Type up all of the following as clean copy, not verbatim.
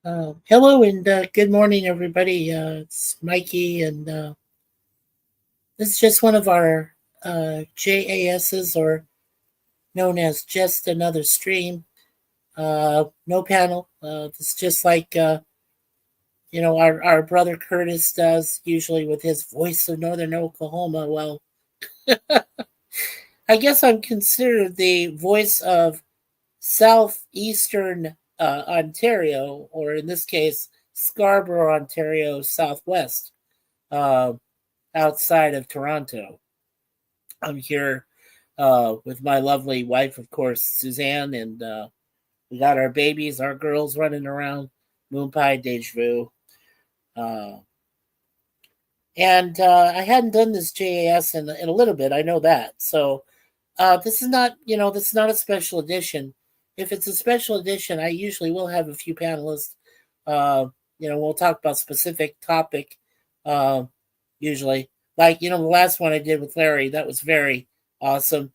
Hello and good morning, everybody. It's Mikey, and this is just one of our JASs, or known as Just Another Stream. No panel. It's just like our brother Curtis does usually with his voice of Northern Oklahoma. Well, I guess I'm considered the voice of southeastern Ontario, or in this case, Scarborough, Ontario, Southwest. Uh, Outside of Toronto. I'm here with my lovely wife, of course, Suzanne, and we got our babies, our girls running around, Moon Pie, Deja Vu. Uh, and I hadn't done this JAS in a little bit, I know that. So this is not, this is not a special edition. If it's a special edition, I usually will have a few panelists. Uh, we'll talk about specific topic, uh, usually. Like, the last one I did with Larry, that was very awesome.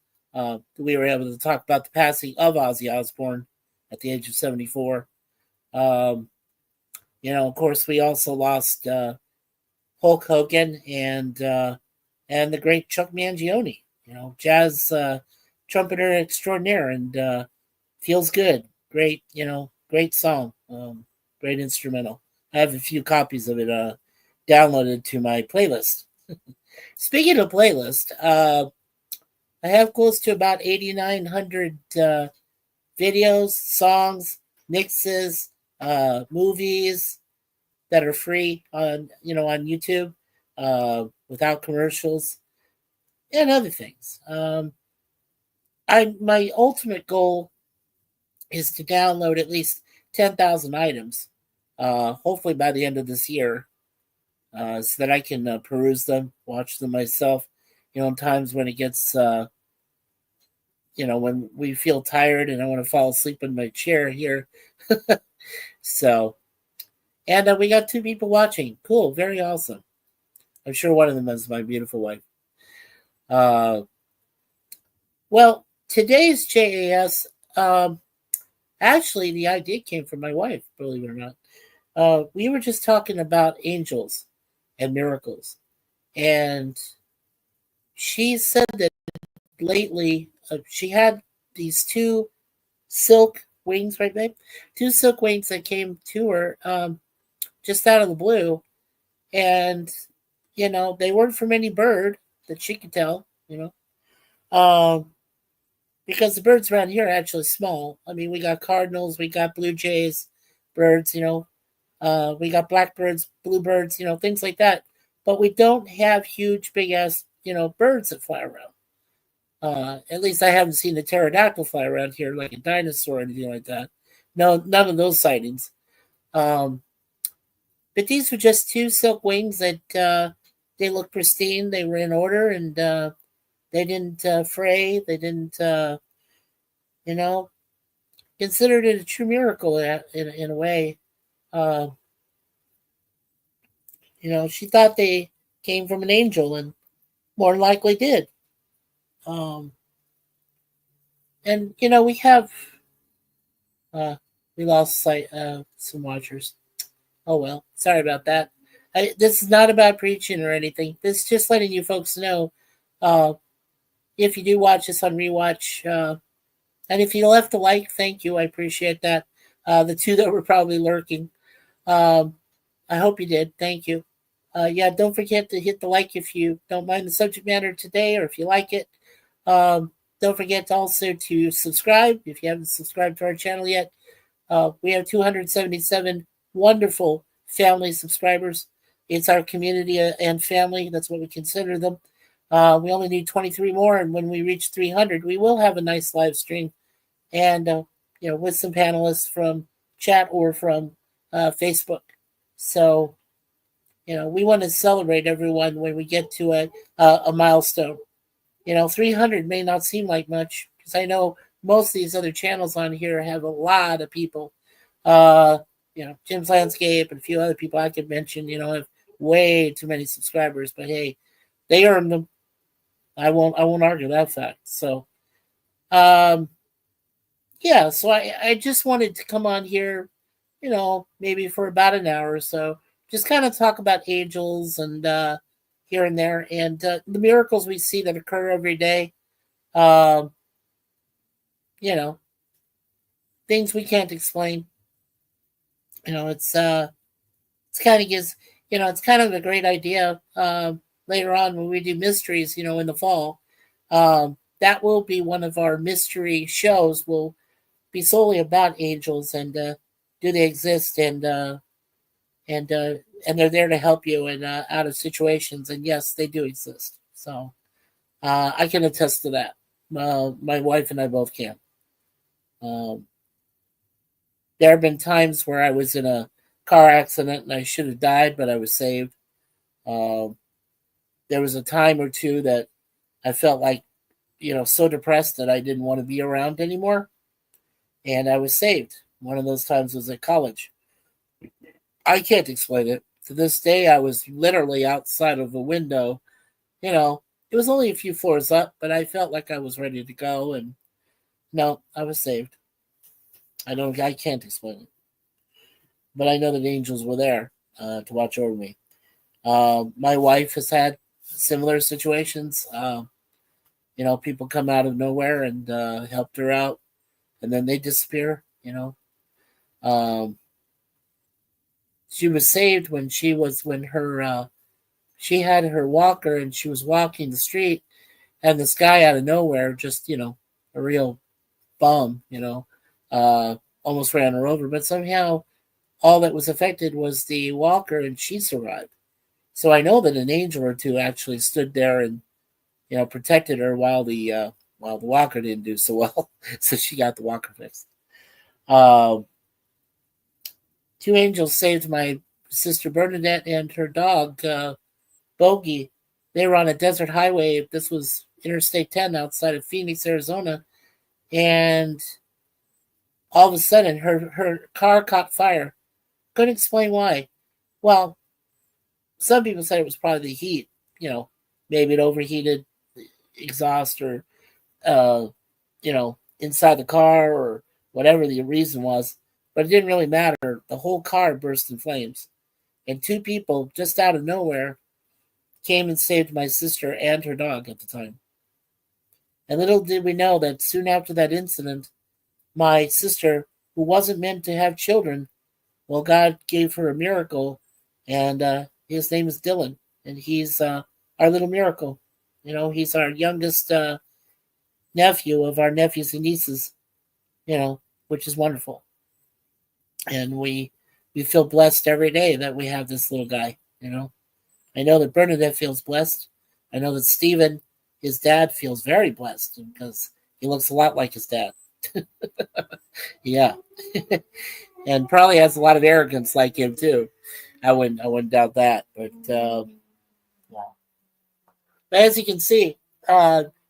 We were able to talk about the passing of Ozzy Osbourne at the age of 74. Um, of course, we also lost Hulk Hogan and the great Chuck Mangione. Jazz trumpeter extraordinaire, and feels good. Great, great song. Great instrumental. I have a few copies of it downloaded to my playlist. Speaking of playlist, I have close to about 8,900 videos, songs, mixes, movies that are free on YouTube, without commercials and other things. My ultimate goal is to download at least 10,000 items, hopefully by the end of this year, so that I can peruse them, watch them myself. In times when it gets, when we feel tired and I want to fall asleep in my chair here. So, and we got two people watching. Cool, very awesome. I'm sure one of them is my beautiful wife. Well, today's JAS, actually, the idea came from my wife, believe it or not. We were just talking about angels and miracles. And she said that lately she had these two silk wings, right, babe? Two silk wings that came to her just out of the blue. And, they weren't from any bird that she could tell, Um, because the birds around here are actually small. I mean, we got cardinals, we got blue jays, birds, we got blackbirds, bluebirds, things like that. But we don't have huge, big ass, birds that fly around. At least I haven't seen a pterodactyl fly around here like a dinosaur or anything like that. No, none of those sightings. Um, but these were just two silk wings that they look pristine. They were in order, and they didn't fray. They didn't, you know, considered it a true miracle in a way. Uh, she thought they came from an angel, and more likely did. Um, and we have uh, we lost sight some watchers. Oh well, sorry about that. This is not about preaching or anything. This is just letting you folks know. Uh, if you do watch this on rewatch, and if you left a like, thank you. I appreciate that. The two that were probably lurking, um, I hope you did. Thank you. Yeah, don't forget to hit the like if you don't mind the subject matter today, or if you like it. Um, don't forget also to subscribe if you haven't subscribed to our channel yet. We have 277 wonderful family subscribers. It's our community and family. That's what we consider them. We only need 23 more, and when we reach 300, we will have a nice live stream, and with some panelists from chat or from Facebook. So we want to celebrate everyone when we get to a milestone. 300 may not seem like much, because I know most of these other channels on here have a lot of people. Uh, Jim's Landscape and a few other people I could mention, have way too many subscribers. But hey, they earned them. I won't argue that fact. So, yeah. So I just wanted to come on here, maybe for about an hour or so. Just kind of talk about angels and here and there and the miracles we see that occur every day. Um, you know, things we can't explain. It's kind of gives it's kind of a great idea. Later on when we do mysteries, in the fall, that will be one of our mystery shows. Will be solely about angels and do they exist and uh, and they're there to help you in out of situations. And yes, they do exist. So I can attest to that. My wife and I both can. Um, there have been times where I was in a car accident and I should have died, but I was saved. Um, there was a time or two that I felt like, so depressed that I didn't want to be around anymore, and I was saved. One of those times was at college. I can't explain it. To this day, I was literally outside of the window. You know, it was only a few floors up, but I felt like I was ready to go, and no, I was saved. I can't explain it, but I know that angels were there to watch over me. My wife has had similar situations. People come out of nowhere and helped her out, and then they disappear. Um, she was saved when her she had her walker and she was walking the street, and this guy out of nowhere, just a real bum, uh, almost ran her over, but somehow all that was affected was the walker, and she survived. So I know that an angel or two actually stood there and protected her while the walker didn't do so well. So she got the walker fixed. Um, Two angels saved my sister Bernadette and her dog Bogey. They were on a desert highway. This was Interstate 10 outside of Phoenix, Arizona, and all of a sudden her car caught fire. Couldn't explain why. Well, some people said it was probably the heat. Maybe it overheated exhaust or inside the car or whatever the reason was. But it didn't really matter. The whole car burst in flames. And two people, just out of nowhere, came and saved my sister and her dog at the time. And little did we know that soon after that incident, my sister, who wasn't meant to have children, well, God gave her a miracle, and his name is Dylan, and he's our little miracle. He's our youngest nephew of our nephews and nieces, which is wonderful. And we feel blessed every day that we have this little guy. I know that Bernadette feels blessed. I know that Stephen, his dad, feels very blessed because he looks a lot like his dad. Yeah. And probably has a lot of arrogance like him too. I wouldn't doubt that. Yeah. But as you can see,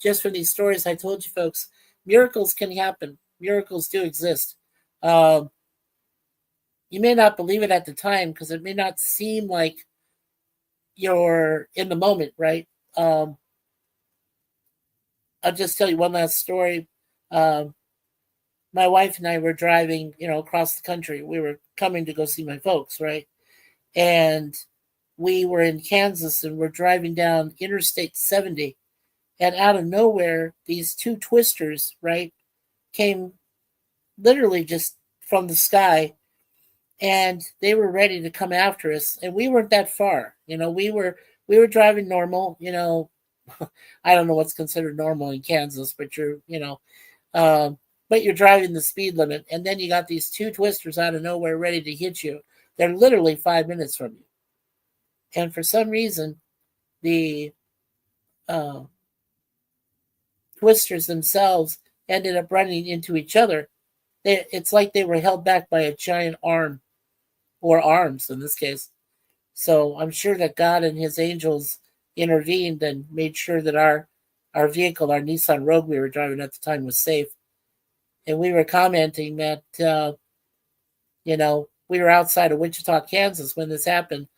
just from these stories I told you folks, miracles can happen. Miracles do exist. Um, you may not believe it at the time because it may not seem like you're in the moment, right? I'll just tell you one last story. Um, my wife and I were driving, across the country. We were coming to go see my folks, right? And we were in Kansas and we're driving down Interstate 70. And out of nowhere, these two twisters, right, came literally just from the sky, and they were ready to come after us. And we weren't that far. We were driving normal, I don't know what's considered normal in Kansas, but um, you're driving the speed limit, and then you got these two twisters out of nowhere ready to hit you. They're literally 5 minutes from you, and for some reason, the uh, twisters themselves ended up running into each other. It's like they were held back by a giant arm, or arms in this case. So I'm sure that God and His angels intervened and made sure that our vehicle, our Nissan Rogue we were driving at the time, was safe. And we were commenting that we were outside of Wichita, Kansas when this happened,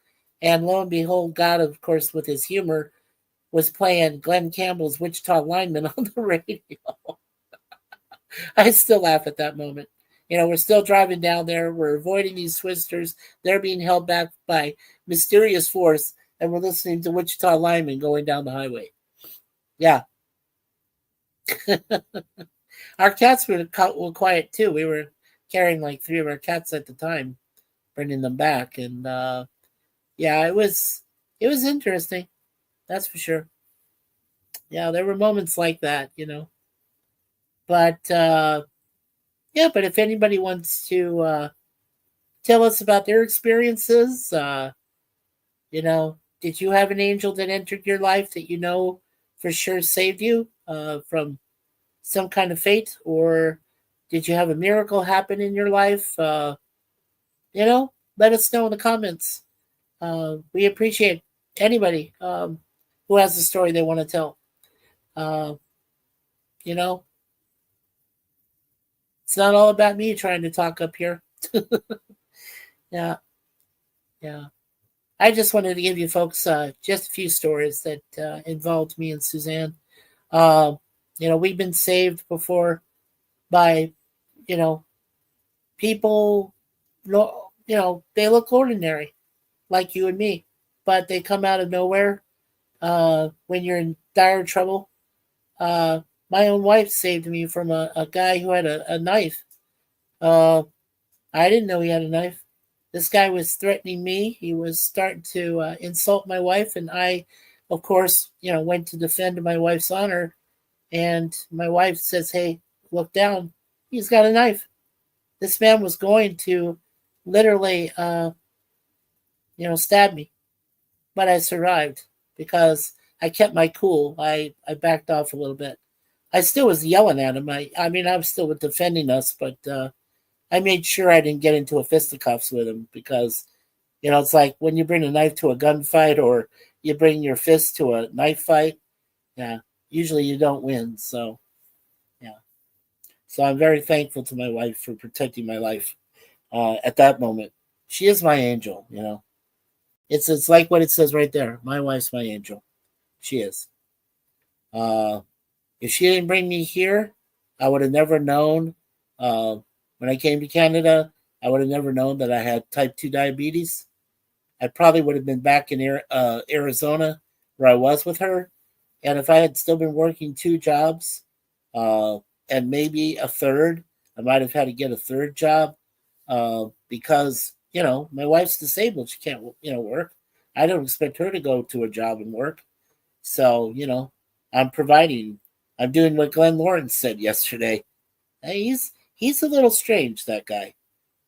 and lo and behold, God, of course, with His humor, was playing Glenn Campbell's Wichita Lineman on the radio. I still laugh at that moment. We're still driving down there. We're avoiding these twisters. They're being held back by mysterious force, and we're listening to Wichita linemen going down the highway. Yeah. Our cats were quiet too. We were carrying like three of our cats at the time, bringing them back, and yeah, it was interesting. That's for sure. Yeah, there were moments like that. But yeah, but if anybody wants to tell us about their experiences, did you have an angel that entered your life that for sure saved you from some kind of fate, or did you have a miracle happen in your life? Let us know in the comments. We appreciate anybody who has a story they want to tell. Uh, you know, it's not all about me trying to talk up here. Yeah, yeah. I just wanted to give you folks just a few stories that involved me and Suzanne. Uh, we've been saved before by, you know, people, they look ordinary, like you and me, but they come out of nowhere when you're in dire trouble. Uh, my own wife saved me from a guy who had a knife. Uh, I didn't know he had a knife. This guy was threatening me. He was starting to insult my wife, and I, of course, went to defend my wife's honor. And my wife says, "Hey, look down. He's got a knife." This man was going to literally, stab me, but I survived because I kept my cool. I backed off a little bit. I still was yelling at him. I mean, I was still defending us, but I made sure I didn't get into a fisticuffs with him because, it's like when you bring a knife to a gunfight or you bring your fist to a knife fight. Yeah, usually you don't win. So, yeah. So I'm very thankful to my wife for protecting my life at that moment. She is my angel. It's like what it says right there. My wife's my angel. She is. Uh, if she didn't bring me here, I would have never known. Uh, when I came to Canada, I would have never known that I had type 2 diabetes. I probably would have been back in Arizona where I was with her. And if I had still been working two jobs uh, and maybe a third, I might have had to get a third job because, my wife's disabled. She can't, work. I don't expect her to go to a job and work. So, I'm providing. I'm doing what Glenn Lawrence said yesterday. He's a little strange, that guy.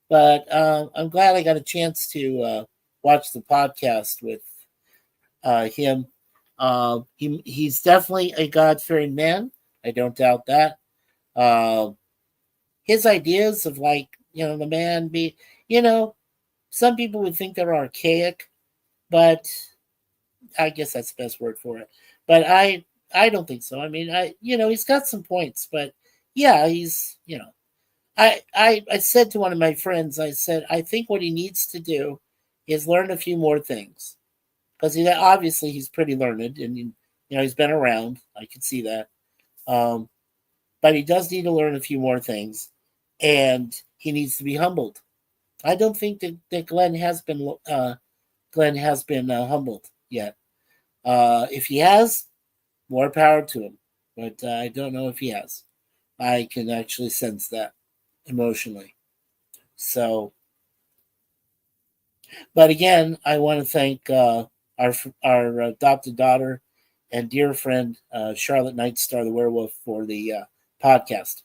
But I'm glad I got a chance to watch the podcast with him. He's definitely a God fearing man. I don't doubt that. Uh, his ideas of the man be you know some people would think they're archaic, but I guess that's the best word for it. But I don't think so. I mean, he's got some points, but yeah, I said to one of my friends, I said, I think what he needs to do is learn a few more things because obviously he's pretty learned and he's been around. I can see that, um, but he does need to learn a few more things, and he needs to be humbled. I don't think that Glenn has been humbled yet. If he has, more power to him. But I don't know if he has. I can actually sense that emotionally. So, but again, I want to thank our adopted daughter and dear friend Charlotte Nightstar the Werewolf for the podcast.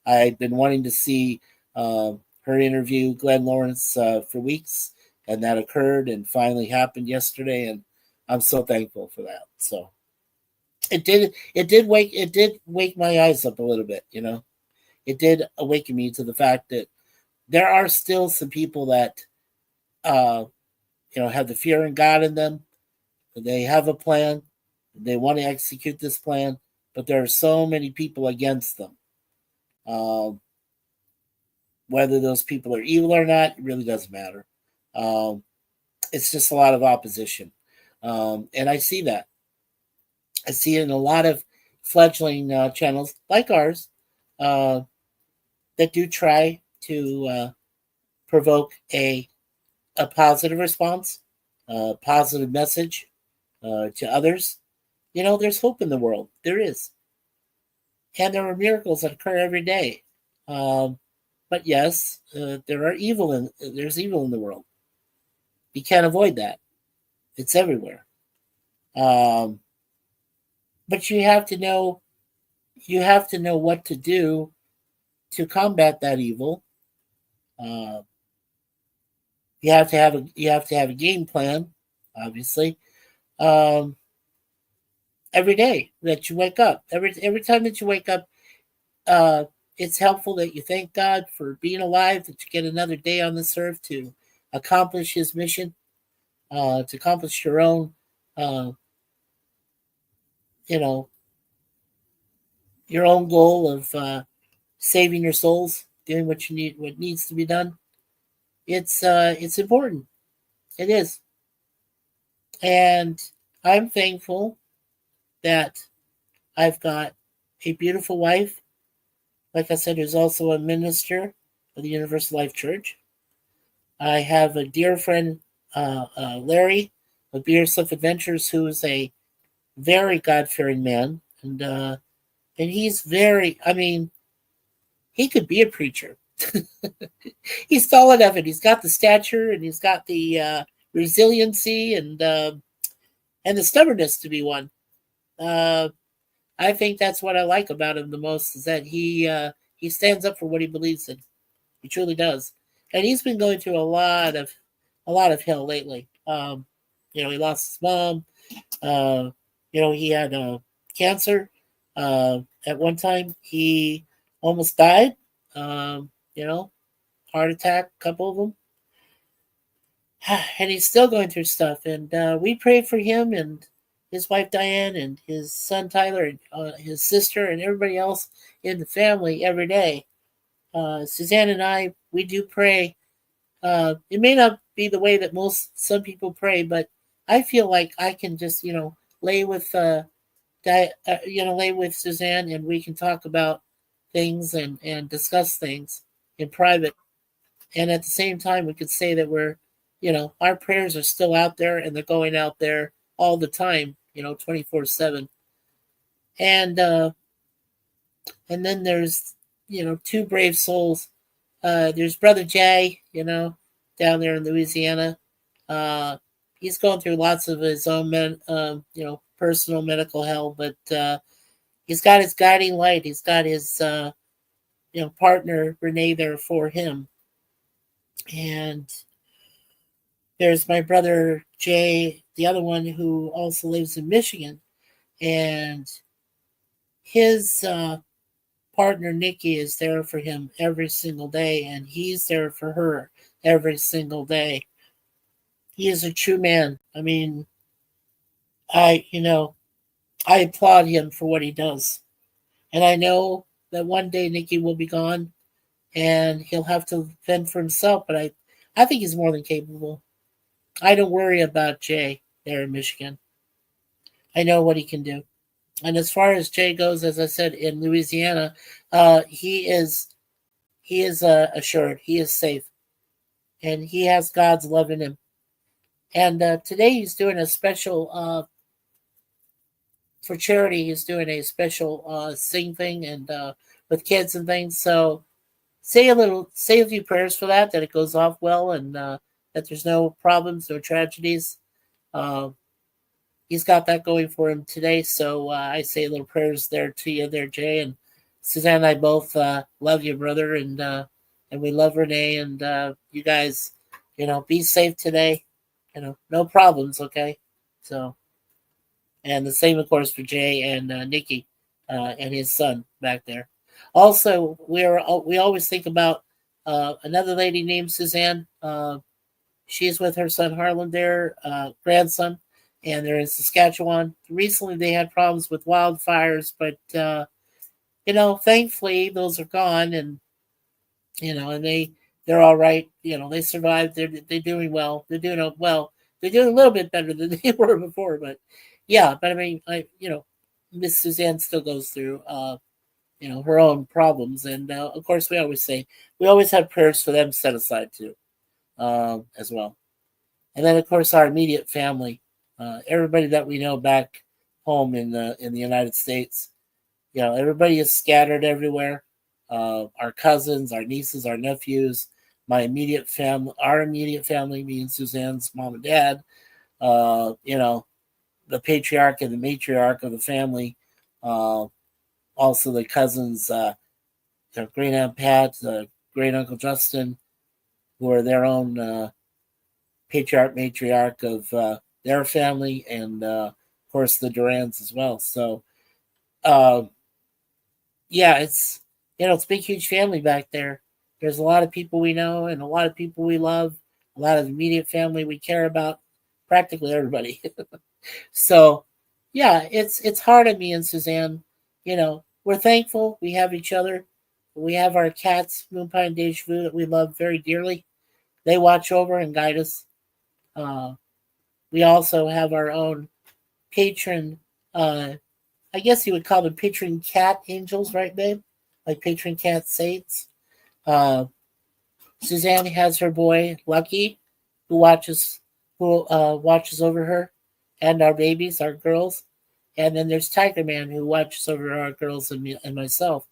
I've been wanting to see her interview Glenn Lawrence for weeks, and that occurred and finally happened yesterday, and I'm so thankful for that. So it did wake my eyes up a little bit. It did awaken me to the fact that there are still some people that uh, have the fear in God in them. They have a plan. They want to execute this plan, but there are so many people against them. Um, Whether those people are evil or not, it really doesn't matter. Um, it's just a lot of opposition. And I see that. I see it in a lot of fledgling channels like ours uh, that do try to provoke a positive response, a positive message to others. There's hope in the world. There is. And there are miracles that occur every day. Um, but yes, there's evil in the world. You can't avoid that. It's everywhere. Um, but you have to know what to do to combat that evil. Uh, you have to have a game plan, obviously. Um, every day that you wake up, every time that you wake up, uh, it's helpful that you thank God for being alive, that you get another day on this earth to accomplish His mission, to accomplish your own, uh, you know, your own goal of saving your souls, doing what needs to be done. It's important. It is, and I'm thankful that I've got a beautiful wife. Like I said, who's also a minister of the Universal Life Church. I have a dear friend, Larry of Beer Stuff Adventures, who is a very God fearing man, and he's very. I mean, he could be a preacher. He's tall enough, and he's got the stature, and he's got the resiliency, and the stubbornness to be one. Uh, I think that's what I like about him the most, is that he stands up for what he believes in. He truly does, and he's been going through a lot of hell lately. He lost his mom. He had cancer. At one time, he almost died. Um, you know, Heart attack, a couple of them, and he's still going through stuff. And we pray for him and his wife Diane and his son Tyler and his sister and everybody else in the family every day. Suzanne and I, we do pray. It may not be the way that some people pray, but I feel like I can just lay with lay with Suzanne, and we can talk about things and discuss things in private. And at the same time, we could say that our prayers are still out there, and they're going out there all the time, 24/7. And and then there's two brave souls. There's Brother Jay, down there in Louisiana. He's going through lots of his own personal medical hell, but he's got his guiding light. He's got his partner Renee there for him. And there's my brother Jay, the other one, who also lives in Michigan, and his partner Nikki is there for him every single day, and he's there for her every single day. He is a true man. I mean, I applaud him for what he does, and I know that one day Nikki will be gone, and he'll have to fend for himself. But I think he's more than capable. I don't worry about Jay there in Michigan. I know what he can do. And as far as Jay goes, as I said, in Louisiana, he is assured, he is safe, and he has God's love in him. And today he's doing a special for charity. He's doing a special sing thing and with kids and things. So say a few prayers for that it goes off well, and that there's no problems, no tragedies. Uh, he's got that going for him today. So I say little prayers there to you there, Jay. And Suzanne and I both love you, brother, and we love Renee. And you guys, be safe today. No problems, okay? So, and the same, of course, for Jay and Nikki and his son back there. Also, we always think about another lady named Suzanne. She's with her son Harlan, their grandson, and they're in Saskatchewan. Recently, they had problems with wildfires, but thankfully those are gone, and and they're all right. They survived. They're doing well. They're doing well. They're doing a little bit better than they were before, but yeah. But I mean, Miss Suzanne still goes through her own problems. And of course, we always have prayers for them set aside too, as well. And then of course our immediate family, everybody that we know back home in the United States. Everybody is scattered everywhere. Our cousins, our nieces, our nephews, my immediate family, our immediate family, me and Suzanne's mom and dad. The patriarch and the matriarch of the family. Uh, Also the cousins, great aunt Pat, great uncle Justin, who are their own patriarch, matriarch of their family, and of course the Durans as well. So, uh, yeah, it's a big, huge family back there. There's a lot of people we know and a lot of people we love, a lot of immediate family we care about, practically everybody. So, yeah, it's hard on me and Suzanne. We're thankful we have each other. We have our cats, Moonpie and Deja Vu, that we love very dearly. They watch over and guide us. Uh, we also have our own patron. I guess you would call them patron cat angels, right, babe? Like patron cat saints. Uh, Suzanne has her boy Lucky, who watches over her, and our babies, our girls. And then there's Tiger Man, who watches over our girls and me and myself.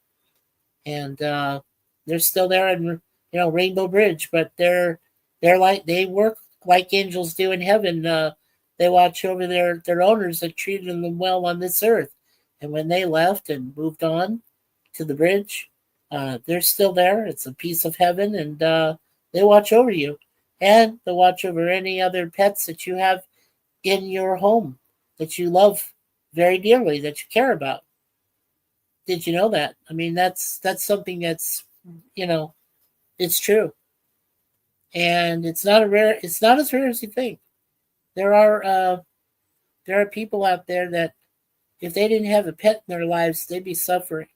And they're still there in Rainbow Bridge, but they work like angels do in heaven. They watch over their owners that treated them well on this earth. And when they left and moved on to the bridge, they're still there. It's a piece of heaven, and they watch over you, and they watch over any other pets that you have in your home that you love very dearly, that you care about. Did you know that? I mean, that's something that's you know it's true, and it's not as rare as you think. There are uh, there are people out there that if they didn't have a pet in their lives, they'd be suffering.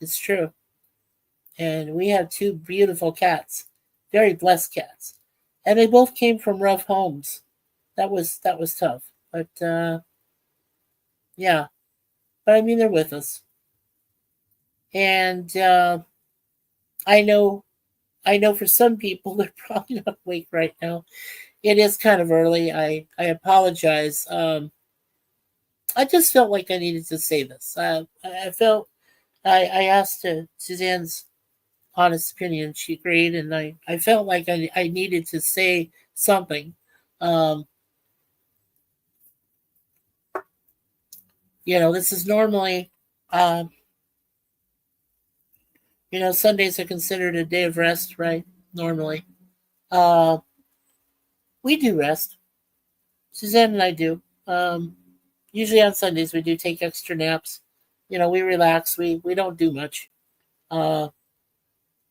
It's true, and we have two beautiful cats, very blessed cats, and they both came from rough homes. That was tough, but yeah. But I mean, they're with us, and I know I know for some people they're probably not awake right now. It is kind of early. I apologize. I just felt like I needed to say this. I felt I asked Suzanne's honest opinion. She agreed, and I felt like I needed to say something. Um, this is normally, um, Sundays are considered a day of rest, right? Normally, uh, we do rest. Suzanne and I do. Usually on Sundays we do take extra naps. We relax. We don't do much. Uh,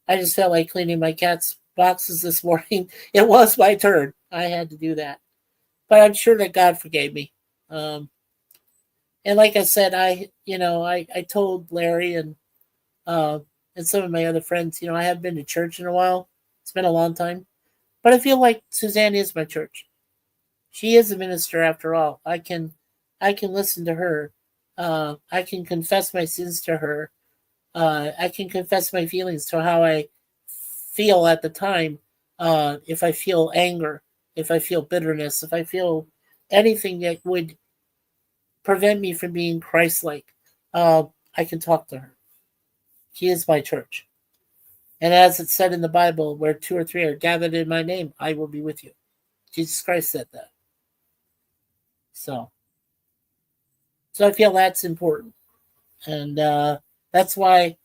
I just felt like cleaning my cat's boxes this morning. It was my turn. I had to do that, but I'm sure that God forgave me. Um, and like I said, I told Larry uh, and some of my other friends, I haven't been to church in a while. It's been a long time, but I feel like Suzanne is my church. She is a minister after all. I can listen to her. I can confess my sins to her. I can confess my feelings to how I feel at the time. If I feel anger, if I feel bitterness, if I feel anything that would prevent me from being Christ-like, I can talk to her. She is my church, and as it said in the Bible, where two or three are gathered in my name, I will be with you. Jesus Christ said that. So, so I feel that's important, and that's why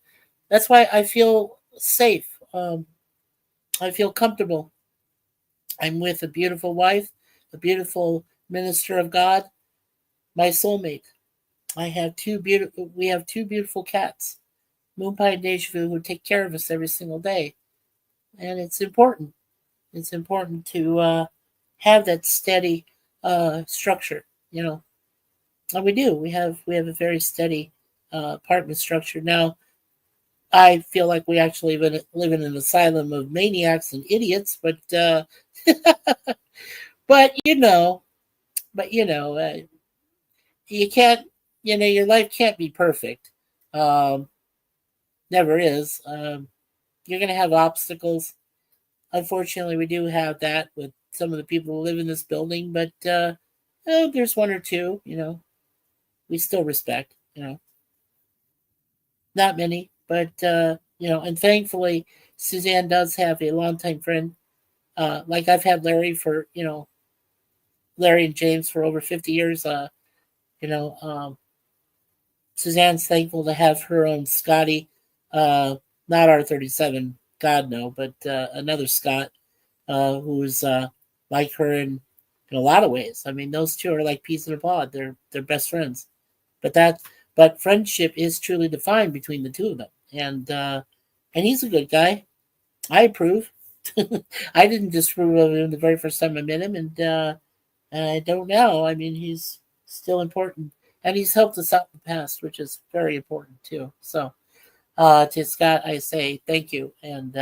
I feel safe. I feel comfortable. I'm with a beautiful wife, a beautiful minister of God, my soulmate. We have two beautiful cats, Moonpie and Deja Vu, who take care of us every single day, and it's important. It's important to have that steady structure, and we do. We have a very steady apartment structure now. I feel like we actually live in an asylum of maniacs and idiots, but but you can't, your life can't be perfect. Um, Never is. You're going to have obstacles. Unfortunately, we do have that with some of the people who live in this building, but there's one or two, we still respect, not many, but, and thankfully, Suzanne does have a longtime friend. Like I've had Larry for, Larry and James for over 50 years. You know, Suzanne's thankful to have her own Scotty, not R37, God no, but another Scott who's like her in a lot of ways. I mean, those two are like peas in a pod. They're best friends. But but friendship is truly defined between the two of them, and he's a good guy. I approve. I didn't disapprove of him the very first time I met him, and I don't know. I mean, he's still important, and he's helped us out in the past, which is very important too. So, to Scott, I say thank you, and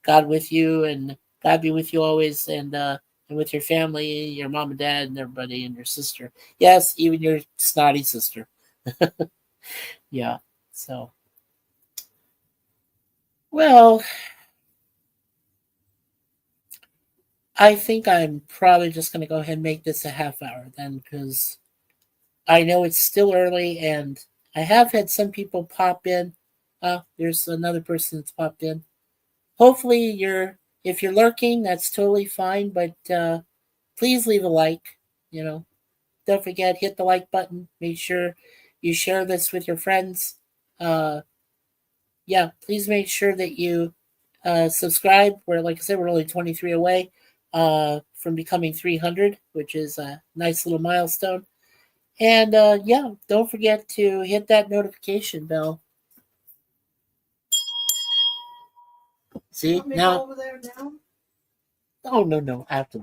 God with you, and God be with you always, and with your family, your mom and dad, and everybody, and your sister. Yes, even your snotty sister. Yeah. So, well, I think I'm probably just going to go ahead and make this a half hour then, because I know it's still early, and I have had some people pop in. There's another person that's popped in. Hopefully, if you're lurking, that's totally fine. But please leave a like. You know, don't forget, hit the like button. Make sure you share this with your friends. Uh, yeah, please make sure that you subscribe. We're, like I said, we're only 23 away from becoming 300, which is a nice little milestone. And yeah, don't forget to hit that notification bell. See now? Over there now? Oh no, after.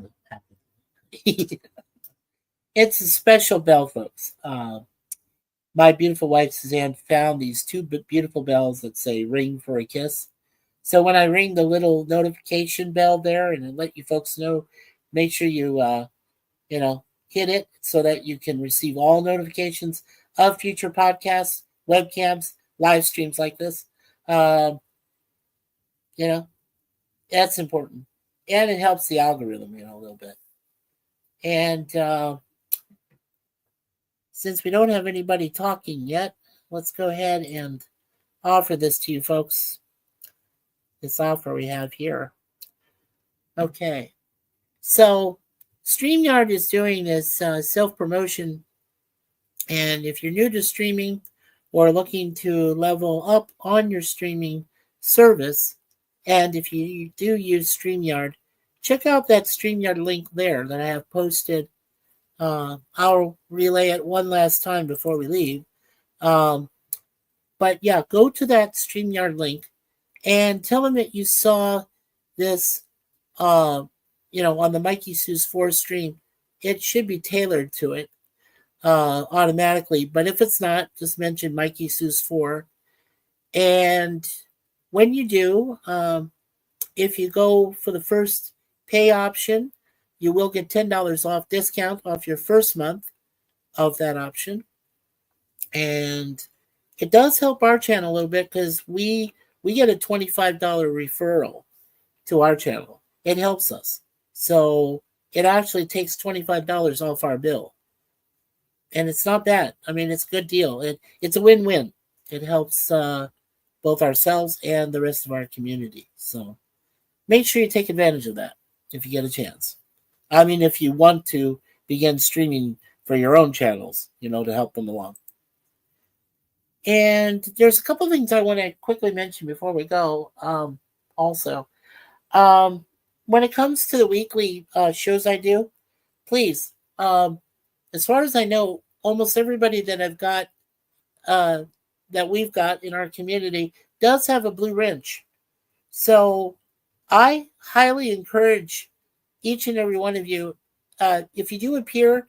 It's a special bell, folks. My beautiful wife Suzanne found these two beautiful bells that say "Ring for a Kiss." So when I ring the little notification bell there and let you folks know, make sure you hit it so that you can receive all notifications of future podcasts, webcams, live streams like this. Um, you know, that's important, and it helps the algorithm, a little bit. And since we don't have anybody talking yet, let's go ahead and offer this to you folks. This offer we have here. Okay, so StreamYard is doing this self promotion, and if you're new to streaming or looking to level up on your streaming service, and if you do use StreamYard, check out that StreamYard link there that I have posted. I'll relay it one last time before we leave. But yeah, go to that StreamYard link and tell them that you saw this, on the Mikey Sue's 4 stream. It should be tailored to it automatically. But if it's not, just mention Mikey Sue's 4. And when you do, if you go for the first pay option, you will get $10 off discount off your first month of that option. And it does help our channel a little bit because we get a $25 referral to our channel. It helps us. So it actually takes $25 off our bill. And it's not bad. I mean, it's a good deal. It's a win-win. It helps both ourselves and the rest of our community. So make sure you take advantage of that if you get a chance. I mean, if you want to begin streaming for your own channels, to help them along. And there's a couple of things I want to quickly mention before we go. Also, when it comes to the weekly shows I do, please, as far as I know, almost everybody that I've got, that we've got in our community does have a blue wrench. So I highly encourage each and every one of you, if you do appear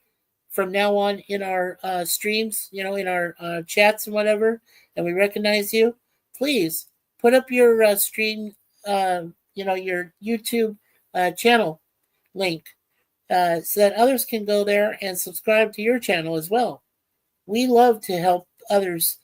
from now on in our streams, in our chats and whatever, and we recognize you, please put up your stream, your YouTube channel link so that others can go there and subscribe to your channel as well. We love to help others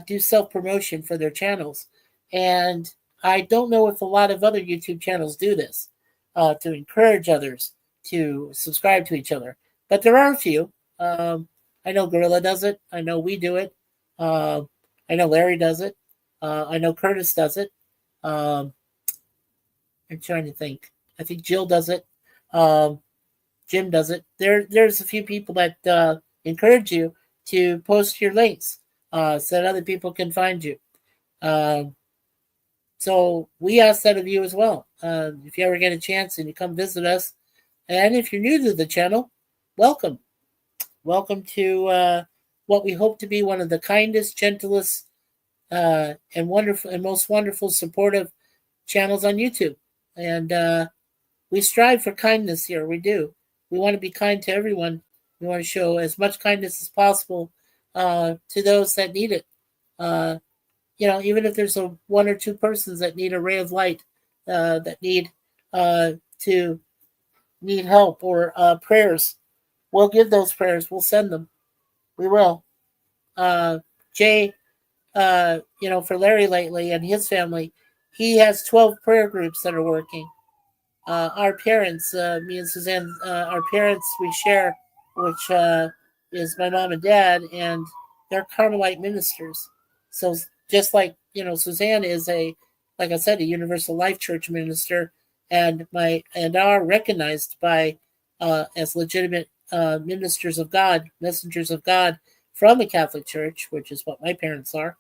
do self-promotion for their channels. And I don't know if a lot of other YouTube channels do this to encourage others to subscribe to each other. But there are a few. I know Gorilla does it. I know we do it. Uh, I know Larry does it. I know Curtis does it. Um, I'm trying to think. I think Jill does it. Um, Jim does it. There's a few people that encourage you to post your links so that other people can find you. Um, so we ask that of you as well. If you ever get a chance and you come visit us, and if you're new to the channel, welcome. Welcome to what we hope to be one of the kindest, gentlest, and wonderful and most wonderful, supportive channels on YouTube. And we strive for kindness here. We do. We want to be kind to everyone. We want to show as much kindness as possible to those that need it. Uh, even if there's a one or two persons that need a ray of light, that need to need help or prayers, we'll give those prayers. We'll send them. We will. Jay, for Larry lately and his family, he has 12 prayer groups that are working. Our parents, me and Suzanne, our parents, we share, which is my mom and dad, and they're Carmelite ministers. So just like Suzanne is like I said, a Universal Life Church minister, and are recognized by as legitimate ministers of God, messengers of God from the Catholic Church, which is what my parents are,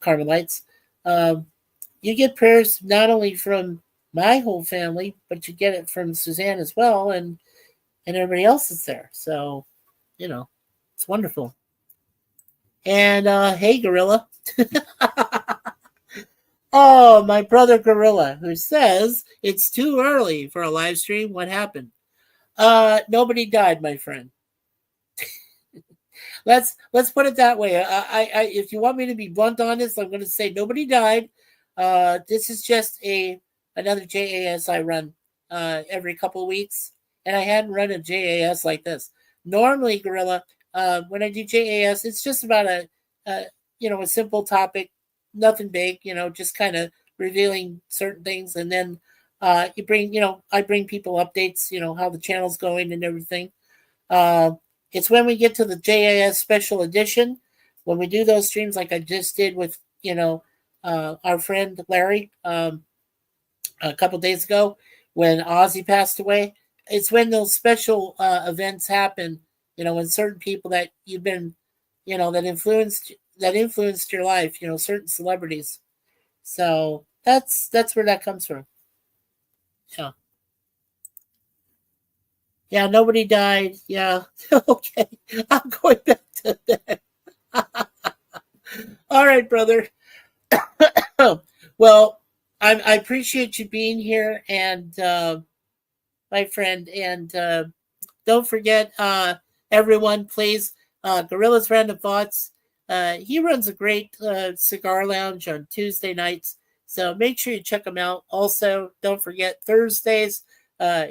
Carmelites. You get prayers not only from my whole family, but you get it from Suzanne as well, and everybody else is there. So, it's wonderful. And hey, Gorilla. Oh, my brother Gorilla, who says it's too early for a live stream. What happened? Nobody died, my friend. Let's put it that way. I if you want me to be blunt on this, I'm going to say nobody died. This is just another JAS I run every couple of weeks, and I hadn't run a JAS like this. Normally, Gorilla, when I do JAS, it's just about a simple topic, nothing big, just kind of revealing certain things, and then I bring people updates, how the channel's going and everything. It's when we get to the JAS special edition, when we do those streams like I just did with, our friend Larry a couple days ago when Ozzy passed away. It's when those special events happen, when certain people that you've been, that influenced your life, certain celebrities. So that's where that comes from. Yeah. Yeah, nobody died. Yeah. Okay. I'm going back to that. All right, brother. Well, I appreciate you being here, and my friend, and don't forget, everyone, please, Gorilla's Random Thoughts. He runs a great cigar lounge on Tuesday nights, so make sure you check him out. Also, don't forget Thursdays.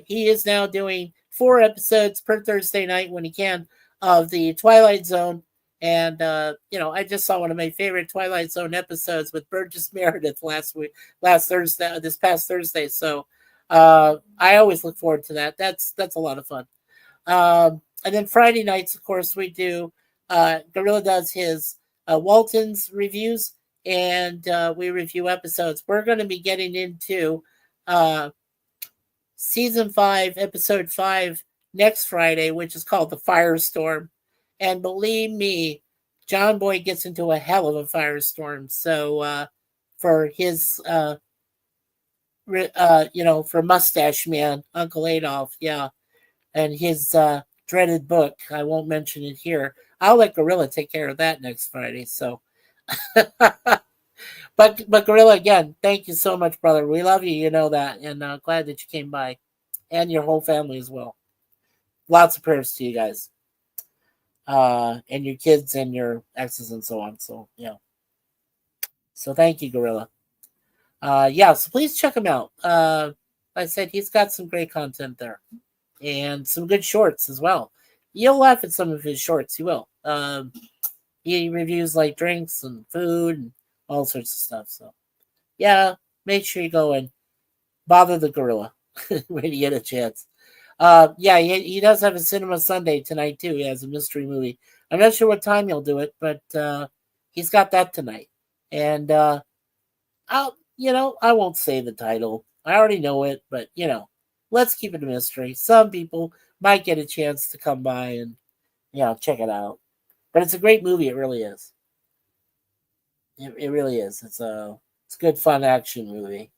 He is now doing 4 episodes per Thursday night when he can of the Twilight Zone. And I just saw one of my favorite Twilight Zone episodes with Burgess Meredith last Thursday, this past Thursday. So I always look forward to that. That's a lot of fun. And then Friday nights, of course, we do. Gorilla does his Walton's reviews, and we review episodes. We're going to be getting into season 5, episode 5 next Friday, which is called The Firestorm. And believe me, John Boy gets into a hell of a firestorm. So for his, for Mustache Man, Uncle Adolf, yeah, and his dreaded book. I won't mention it here. I'll let Gorilla take care of that next Friday. So, but Gorilla, again, thank you so much, brother. We love you, you know that, and glad that you came by, and your whole family as well. Lots of prayers to you guys, and your kids and your exes and so on. So yeah. So thank you, Gorilla. So please check him out. Like I said, he's got some great content there, and some good shorts as well. You'll laugh at some of his shorts. You will. He reviews like drinks and food and all sorts of stuff. So yeah, make sure you go and bother the gorilla when you get a chance. Yeah, he does have a Cinema Sunday tonight too. He has a mystery movie. I'm not sure what time he'll do it, but he's got that tonight. And I won't say the title. I already know it, but let's keep it a mystery. Some people might get a chance to come by and check it out. But it's a great movie. It really is. It really is. It's a good fun action movie.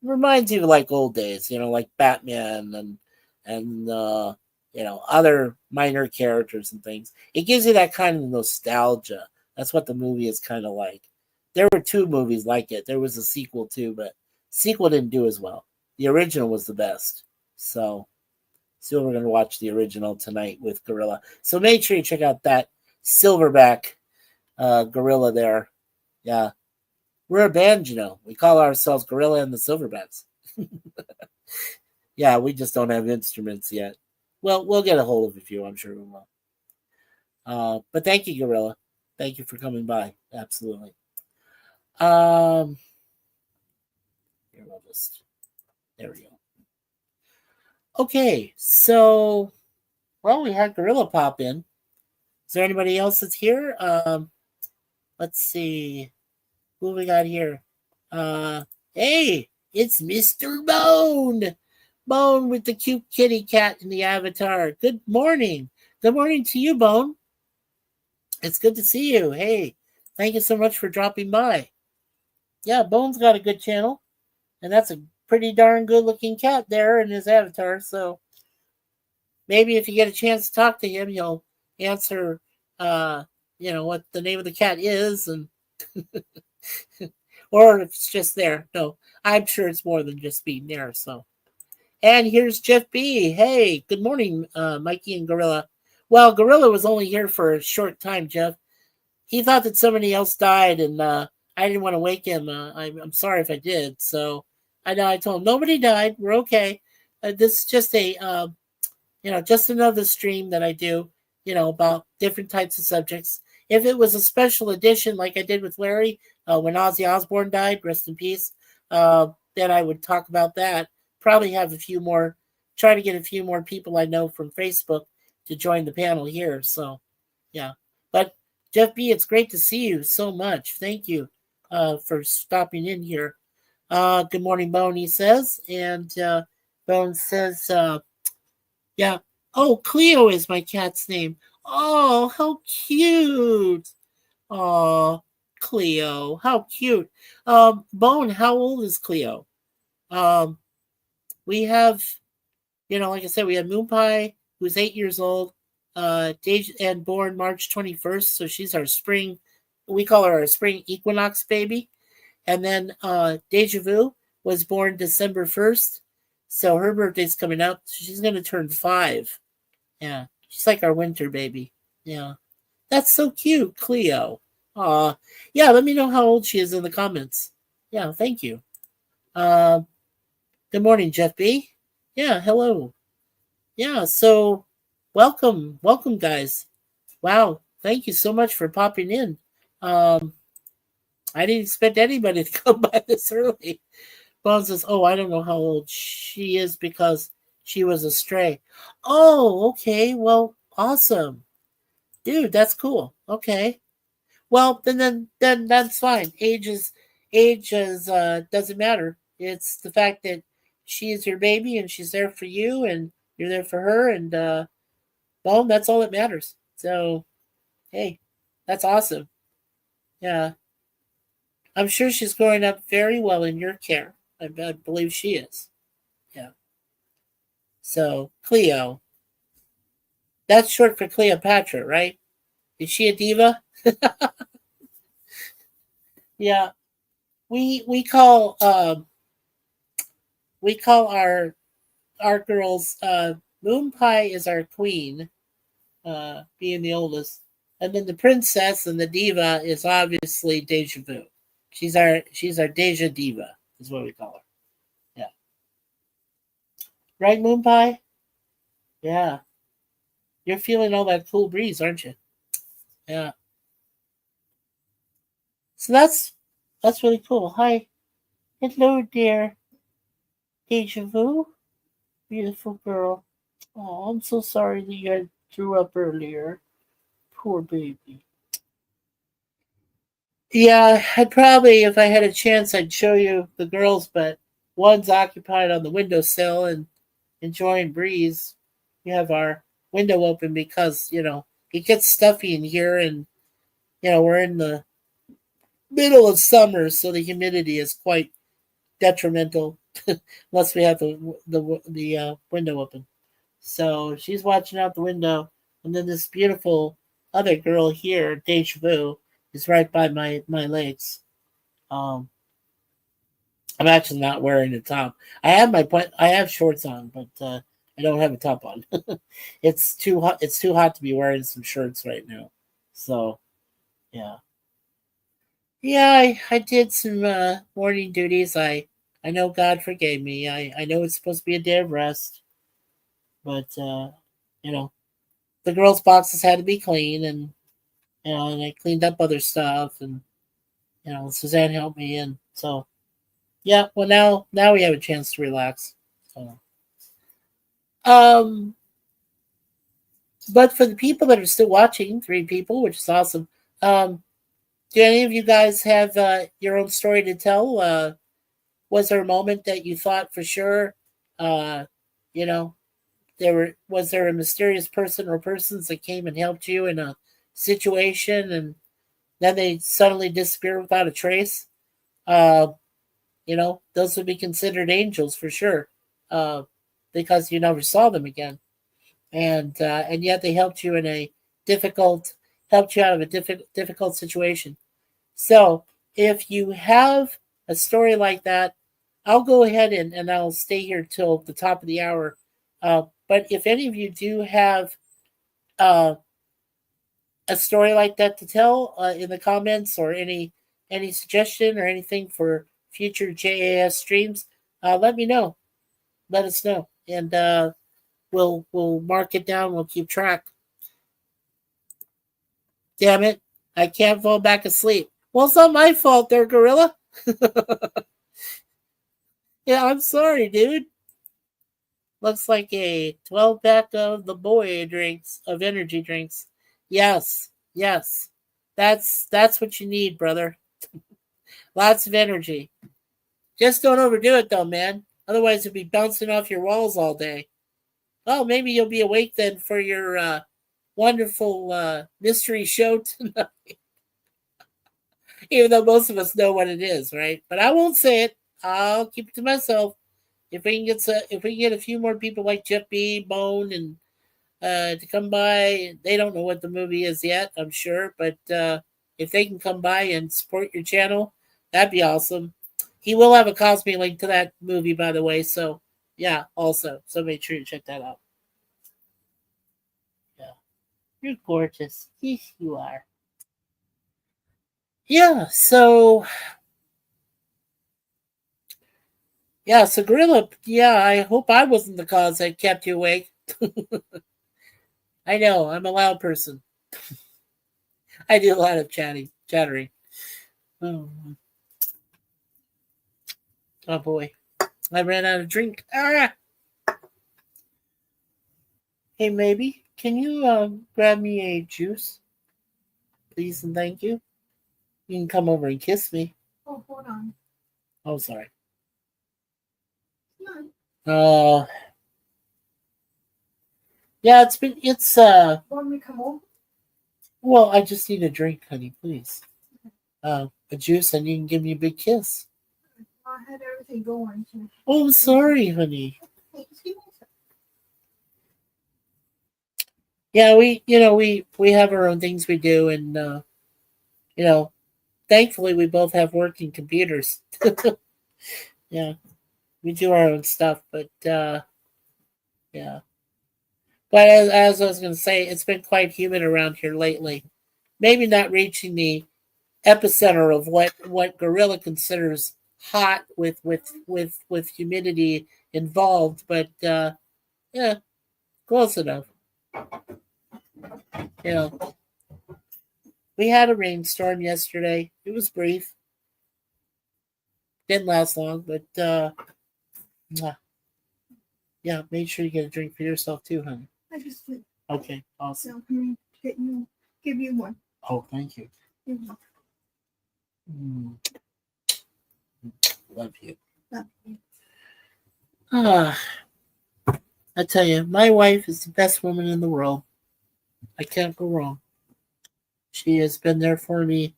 It reminds you of like old days, like Batman and other minor characters and things. It gives you that kind of nostalgia. That's what the movie is kind of like. There were two movies like it. There was a sequel too, but sequel didn't do as well. The original was the best. So we're gonna watch the original tonight with Gorilla. So make sure you check out that Silverback Gorilla there. Yeah, we're a band, We call ourselves Gorilla and the Silverbacks. Yeah, we just don't have instruments yet. Well, we'll get a hold of a few. I'm sure we will. But thank you, Gorilla. Thank you for coming by. Absolutely. Here we'll just. There we go. Okay, so we had Gorilla pop in. Is there anybody else that's here? Let's see. Who we got here? Hey, it's Mr. Bone. Bone with the cute kitty cat in the avatar. Good morning. Good morning to you, Bone. It's good to see you. Hey, thank you so much for dropping by. Yeah, Bone's got a good channel, and that's a pretty darn good looking cat there in his avatar. So maybe if you get a chance to talk to him, he'll answer, what the name of the cat is, and or if it's just there. No, I'm sure it's more than just being there. So, and here's Jeff B. Hey, good morning, Mikey and Gorilla. Well, Gorilla was only here for a short time, Jeff. He thought that somebody else died, and I didn't want to wake him. I'm sorry if I did. So I told him nobody died. We're okay. This is just just another stream that I do, about different types of subjects. If it was a special edition like I did with Larry when Ozzy Osbourne died, rest in peace, then I would talk about that. Probably have try to get a few more people I know from Facebook to join the panel here. So, yeah. But Jeff B, it's great to see you so much. Thank you for stopping in here. Good morning, Bone, he says. And Bone says, yeah. Oh, Cleo is my cat's name. Oh, how cute. Oh, Cleo, how cute. Bone, how old is Cleo? Um, we have, like I said, we have Moon Pie, who's 8 years old, and born March 21st. So she's our spring, we call her our spring equinox baby. And then Deja Vu was born December 1st. So her birthday's coming up. So she's going to turn 5. Yeah. She's like our winter baby. Yeah. That's so cute, Cleo. Aw. Yeah, let me know how old she is in the comments. Yeah, thank you. Good morning, Jeff B. Yeah, hello. Yeah, so welcome, guys. Wow, thank you so much for popping in. I didn't expect anybody to come by this early. Bones says, "Oh, I don't know how old she is because she was a stray." Oh, okay. Well, awesome, dude. That's cool. Okay. Well, then that's fine. Age is doesn't matter. It's the fact that she is your baby and she's there for you and you're there for her and well, that's all that matters. So, hey, that's awesome. Yeah, I'm sure she's growing up very well in your care. I believe she is. Yeah. So, Cleo, that's short for Cleopatra, right? Is she a diva? Yeah. We call our girls Moon Pie is our queen, being the oldest, and then the princess and the diva is obviously Deja Vu. She's our Deja Diva is what we call her. Yeah, right, Moon Pie. Yeah, you're feeling all that cool breeze, aren't you? Yeah. So That's really cool. Hi. Hello, dear. Deja vu. Beautiful girl. Oh, I'm so sorry that you had threw up earlier. Poor baby. Yeah, I'd probably, if I had a chance, I'd show you the girls, but one's occupied on the windowsill and enjoying breeze. We have our window open because, it gets stuffy in here and, we're in the middle of summer, so the humidity is quite detrimental unless we have the window open. So she's watching out the window, and then this beautiful other girl here, Deja Vu, is right by my legs. Um, I'm actually not wearing a top. I have shorts on, but I don't have a top on. It's too hot. It's too hot to be wearing some shirts right now. So yeah, yeah. I did some morning duties. I know God forgave me. I know it's supposed to be a day of rest, but you know the girls' boxes had to be clean, and and I cleaned up other stuff, and Suzanne helped me, and so yeah. Well, now we have a chance to relax. So, um, but for the people that are still watching, 3 people, which is awesome. Um, do any of you guys have your own story to tell? Was there a moment that you thought for sure, uh, you know, was there a mysterious person or persons that came and helped you in a situation, and then they suddenly disappear without a trace? Uh, those would be considered angels for sure, uh, because you never saw them again, and yet they difficult helped you out of a difficult situation. So if you have a story like that, I'll go ahead and I'll stay here till the top of the hour. But if any of you do have uh, a story like that to tell in the comments, or any suggestion or anything for future JAS streams, let me know. Let us know, and we'll mark it down. We'll keep track. Damn it! I can't fall back asleep. Well, it's not my fault, there, Gorilla. Yeah, I'm sorry, dude. Looks like a 12 pack of the boy drinks of energy drinks. Yes, yes. That's what you need, brother. Lots of energy. Just don't overdo it though, man. Otherwise you'll be bouncing off your walls all day. Oh, maybe you'll be awake then for your wonderful mystery show tonight. Even though most of us know what it is, right? But I won't say it. I'll keep it to myself. If we can get a few more people like Jeff B, Bone, and to come by. They don't know what the movie is yet, I'm sure, but if they can come by and support your channel, that'd be awesome. He will have a Cosby link to that movie, by the way. So yeah, also, so make sure you check that out. Yeah, you're gorgeous. Yes, you are. Yeah. So Gorilla. Yeah, I hope I wasn't the cause that kept you awake. I know I'm a loud person. I do a lot of chattering. Oh, oh boy. I ran out of drink. Ah! Hey, maybe. Can you grab me a juice, please, and thank you? You can come over and kiss me. Oh, hold on. Oh, sorry. No. Uh, yeah, Want me to come over? well, I just need a drink, honey, please. A juice, and you can give me a big kiss. I had everything going. So. Oh, I'm sorry, honey. Hey, excuse me. Yeah, we have our own things we do, and you know, thankfully we both have working computers. Yeah, we do our own stuff, but yeah. But as I was going to say, it's been quite humid around here lately. Maybe not reaching the epicenter of what Gorilla considers hot with humidity involved, but yeah, close enough. You know, we had a rainstorm yesterday. It was brief. Didn't last long, but yeah, make sure you get a drink for yourself too, honey. I just did. Okay, awesome. So let me give you one. Oh, thank you. Mhm. Love you. Love you. I tell you, my wife is the best woman in the world. I can't go wrong. She has been there for me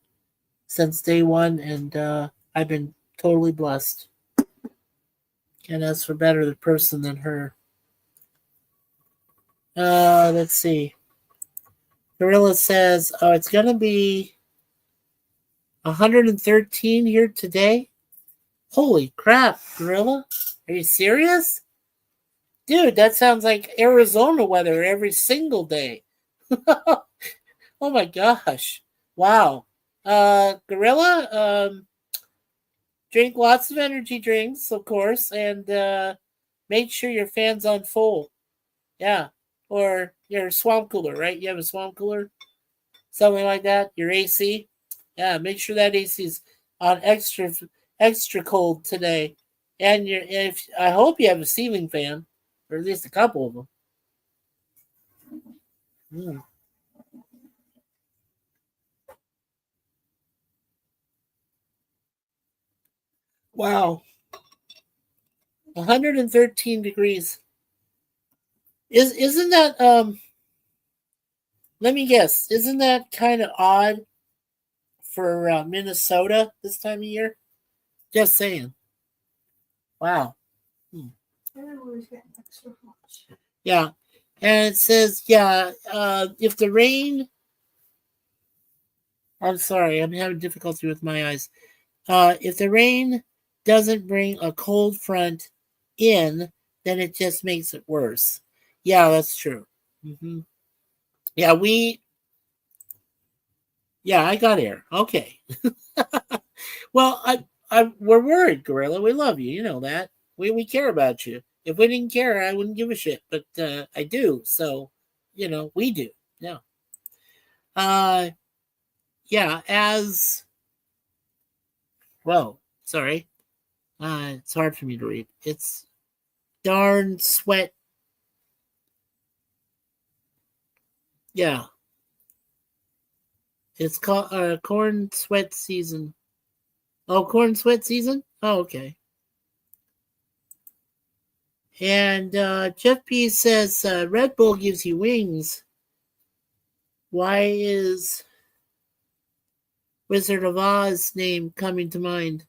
since day one, and I've been totally blessed. Can't ask for better person than her. Let's see. Gorilla says, "Oh, it's gonna be 113 here today." Holy crap, Gorilla! Are you serious, dude? That sounds like Arizona weather every single day. Oh my gosh! Wow. Gorilla. Drink lots of energy drinks, of course, and make sure your fan's on full. Yeah. Or your swamp cooler, right? You have a swamp cooler? Something like that. Your AC. Yeah, make sure that AC's on extra cold today. And if I hope you have a ceiling fan, or at least a couple of them. Mm. Wow. 113 degrees. Isn't that let me guess, isn't that kind of odd for Minnesota this time of year? Just saying. Wow. Everybody's getting extra hot. Yeah. And it says, yeah, if the rain, I'm sorry, I'm having difficulty with my eyes. If the rain doesn't bring a cold front in, then it just makes it worse. Yeah, that's true. Yeah, I got air. Okay. Well, we're worried, Gorilla. We love you. You know that. We care about you. If we didn't care, I wouldn't give a shit. But I do. So, we do. Yeah. Uh, yeah. As well. Sorry. It's hard for me to read. It's darn sweat. Yeah. It's called corn sweat season. Oh, corn sweat season. Oh, okay. And Jeff P says Red Bull gives you wings. Why is Wizard of Oz name coming to mind?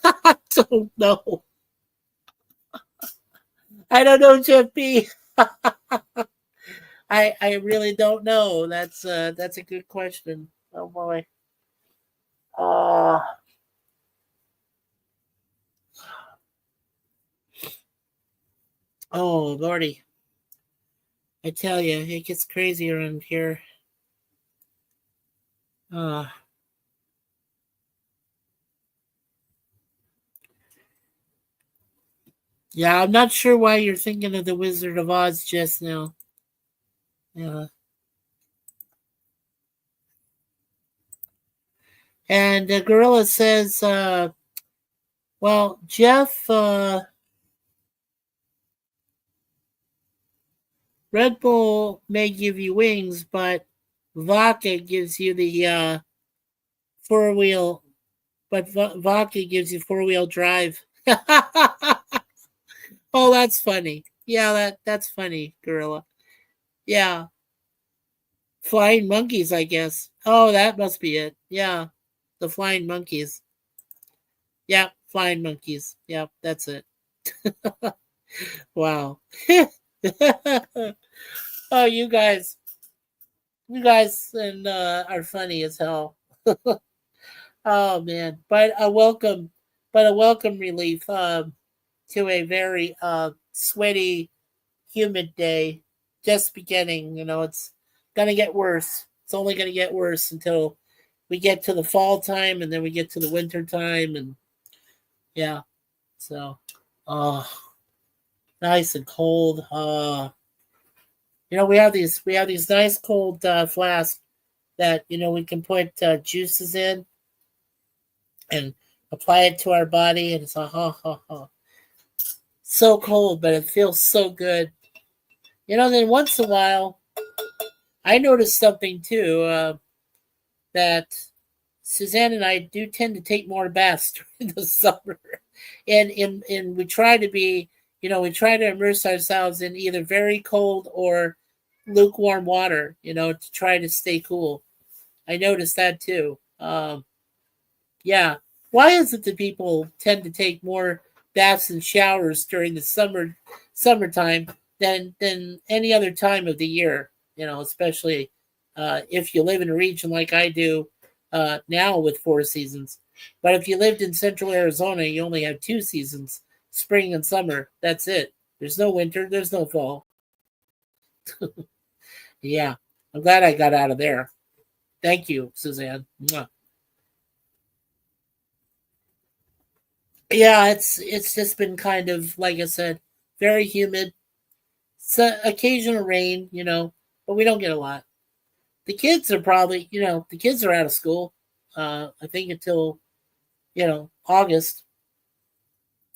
I don't know. I don't know, Jeff P. I really don't know. That's a good question. Oh boy. Uh oh Lordy. I tell you, it gets crazy around here. Uh yeah, I'm not sure why you're thinking of the Wizard of Oz just now. Yeah. And Gorilla says, well, Jeff, Red Bull may give you wings, but vodka gives you the four wheel. But vodka gives you 4-wheel drive. Oh, that's funny. Yeah, that's funny, Gorilla. Yeah, flying monkeys, I guess. Oh, that must be it. Yeah, the flying monkeys. Yeah, flying monkeys. Yeah, that's it. Wow. Oh, you guys, and are funny as hell. Oh man, but a welcome relief to a very sweaty, humid day. Just beginning, it's gonna get worse. It's only gonna get worse until we get to the fall time, and then we get to the winter time, and yeah. So, uh, nice and cold. We have these nice cold flasks that we can put juices in, and apply it to our body, and it's a ha ha ha. So cold, but it feels so good. Then once in a while, I noticed something too, that Suzanne and I do tend to take more baths during the summer, and we try to be, we try to immerse ourselves in either very cold or lukewarm water, to try to stay cool. I noticed that too. Yeah. Why is it that people tend to take more baths and showers during the summertime than any other time of the year? Especially if you live in a region like I do now with 4 seasons. But if you lived in central Arizona, you only have 2 seasons, spring and summer. That's it. There's no winter. There's no fall. Yeah. I'm glad I got out of there. Thank you, Suzanne. Mwah. Yeah, it's just been kind of, like I said, very humid. So occasional rain, but we don't get a lot. The kids are probably, the kids are out of school. I think until August.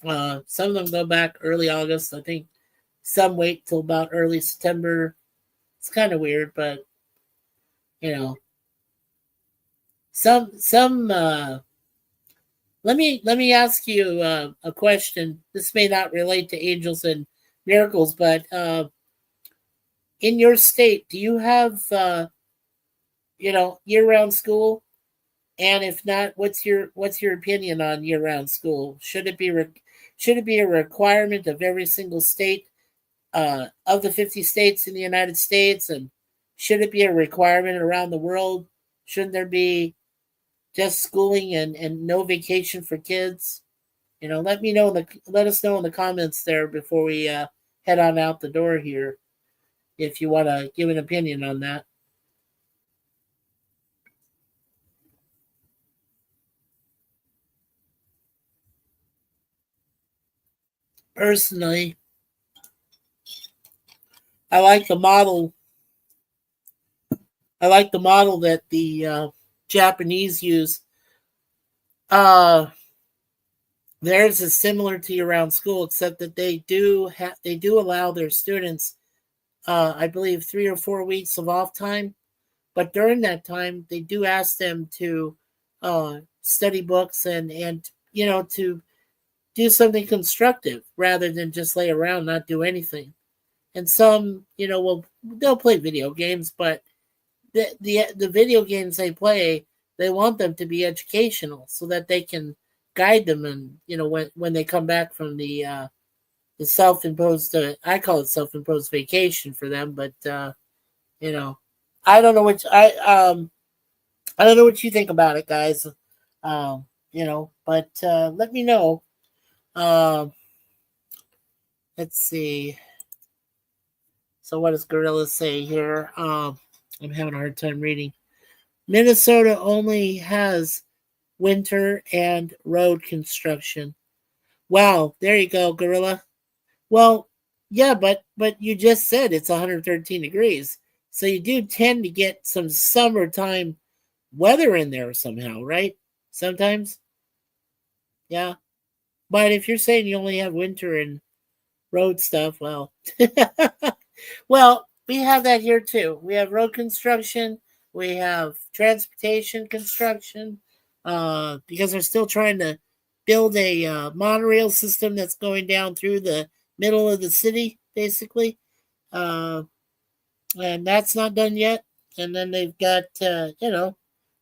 Some of them go back early August. I think some wait till about early September. It's kind of weird, but you know, some. Let me ask you a question. This may not relate to angels and miracles, but in your state, do you have year-round school? And if not, what's your opinion on year-round school? Should it be a requirement of every single state of the 50 states in the United States, and should it be a requirement around the world? Shouldn't there be just schooling and no vacation for kids? Let us know in the comments there before we head on out the door here. If you want to give an opinion on that. Personally, I like the model. I like the model that the Japanese use. Uh, Theirs is similar to year-round school, except that they do allow their students, I believe, 3 or 4 weeks of off time. But during that time, they do ask them to study books and to do something constructive rather than just lay around not do anything. And some, they'll play video games, but the video games they play, they want them to be educational so that they can guide them, and when they come back from the self-imposed, I call it self-imposed vacation for them, but you know I don't know what I don't know what you think about it, guys. But let me know. um let's see. So what does Gorilla say here? I'm having a hard time reading. Minnesota only has winter and road construction. Wow, there you go, Gorilla. Well, yeah, but you just said it's 113 degrees. So you do tend to get some summertime weather in there somehow, right? Sometimes. Yeah. But if you're saying you only have winter and road stuff, well, well, we have that here too. We have road construction, we have transportation construction, because they're still trying to build a monorail system that's going down through the middle of the city, basically. Uh, and that's not done yet. And then they've got,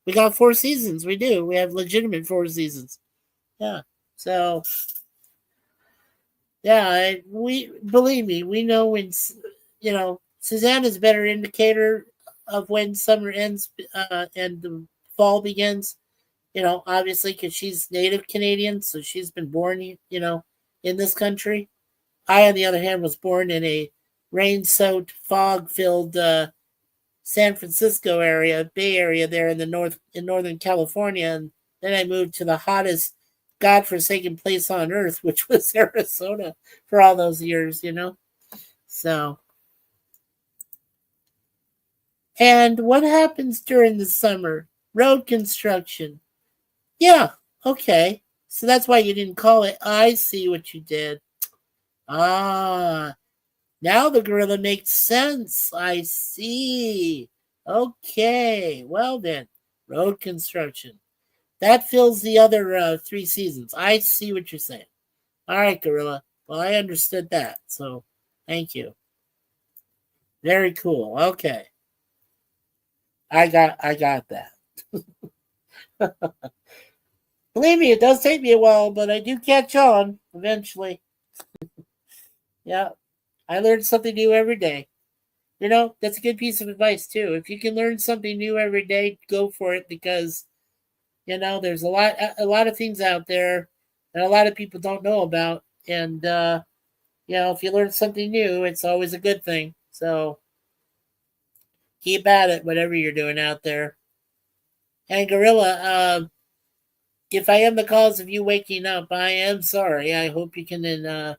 we got 4 seasons. We do. We have legitimate 4 seasons. Yeah. So, yeah, we believe me, we know when, Suzanne is a better indicator of when summer ends and the fall begins. Obviously, because she's native Canadian, so she's been born, in this country. I, on the other hand, was born in a rain-soaked, fog-filled San Francisco area, Bay Area, there in Northern California, and then I moved to the hottest, godforsaken place on earth, which was Arizona, for all those years. So, and what happens during the summer? Road construction. Yeah, okay. So that's why you didn't call it. I see what you did. Ah, now the gorilla makes sense. I see. Okay, well then, road construction. That fills the other 3 seasons. I see what you're saying. All right, gorilla. Well, I understood that. So, thank you. Very cool. Okay, I got that. Believe me, it does take me a while, but I do catch on eventually. Yeah, I learn something new every day. That's a good piece of advice too. If you can learn something new every day, go for it because there's a lot of things out there that a lot of people don't know about, and if you learn something new, it's always a good thing. So keep at it, whatever you're doing out there. And Gorilla, if I am the cause of you waking up, I am sorry. I hope you can,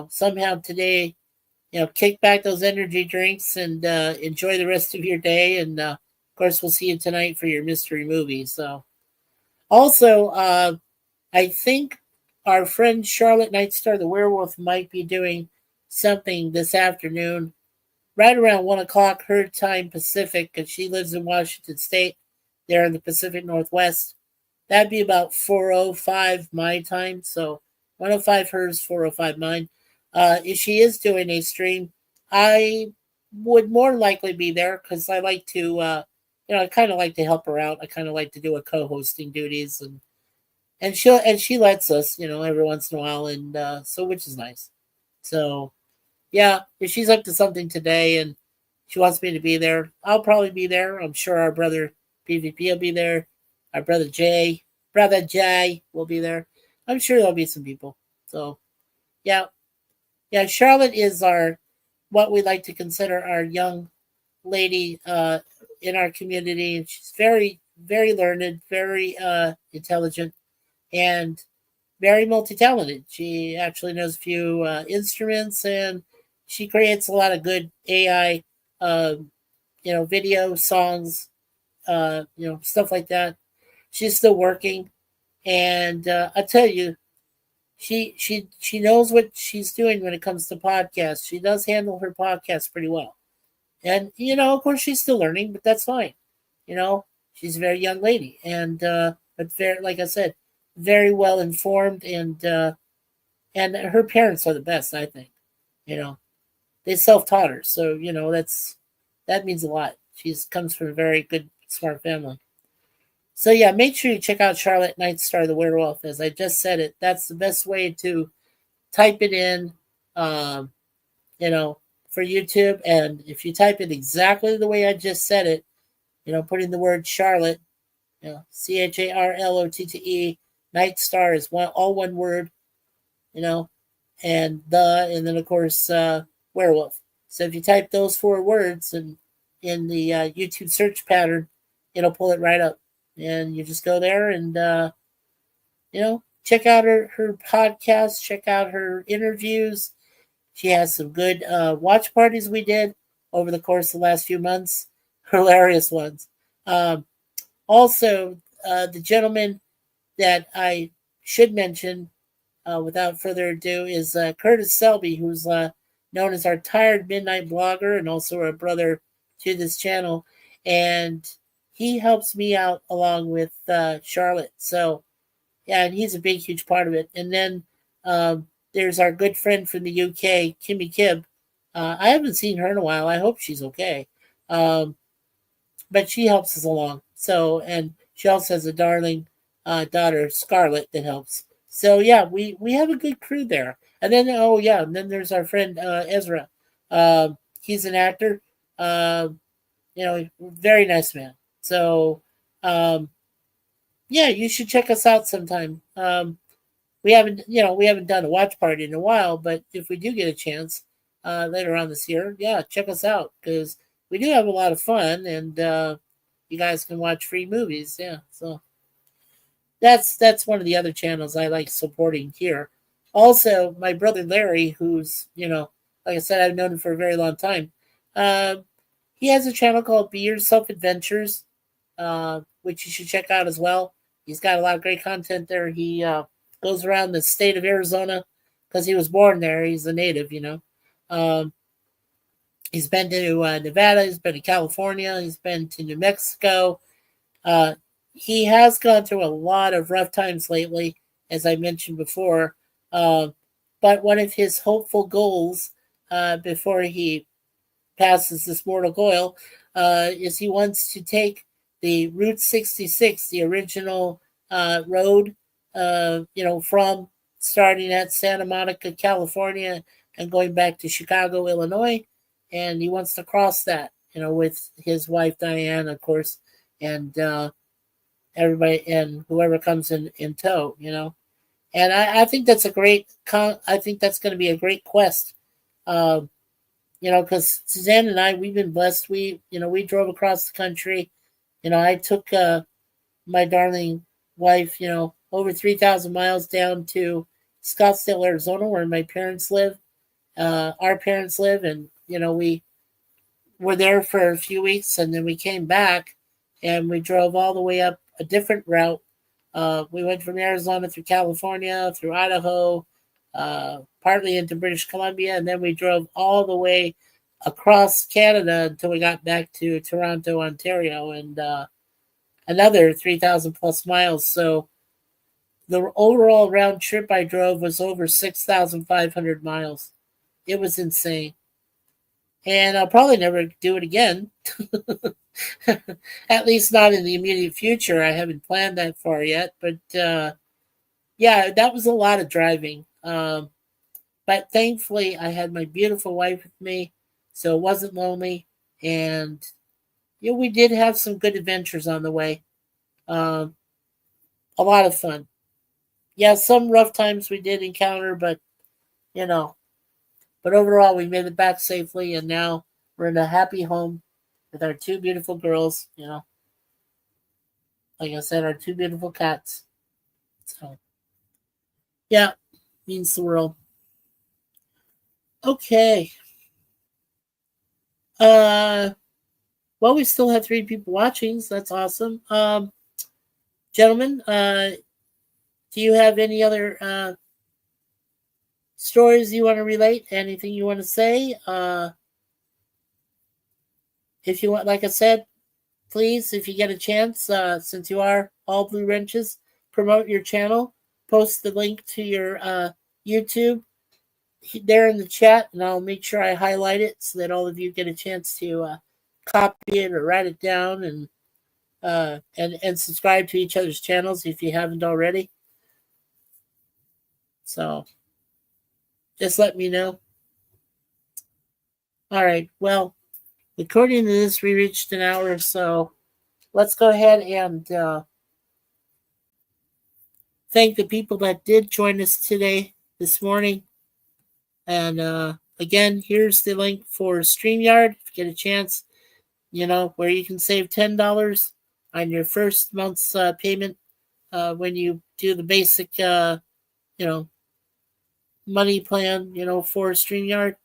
somehow today, kick back those energy drinks and enjoy the rest of your day. And of course, we'll see you tonight for your mystery movie. So, also, I think our friend Charlotte Nightstar, the werewolf, might be doing something this afternoon, right around 1 o'clock her time Pacific, because she lives in Washington State, there in the Pacific Northwest. That'd be about 4:05 my time, so 1:05 hers, 4:05 mine. If she is doing a stream, I would more likely be there because I like to, I kind of like to help her out. I kind of like to do a co-hosting duties, and she lets us, every once in a while, and so which is nice. So yeah, if she's up to something today and she wants me to be there, I'll probably be there. I'm sure our brother PvP will be there. Our brother Jay will be there. I'm sure there'll be some people. So yeah, yeah. Charlotte is our what we like to consider our young lady in our community, and she's very, very learned, very intelligent, and very multi-talented. She actually knows a few instruments, and she creates a lot of good AI, video, songs, stuff like that. She's still working, and I tell you, she knows what she's doing when it comes to podcasts. She does handle her podcast pretty well, and of course, she's still learning, but that's fine. You know, she's a very young lady, and but very, like I said, very well informed, and her parents are the best. I think, you know, they self-taught her, so that means a lot. She's comes from a very good, smart family. So yeah, make sure you check out Charlotte Nightstar the Werewolf. As I just said it, that's the best way to type it in, um, you know, for YouTube. And if you type it exactly the way I just said it, put in the word Charlotte, CHARLOTTE, Nightstar is all one word, you know, and then of course werewolf. So if you type those 4 words and in the YouTube search pattern, it'll pull it right up, and you just go there and check out her podcast, check out her interviews. She has some good watch parties we did over the course of the last few months, hilarious ones. Um, Also, the gentleman that I should mention without further ado, is Curtis Selby, who's known as our tired midnight blogger and also a brother to this channel. And he helps me out along with Charlotte. So, yeah, and he's a big, huge part of it. And then there's our good friend from the UK, Kimmy Kibb. I haven't seen her in a while. I hope she's okay. Um, but she helps us along. So, and she also has a darling daughter, Scarlett, that helps. So yeah, we have a good crew there. And then and then there's our friend Ezra. He's an actor. Very nice man. So um, yeah, you should check us out sometime. We haven't done a watch party in a while, but if we do get a chance later on this year, yeah, check us out because we do have a lot of fun, and you guys can watch free movies. Yeah, so that's one of the other channels I like supporting here. Also, my brother Larry, who's like I said, I've known him for a very long time. Um, he has a channel called Be Yourself Adventures, which you should check out as well. He's got a lot of great content there. He goes around the state of Arizona because he was born there. He's a native, you know. Um, he's been to Nevada. He's been to California. He's been to New Mexico. Uh, he has gone through a lot of rough times lately, as I mentioned before. Uh, but one of his hopeful goals before he passes this mortal coil is he wants to take the Route 66, the original road, from starting at Santa Monica, California, and going back to Chicago, Illinois. And he wants to cross that, with his wife, Diane, of course, and everybody and whoever comes in tow. And I think that's I think that's going to be a great quest. Um, because Suzanne and I, we've been blessed. We drove across the country. I took my darling wife, over 3,000 miles down to Scottsdale, Arizona, where my parents live, our parents live. And, we were there for a few weeks and then we came back and we drove all the way up a different route. We went from Arizona through California, through Idaho, partly into British Columbia, and then we drove all the way across Canada until we got back to Toronto, Ontario, and another 3,000 plus miles. So the overall round trip I drove was over 6,500 miles. It was insane. And I'll probably never do it again. At least not in the immediate future. I haven't planned that far yet. But yeah, that was a lot of driving. But thankfully, I had my beautiful wife with me, so it wasn't lonely. And we did have some good adventures on the way. Um, a lot of fun. Yeah, some rough times we did encounter, but you know, but overall, we made it back safely, and now we're in a happy home with our two beautiful girls. Like I said, our two beautiful cats. So yeah, means the world. Okay. Uh, well, we still have three people watching, so that's awesome. Gentlemen, do you have any other stories you want to relate? Anything you want to say? If you want, like I said, please, if you get a chance, since you are all Blue Wrenches, promote your channel. Post the link to your YouTube there in the chat, and I'll make sure I highlight it so that all of you get a chance to copy it or write it down, and subscribe to each other's channels if you haven't already. So just let me know. All right. Well, according to this, we reached an hour, so let's go ahead and thank the people that did join us today, this morning. And again, here's the link for StreamYard. If you get a chance, where you can save $10 on your first month's payment when you do the basic, money plan, for StreamYard.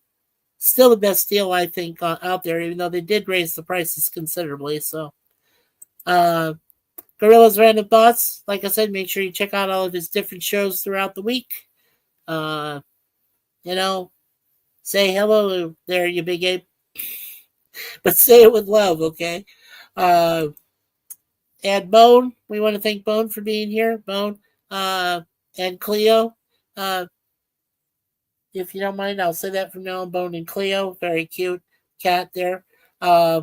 Still the best deal, I think, out there, even though they did raise the prices considerably. So, Gorilla's Random Thoughts, like I said, make sure you check out all of his different shows throughout the week. Uh, you know, say hello there, you big ape, but say it with love, okay? Uh, and Bone, we want to thank Bone for being here. Bone, and Cleo. Uh, if you don't mind, I'll say that from now on. Bone and Cleo, very cute cat there. Uh,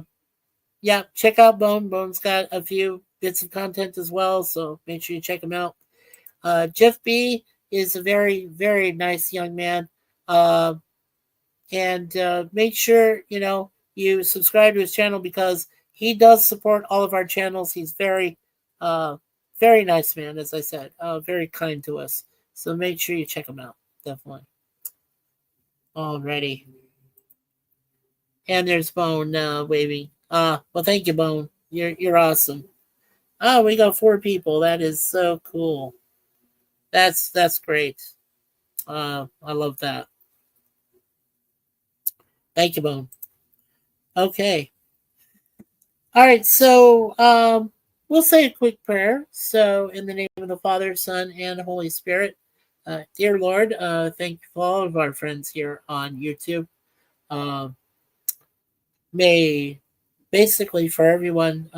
yeah, check out Bone. Bone's got a few bits of content as well, so make sure you check him out. Jeff B is a very, very nice young man. And make sure, you subscribe to his channel because he does support all of our channels. He's uh, very nice man, as I said, very kind to us. So make sure you check him out, definitely. Alrighty. And there's Bone waving. Well, thank you, Bone. You're awesome. Oh, we got 4 people. That is so cool. That's great. I love that. Thank you, Bone. Okay. All right. So, we'll say a quick prayer. So, in the name of the Father, Son, and Holy Spirit, dear Lord, thank you for all of our friends here on YouTube. Uh, may basically for everyone,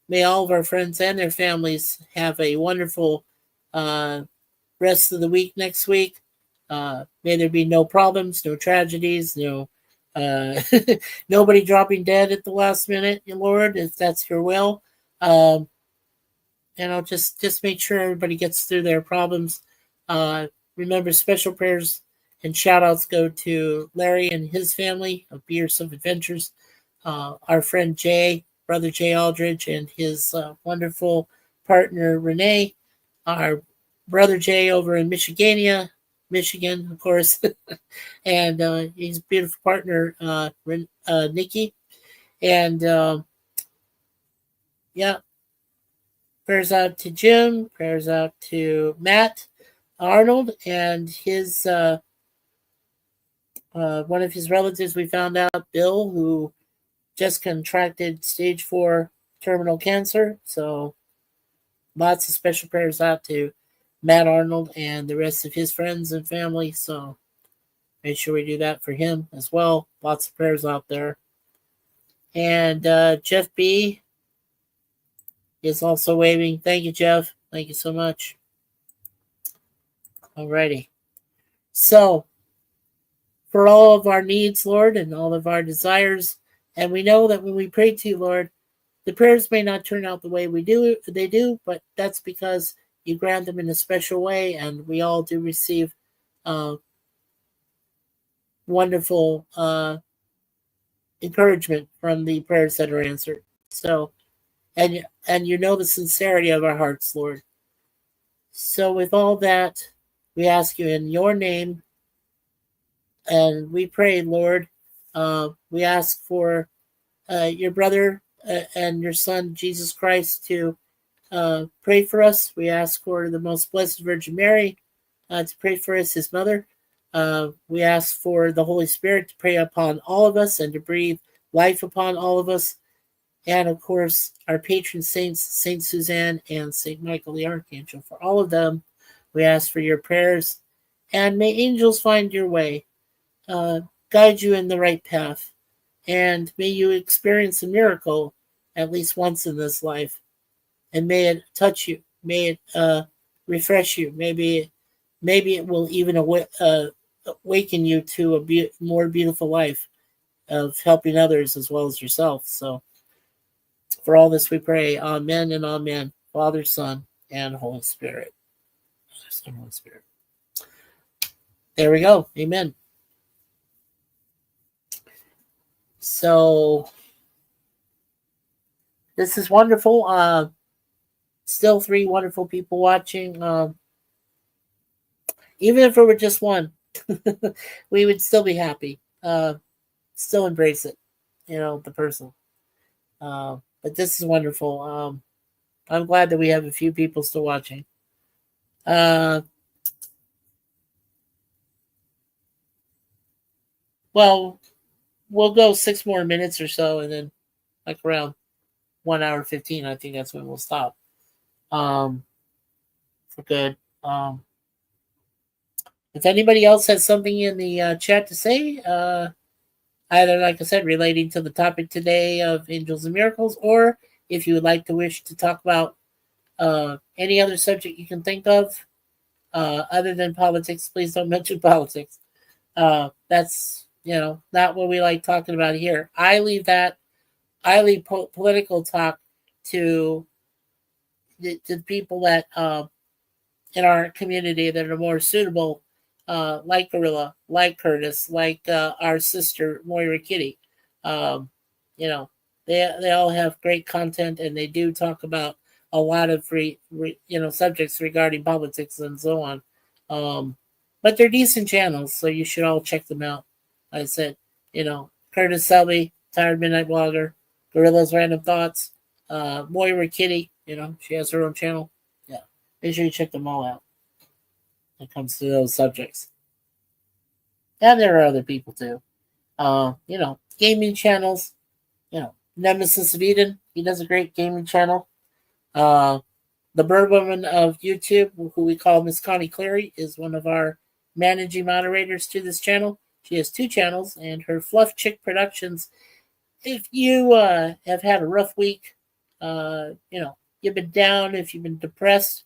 may all of our friends and their families have a wonderful uh, rest of the week next week. May there be no problems, no tragedies, no uh, nobody dropping dead at the last minute, Lord, if that's your will. Um, just make sure everybody gets through their problems. Remember, special prayers and shout outs go to Larry and his family of Beers of Adventures, our friend Jay, brother Jay Aldridge, and his wonderful partner Renee, our brother Jay over in Michigania, Michigan, of course, and his beautiful partner Nikki. And yeah, prayers out to Jim. Prayers out to Matt Arnold and his one of his relatives. We found out, Bill, who just contracted stage 4 terminal cancer. So lots of special prayers out to Matt Arnold and the rest of his friends and family. So make sure we do that for him as well. Lots of prayers out there. And Jeff B is also waving. Thank you, Jeff. Thank you so much. Alrighty. So, for all of our needs, Lord, and all of our desires, and we know that when we pray to you, Lord, the prayers may not turn out the way they do, but that's because you grant them in a special way, and we all do receive uh, wonderful encouragement from the prayers that are answered. So, and you know the sincerity of our hearts, Lord. So, with all that, we ask you in your name, and we pray, Lord. We ask for your brother and your son, Jesus Christ, to pray for us. We ask for the most blessed Virgin Mary to pray for us, his mother. We ask for the Holy Spirit to pray upon all of us and to breathe life upon all of us. And of course, our patron saints, Saint Suzanne and Saint Michael the Archangel. For all of them, we ask for your prayers. And may angels find your way, uh, guide you in the right path, and may you experience a miracle at least once in this life. And may it touch you. May it refresh you. Maybe it will even awaken you to a more beautiful life of helping others as well as yourself. So, for all this we pray, amen and amen. Father, Son, and Holy Spirit. Holy Spirit. There we go. Amen. So, this is wonderful. Still 3 wonderful people watching. Even if it were just one, we would still be happy. Still embrace it, the person. But this is wonderful. I'm glad that we have a few people still watching. Well, we'll go 6 more minutes or so, and then like around 1 hour 15, I think that's when we'll stop. For good. If anybody else has something in the chat to say, either, like I said, relating to the topic today of Angels and Miracles, or if you would like to wish to talk about any other subject you can think of, other than politics, please don't mention politics. That's not what we like talking about here. I leave political talk to the people that in our community that are more suitable, like Gorilla, like Curtis, like our sister Moira Kitty. Um, you know, they all have great content, and they do talk about a lot of subjects regarding politics and so on. But they're decent channels, so you should all check them out. Like I said, Curtis Selby, Tired Midnight Blogger, Gorilla's Random Thoughts, Moira Kitty. She has her own channel. Yeah, make sure you check them all out when it comes to those subjects. And there are other people too. Gaming channels. Nemesis of Eden. He does a great gaming channel. Uh, the Bird Woman of YouTube, who we call Miss Connie Cleary, is one of our managing moderators to this channel. She has two channels, and her Fluff Chick Productions. If you have had a rough week, you've been down, if you've been depressed,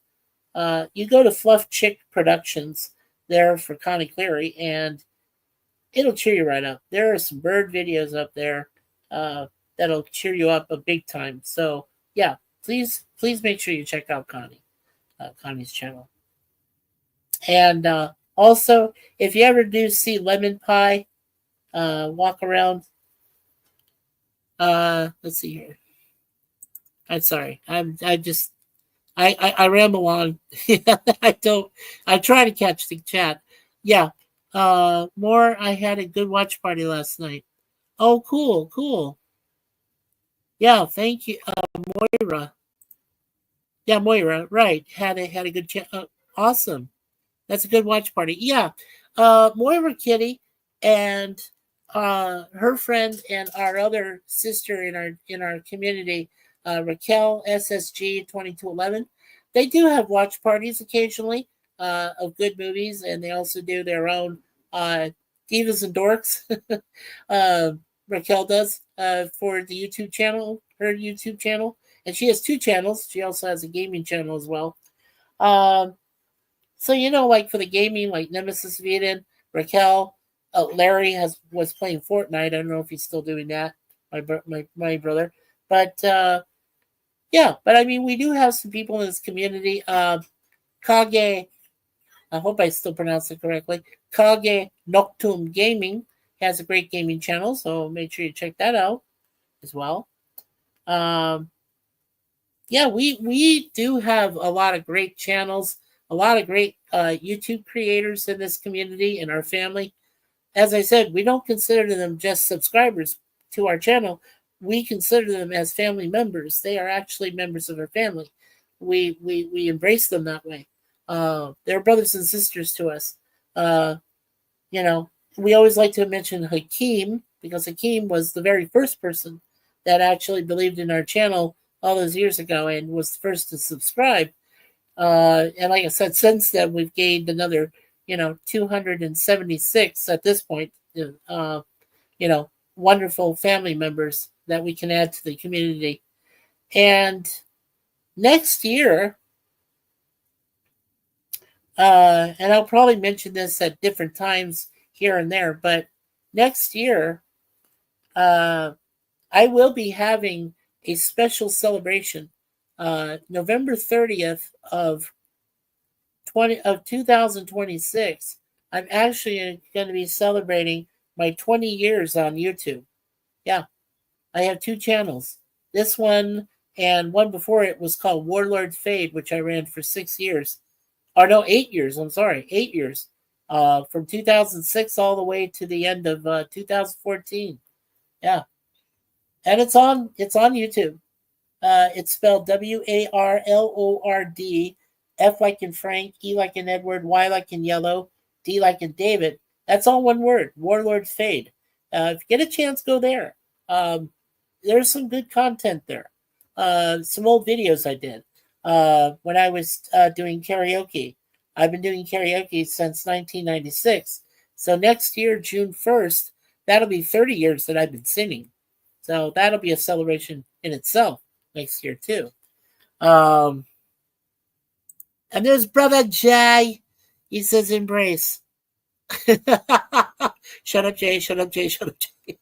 you go to Fluff Chick Productions there for Connie Cleary, and it'll cheer you right up. There are some bird videos up there that'll cheer you up a big time. So yeah, please make sure you check out Connie's channel. And also, if you ever do see Lemon Pie walk around, let's see here. I'm sorry. I ramble on. I don't. I try to catch the chat. Yeah. More. I had a good watch party last night. Oh, cool, cool. Yeah, thank you, Moira. Yeah, Moira. Right. Had a good chat. Awesome. That's a good watch party. Yeah. Moira Kitty and her friend and our other sister in our community, Raquel SSG 2211. They do have watch parties occasionally of good movies, and they also do their own Divas and Dorks. uh, Raquel does for the YouTube channel, her YouTube channel, and she has two channels. She also has a gaming channel as well. So like for the gaming, like Nemesis Viden, Raquel, Larry was playing Fortnite. I don't know if he's still doing that. My brother, but yeah. But I mean, we do have some people in this community. Kage, I hope I still pronounce it correctly. Kage Noctum Gaming has a great gaming channel, so make sure you check that out as well. Yeah, we do have a lot of great channels, a lot of great YouTube creators in this community in our family. As I said, we don't consider them just subscribers to our channel. We consider them as family members. They are actually members of our family. We embrace them that way. They're brothers and sisters to us. Uh, we always like to mention Hakeem because Hakeem was the very first person that actually believed in our channel all those years ago and was the first to subscribe. And like I said, since then we've gained another, 276 at this point. Wonderful family members that we can add to the community. And next year, and I'll probably mention this at different times here and there, but next year, I will be having a special celebration, November 30th of 2026. I'm actually going to be celebrating my 20 years on YouTube. Yeah, I have two channels. This one and one before it was called Warlord Fade, which I ran for 6 years. Or no, 8 years. I'm sorry, 8 years. From 2006 all the way to the end of 2014. Yeah, and it's on YouTube. It's spelled Warlord, F like in Frank, E like in Edward, Y like in yellow, D like in David. That's all one word. Warlord Fade. If you get a chance, go there. There's some good content there. Some old videos I did when I was doing karaoke. I've been doing karaoke since 1996. So next year, June 1st, that'll be 30 years that I've been singing. So that'll be a celebration in itself next year too. And there's Brother Jay. He says embrace. Shut up, Jay. Shut up, Jay. Shut up, Jay.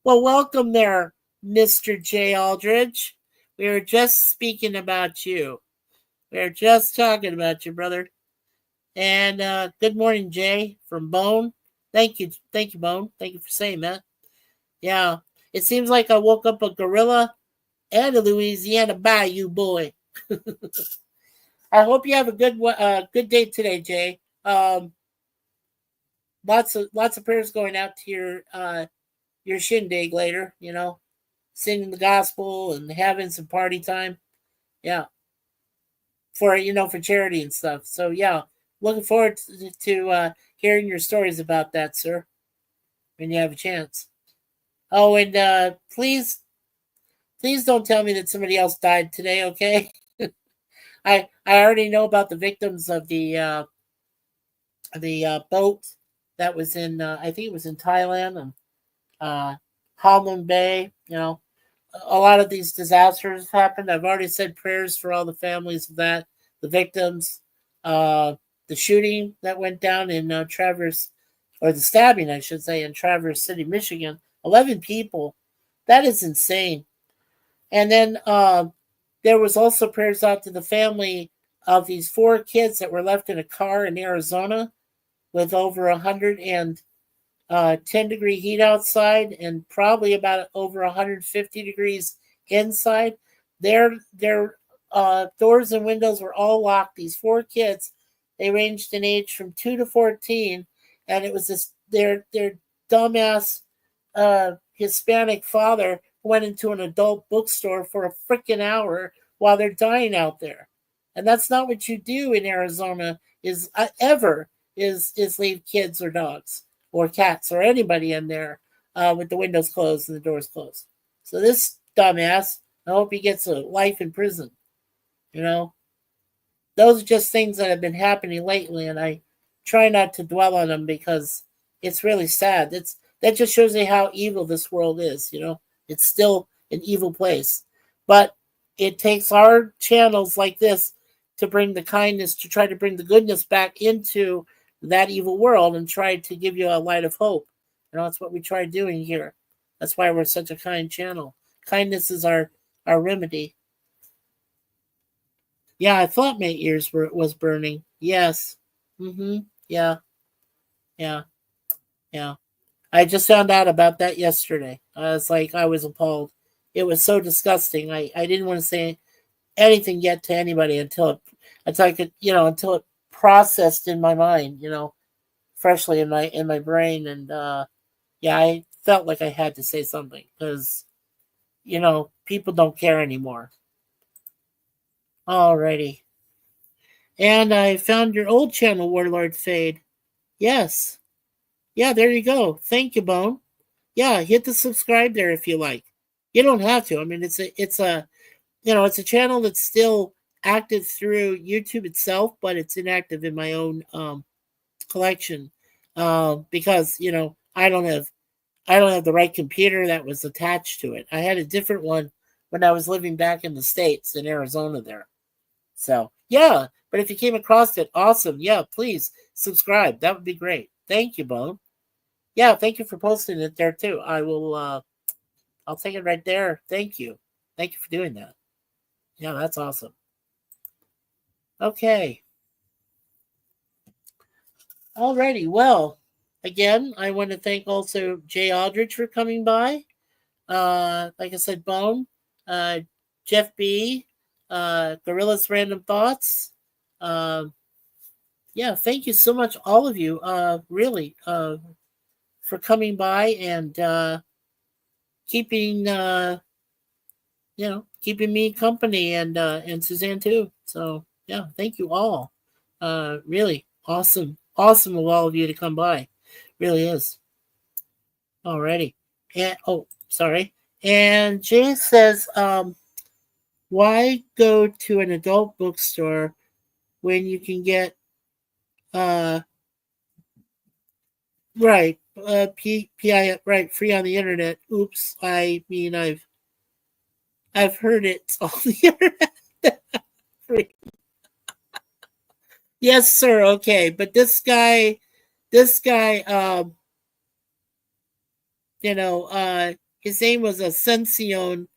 Well, welcome there, Mr. Jay Aldridge. We were just speaking about you. We were just talking about you, brother. And good morning, Jay, from Bone. Thank you, Bone. Thank you for saying that. Yeah, it seems like I woke up a gorilla and a Louisiana Bayou boy. I hope you have a good day today, Jay. Lots of prayers going out to your shindig later. Singing the gospel and having some party time. Yeah, for charity and stuff. So yeah, looking forward to hearing your stories about that, sir, when you have a chance. Oh, and please Please don't tell me that somebody else died today, okay? I already know about the victims of the boat that was in I think it was in Thailand and uh, Halong Bay. You know, a lot of these disasters happened. I've already said prayers for all the families of that, the victims, uh, the shooting that went down in Traverse, or the stabbing, I should say, in Traverse City, Michigan. 11 people. That is insane. And then there was also prayers out to the family of these four kids that were left in a car in Arizona with over 110-degree heat outside and probably about over 150 degrees inside. Their doors and windows were all locked. These four kids, they ranged in age from 2 to 14, and it was their dumbass Hispanic father went into an adult bookstore for a freaking hour while they're dying out there. And that's not what you do in Arizona is ever is leave kids or dogs or cats or anybody in there with the windows closed and the doors closed. So this dumbass, I hope he gets a life in prison. You know, those are just things that have been happening lately, and I try not to dwell on them because it's really sad. That just shows you how evil this world is. You know, it's still an evil place, but it takes our channels like this to bring the kindness, to try to bring the goodness back into that evil world and try to give you a light of hope. You know, that's what we try doing here. That's why we're such a kind channel. Kindness is our remedy. Yeah, I thought my ears was burning. Yes. Mm-hmm. Yeah. Yeah. Yeah. I just found out about that yesterday. I was appalled. It was so disgusting. I didn't want to say anything yet to anybody until I could, until it processed in my mind, freshly in my brain. And yeah, I felt like I had to say something because people don't care anymore. Alrighty. And I found your old channel, Warlord Fade. Yes. Yeah, there you go. Thank you, Bone. Yeah, hit the subscribe there if you like. You don't have to. I mean, it's a channel that's still active through YouTube itself, but it's inactive in my own collection because I don't have the right computer that was attached to it. I had a different one when I was living back in the States in Arizona there. So yeah, but if you came across it, awesome. Yeah, please subscribe. That would be great. Thank you, Bone. Yeah, thank you for posting it there too. I'll take it right there. Thank you. Thank you for doing that. Yeah, that's awesome. Okay. Alrighty. Well, again, I want to thank also Jay Aldrich for coming by. Like I said, Bone, uh, Jeff B, Gorilla's Random Thoughts. Yeah, thank you so much, all of you, really, for coming by and keeping, keeping me company and Suzanne too. So yeah, thank you all. Really awesome of all of you to come by. Really is. Alrighty. And sorry. And Jay says, why go to an adult bookstore when you can get right right free on the internet? Oops, I mean I've heard it's on the internet free. Yes, sir. Okay, but this guy, his name was Ascension.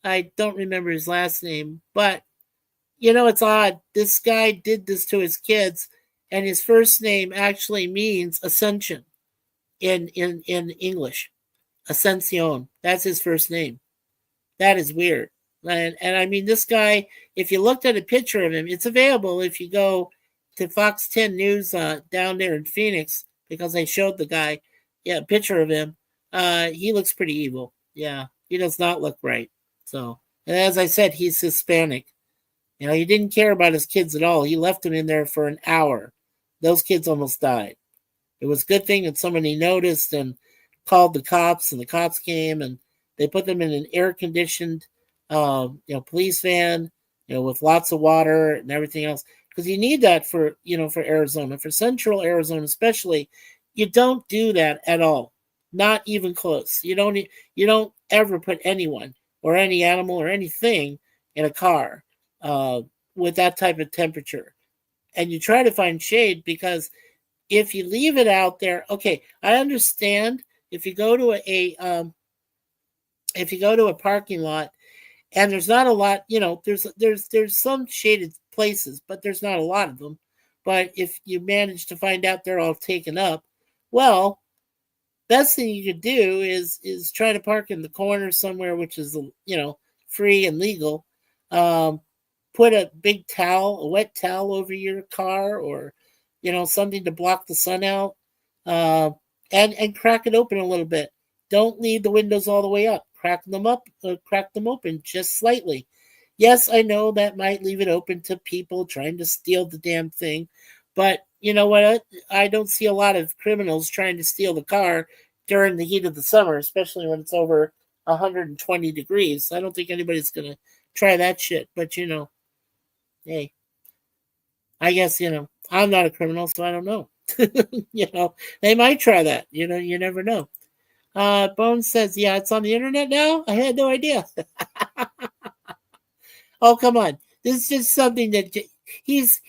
I don't remember his last name, but it's odd. This guy did this to his kids, and his first name actually means ascension in English. Ascension. That's his first name. That is weird. And I mean, this guy, if you looked at a picture of him, it's available if you go to Fox 10 News down there in Phoenix, because they showed the guy, yeah, a picture of him. He looks pretty evil. Yeah, he does not look right. So, and as I said, he's Hispanic. He didn't care about his kids at all. He left them in there for an hour. Those kids almost died. It was a good thing that somebody noticed and called the cops, and the cops came and they put them in an air conditioned police van, with lots of water and everything else, because you need that for Arizona, for Central Arizona especially. You don't do that at all, not even close. You don't ever put anyone or any animal or anything in a car uh, with that type of temperature, and you try to find shade because if you leave it out there, okay, I understand if you go to a parking lot and there's not a lot, there's some shaded places, but there's not a lot of them. But if you manage to find out they're all taken up, well, best thing you could do is try to park in the corner somewhere, which is free and legal. Um, Put a big towel, a wet towel, over your car, or something to block the sun out, uh, and crack it open a little bit. Don't leave the windows all the way up. Crack them open just slightly. Yes, I know that might leave it open to people trying to steal the damn thing, but you know what? I don't see a lot of criminals trying to steal the car during the heat of the summer, especially when it's over 120 degrees. I don't think anybody's going to try that shit. But, hey, I guess, I'm not a criminal, so I don't know. They might try that. You never know. Bones says, yeah, it's on the internet now. I had no idea. Oh, come on. This is just something that he's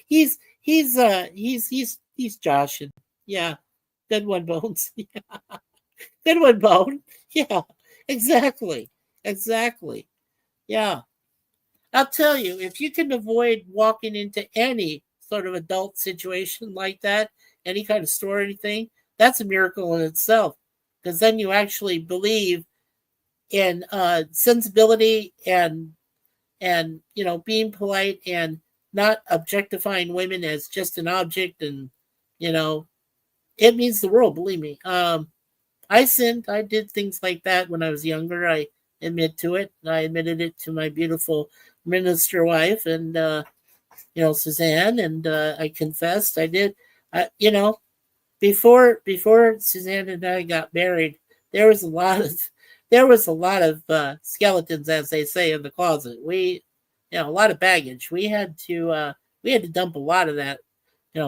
joshing. Yeah. Good one, Bones. Good one, Bone. Yeah, exactly. Exactly. Yeah. I'll tell you, if you can avoid walking into any sort of adult situation like that, any kind of store or anything, that's a miracle in itself. Because then you actually believe in sensibility and being polite and not objectifying women as just an object, and you know it means the world, believe me. I sinned. I did things like that when I was younger. I admit to it. I admitted it to my beautiful minister wife, and Suzanne, and I confessed. I did. Before Suzanne and I got married, there was a lot of skeletons, as they say, in the closet. A lot of baggage. We had to dump a lot of that,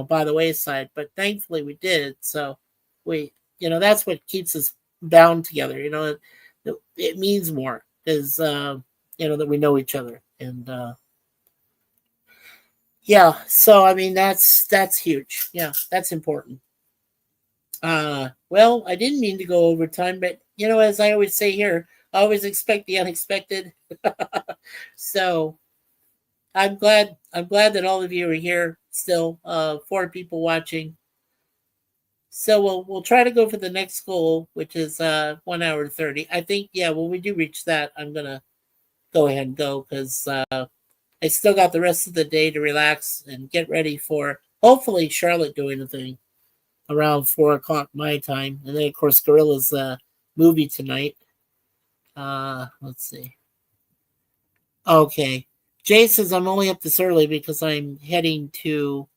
by the wayside. But thankfully, we did. So that's what keeps us bound together. It means more because that we know each other, and yeah. So I mean, that's huge. Yeah, that's important. Well, I didn't mean to go over time, but as I always say here, I always expect the unexpected. So I'm glad that all of you are here still. 4 people watching. So we'll try to go for the next goal, which is 1 hour 30. I think, yeah, when we do reach that, I'm gonna go ahead and go because I still got the rest of the day to relax and get ready for hopefully Charlotte doing a thing around 4 o'clock my time, and then of course Gorilla's movie tonight. Let's see. Okay, Jay says I'm only up this early because I'm heading to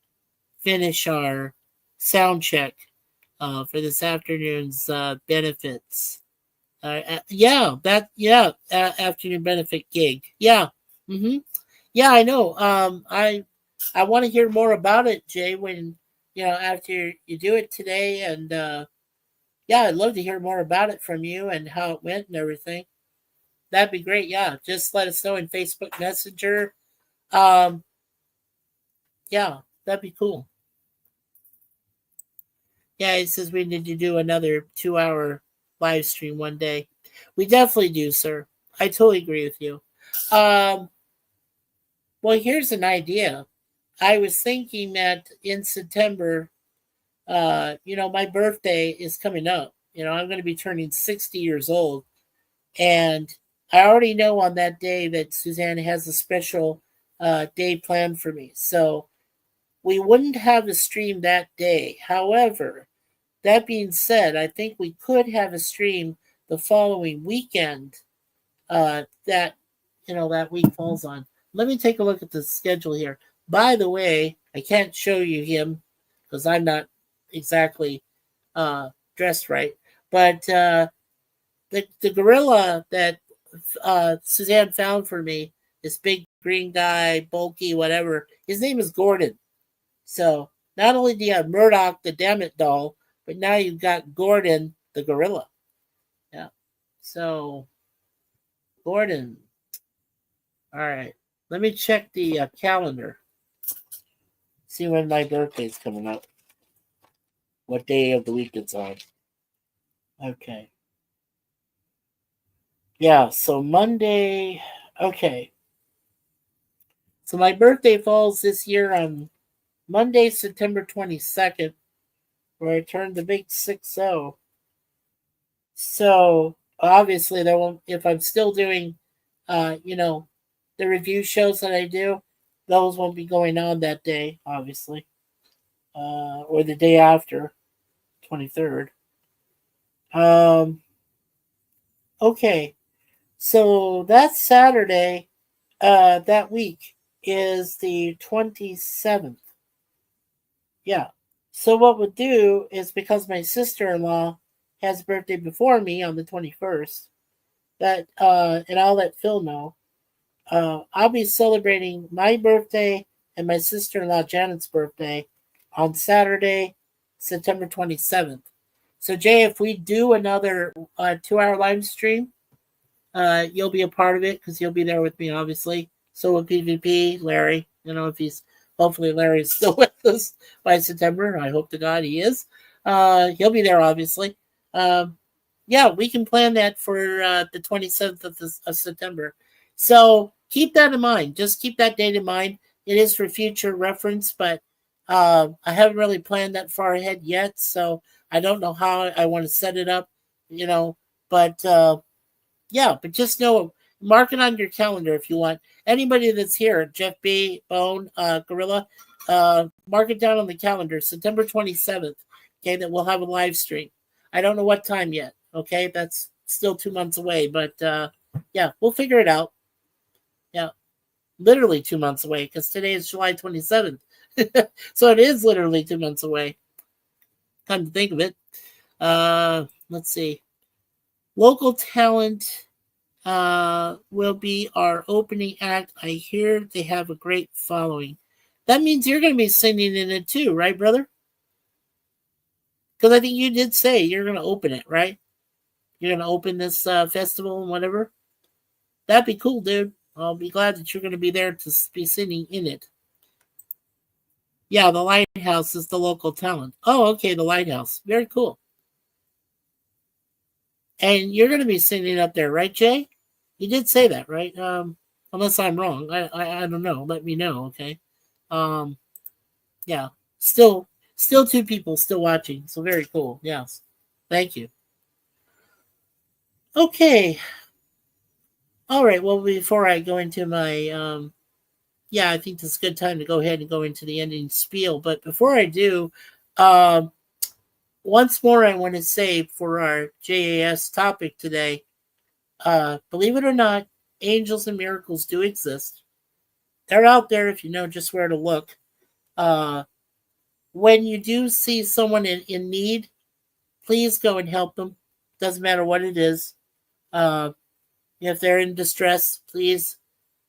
finish our sound check for this afternoon's benefits. Afternoon benefit gig. Yeah, yeah, I know. I want to hear more about it, Jay. When after you do it today, and yeah, I'd love to hear more about it from you and how it went and everything. That'd be great. Yeah, just let us know in Facebook Messenger. Um, yeah, that'd be cool. Yeah, it says we need to do another 2 hour live stream one day. We definitely do, sir. I totally agree with you. Um, well, here's an idea. I was thinking that in September, my birthday is coming up. I'm going to be turning 60 years old. And I already know on that day that Suzanne has a special day planned for me. So we wouldn't have a stream that day. However, that being said, I think we could have a stream the following weekend that week falls on. Let me take a look at the schedule here. By the way, I can't show you him because I'm not exactly dressed right. But the gorilla that Suzanne found for me, this big green guy, bulky, whatever. His name is Gordon. So not only do you have Murdoch, the Dammit doll, but now you've got Gordon, the gorilla. Yeah. So Gordon. All right. Let me check the calendar. See when my birthday's coming up. What day of the week it's on. Okay. Yeah, so Monday. Okay. So my birthday falls this year on Monday, September 22nd, where I turned the big 6-0. So obviously, there won't, if I'm still doing, you know, the review shows that I do, those won't be going on that day, obviously, or the day after, 23rd. Okay, so that Saturday, that week is the 27th. Yeah. So what we'll do is, because my sister-in-law has a birthday before me on the 21st, that and I'll let Phil know. I'll be celebrating my birthday and my sister-in-law Janet's birthday on Saturday, September 27th. So Jay, if we do another 2-hour live stream, you'll be a part of it because you'll be there with me, obviously. So will PvP, Larry. You know, if he's, hopefully Larry's still with us by September. I hope to God he is. He'll be there, obviously. Yeah, we can plan that for the 27th of September. So keep that in mind. Just keep that date in mind. It is for future reference, but I haven't really planned that far ahead yet. So I don't know how I want to set it up, you know, but yeah, but just know, mark it on your calendar if you want. Anybody that's here, Jeff B, Bone, Gorilla, mark it down on the calendar, September 27th. Okay, that we'll have a live stream. I don't know what time yet. Okay, that's still 2 months away, but yeah, we'll figure it out. Yeah, literally 2 months away because today is July 27th. So it is literally 2 months away. Time to think of it. Let's see. Local talent will be our opening act. I hear they have a great following. That means you're going to be singing in it too, right, brother? Because I think you did say you're going to open it, right? You're going to open this festival and whatever. That'd be cool, dude. I'll be glad that you're going to be there to be singing in it. Yeah, the Lighthouse is the local talent. Oh, okay, the Lighthouse. Very cool. And you're going to be singing up there, right, Jay? You did say that, right? Unless I'm wrong. I don't know. Let me know, okay? Yeah. Still 2 people still watching. So very cool. Yes. Thank you. Okay. All right. Well, before I go into my yeah, I think this is a good time to go ahead and go into the ending spiel. But before I do, once more, I want to say for our JAS topic today, believe it or not, angels and miracles do exist. They're out there if you know just where to look. When you do see someone in need, please go and help them. Doesn't matter what it is. If they're in distress, please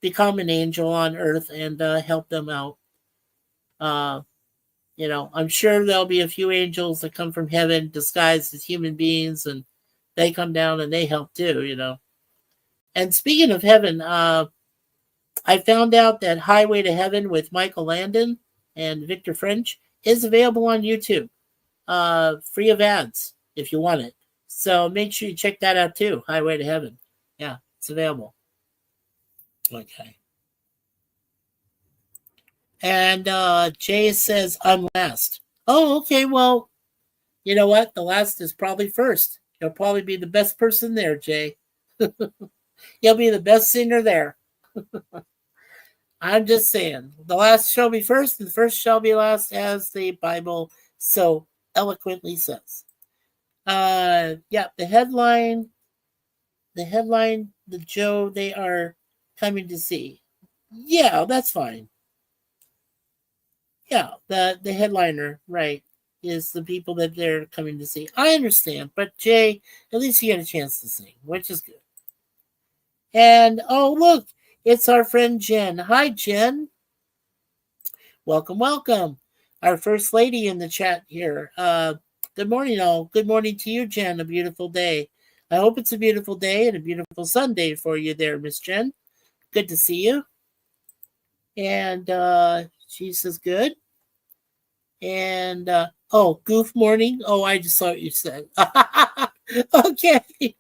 become an angel on earth and help them out. You know, I'm sure there'll be a few angels that come from heaven disguised as human beings, and they come down and they help too, you know. And speaking of heaven, I found out that Highway to Heaven with Michael Landon and Victor French is available on YouTube, free of ads if you want it. So make sure you check that out too, Highway to Heaven. Yeah, it's available. Okay. And Jay says, I'm last. Oh, okay. Well, you know what? The last is probably first. You'll probably be the best person there, Jay. You'll be the best singer there. I'm just saying. The last shall be first, and the first shall be last, as the Bible so eloquently says. Yeah, the Joe they are coming to see. Yeah, that's fine. Yeah, the headliner, right, is the people that they're coming to see. I understand, but Jay, at least you get a chance to sing, which is good. And oh, look, it's our friend Jen. Hi, Jen. Welcome, welcome. Our first lady in the chat here. Good morning, all. Good morning to you, Jen. A beautiful day. I hope it's a beautiful day and a beautiful Sunday for you there, Miss Jen. Good to see you. And she says good. And oh, goof morning. Oh, I just saw what you said. Okay.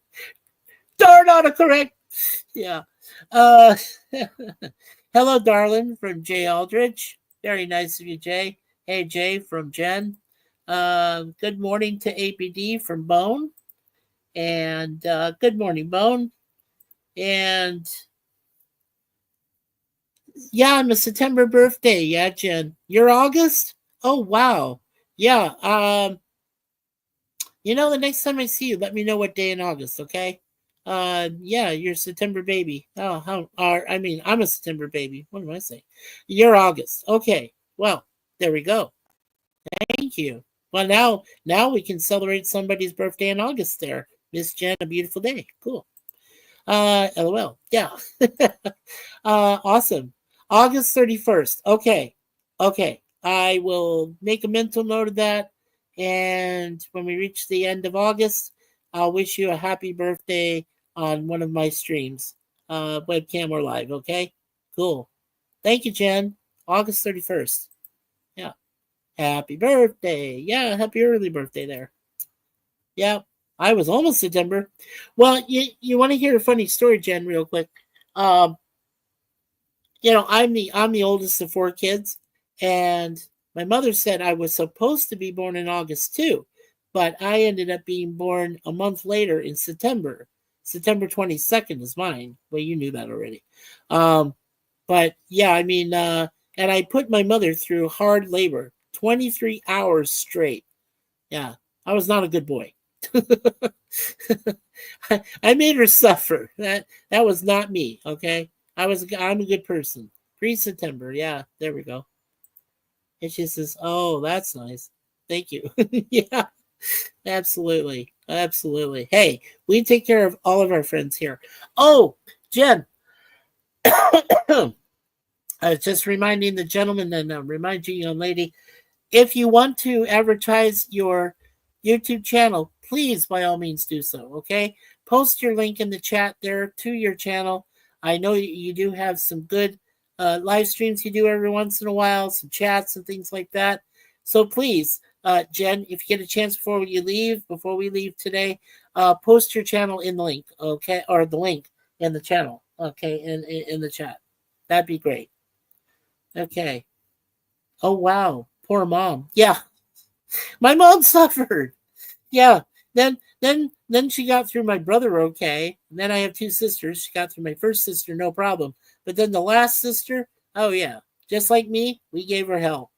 Darn autocorrect. Yeah. Uh, hello, darling, from Jay Aldrich. Very nice of you, Jay. Hey, Jay, from Jen. Good morning to APD from Bone. And good morning, Bone. And yeah, I'm a September birthday. Yeah, Jen. You're August? Oh, wow. Yeah. The next time I see you, let me know what day in August, okay? Yeah, you're September baby. Oh, I'm a September baby. What am I saying? You're August. Okay. Well, there we go. Thank you. Well, now we can celebrate somebody's birthday in August there. Miss Jen, a beautiful day. Cool. LOL. Yeah. Awesome. August 31st. Okay. Okay. I will make a mental note of that. And when we reach the end of August, I'll wish you a happy birthday on one of my streams, webcam or live. Okay. Cool. Thank you, Jen. August 31st. Yeah. Happy birthday. Yeah. Happy early birthday there. Yeah. I was almost September. Well, you want to hear a funny story, Jen, real quick. Um, I'm the oldest of four kids, and my mother said I was supposed to be born in August too, but I ended up being born a month later in September. September 22nd is mine. Well, you knew that already. But yeah, and I put my mother through hard labor, 23 hours straight. Yeah, I was not a good boy. I made her suffer. That was not me. Okay, I'm a good person. Pre-September, yeah. There we go. And she says, "Oh, that's nice. Thank you." Yeah, absolutely, absolutely. Hey, we take care of all of our friends here. Oh, Jen, I was just reminding the gentleman and remind you, young lady, if you want to advertise your YouTube channel, please by all means do so. Okay, post your link in the chat there to your channel. I know you do have some good live streams you do every once in a while, some chats and things like that. So please, Jen, if you get a chance before we leave today, post your channel in the link, okay, or the link in the channel, okay, in the chat. That'd be great. Okay. Oh wow, poor mom. Yeah, my mom suffered. Yeah. Then she got through my brother okay. And then I have two sisters. She got through my first sister, no problem. But then the last sister, oh yeah. Just like me, we gave her hell.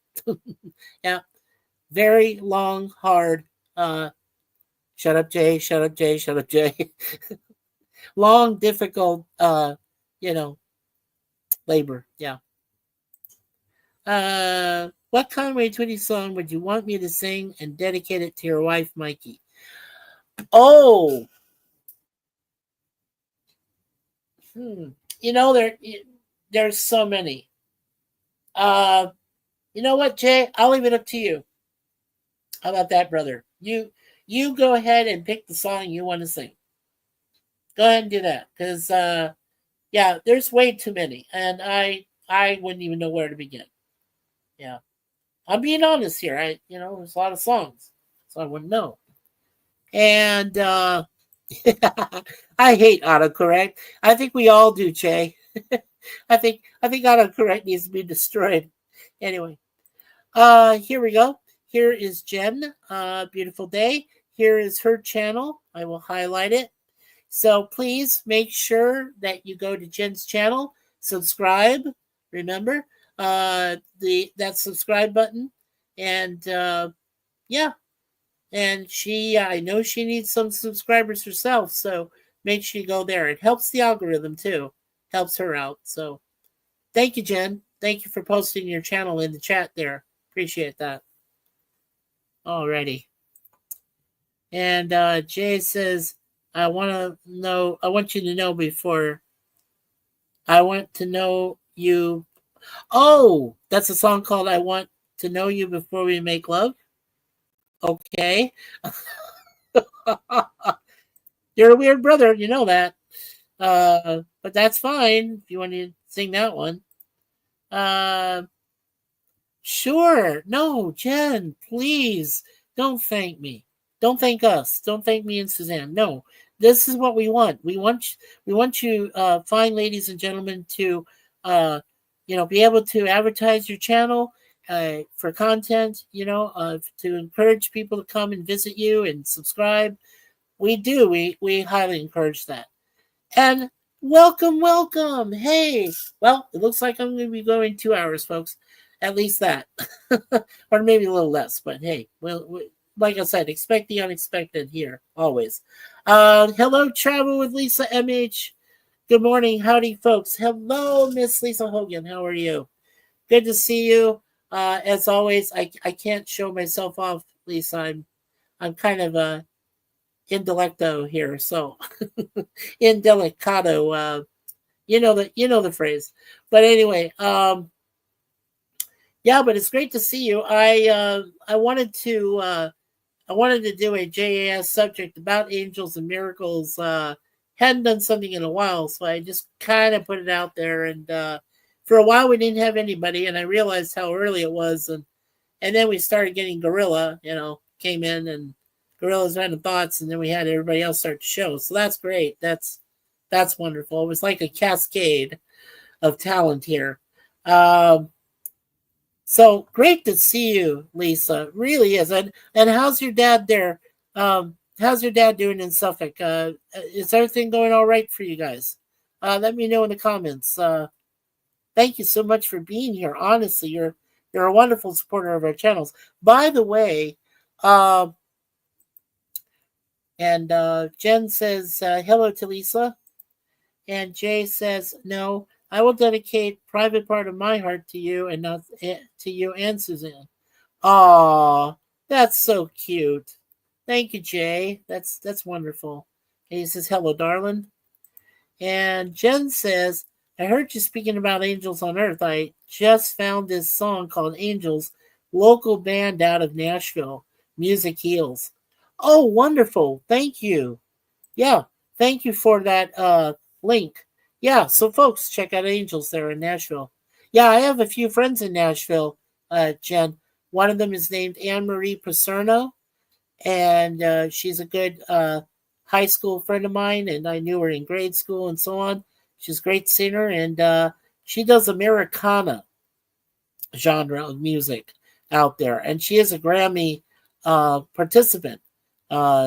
Yeah. Very long, hard, shut up, Jay, shut up, Jay, shut up, Jay. Long, difficult you know, labor. Yeah. What Conway Twitty song would you want me to sing and dedicate it to your wife, Mikey? Oh, hmm. You know there's so many. Uh, you know what, Jay? I'll leave it up to you. How about that, brother? You go ahead and pick the song you want to sing. Go ahead and do that, because yeah, there's way too many, and I wouldn't even know where to begin. Yeah, I'm being honest here. There's a lot of songs, so I wouldn't know. And I hate autocorrect. I think we all do, Jay. I think autocorrect needs to be destroyed. Anyway, here we go. Here is Jen. Beautiful day. Here is her channel. I will highlight it. So please make sure that you go to Jen's channel, subscribe. Remember that subscribe button, and yeah. And I know she needs some subscribers herself, so make sure you go there. It helps the algorithm too, helps her out. So thank you, Jen. Thank you for posting your channel in the chat there. Appreciate that. Alrighty. And Jay says, I want you to know before I want to know you. Oh, that's a song called I Want to Know You Before We Make Love. Okay. You're a weird brother. You know that. But that's fine if you want to sing that one. Uh, sure. No, Jen, please don't thank me. Don't thank us. Don't thank me and Suzanne. No, this is what we want. We want you, fine ladies and gentlemen, to, uh, be able to advertise your channel for content. To encourage people to come and visit you and subscribe. We do. We highly encourage that. And welcome, welcome. Hey, well, it looks like I'm going to be going 2 hours, folks. At least that, or maybe a little less. But hey, like I said, expect the unexpected here always. Hello, Travel with Lisa MH. Good morning, howdy, folks. Hello, Miss Lisa Hogan. How are you? Good to see you. As always, I can't show myself off, Lisa. I'm kind of indelecto here, so indelicato. You know the phrase. But anyway, yeah, but it's great to see you. I wanted to do a JAS subject about angels and miracles. Hadn't done something in a while, so I just kind of put it out there. And for a while, we didn't have anybody, and I realized how early it was, and then we started getting Gorilla. Came in and Gorilla's random thoughts, and then we had everybody else start to show. So that's great. That's wonderful. It was like a cascade of talent here. Um, so great to see you, Lisa. Really is. And how's your dad there? How's your dad doing in Suffolk? Is everything going all right for you guys? Let me know in the comments. Thank you so much for being here. Honestly, you're a wonderful supporter of our channels. By the way, and Jen says hello to Lisa. And Jay says, no, I will dedicate private part of my heart to you and not to you and Suzanne. Aw, that's so cute. Thank you, Jay. That's wonderful. And he says, hello, darling. And Jen says, I heard you speaking about angels on earth. I just found this song called Angels, local band out of Nashville. Music heals. Oh, wonderful. Thank you. Yeah, thank you for that link. Yeah, so folks, check out Angels there in Nashville. Yeah, I have a few friends in Nashville, Jen. One of them is named Anne Marie Paserno, and she's a good high school friend of mine, and I knew her in grade school and so on. She's a great singer, and she does Americana genre of music out there, and she is a Grammy participant.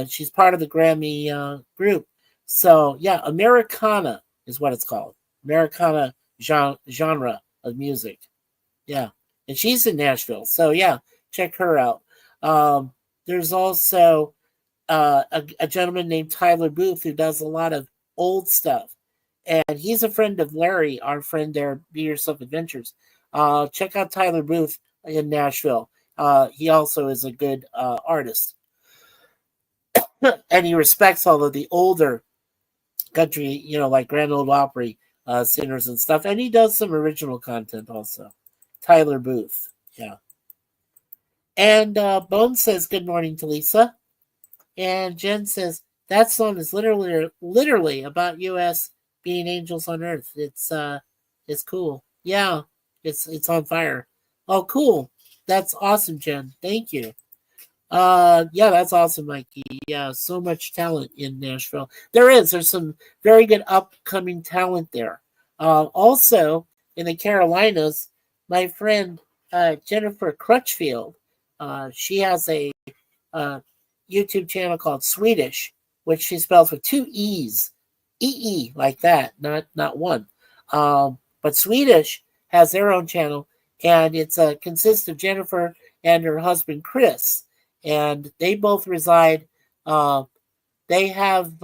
She's part of the Grammy group. So yeah, Americana is what it's called. Americana genre of music. Yeah, and she's in Nashville. So yeah, check her out. Um, there's also a gentleman named Tyler Booth who does a lot of old stuff, and he's a friend of Larry, our friend there, Be Yourself Adventures. Check out Tyler Booth in Nashville. He also is a good artist, and he respects all of the older country, like Grand Ole Opry singers and stuff, and he does some original content also. Tyler Booth, yeah. And Bone says good morning to Lisa. And Jen says that song is literally about US being angels on earth. It's cool. Yeah, it's on fire. Oh, cool. That's awesome, Jen. Thank you. Yeah, that's awesome, Mikey. Yeah, so much talent in Nashville. There's some very good upcoming talent there. Also in the Carolinas, my friend Jennifer Crutchfield, she has a uh, YouTube channel called Swedish, which she spells with two E's, like that, not one. But Swedish has their own channel, and it's consists of Jennifer and her husband Chris, and they both reside. They have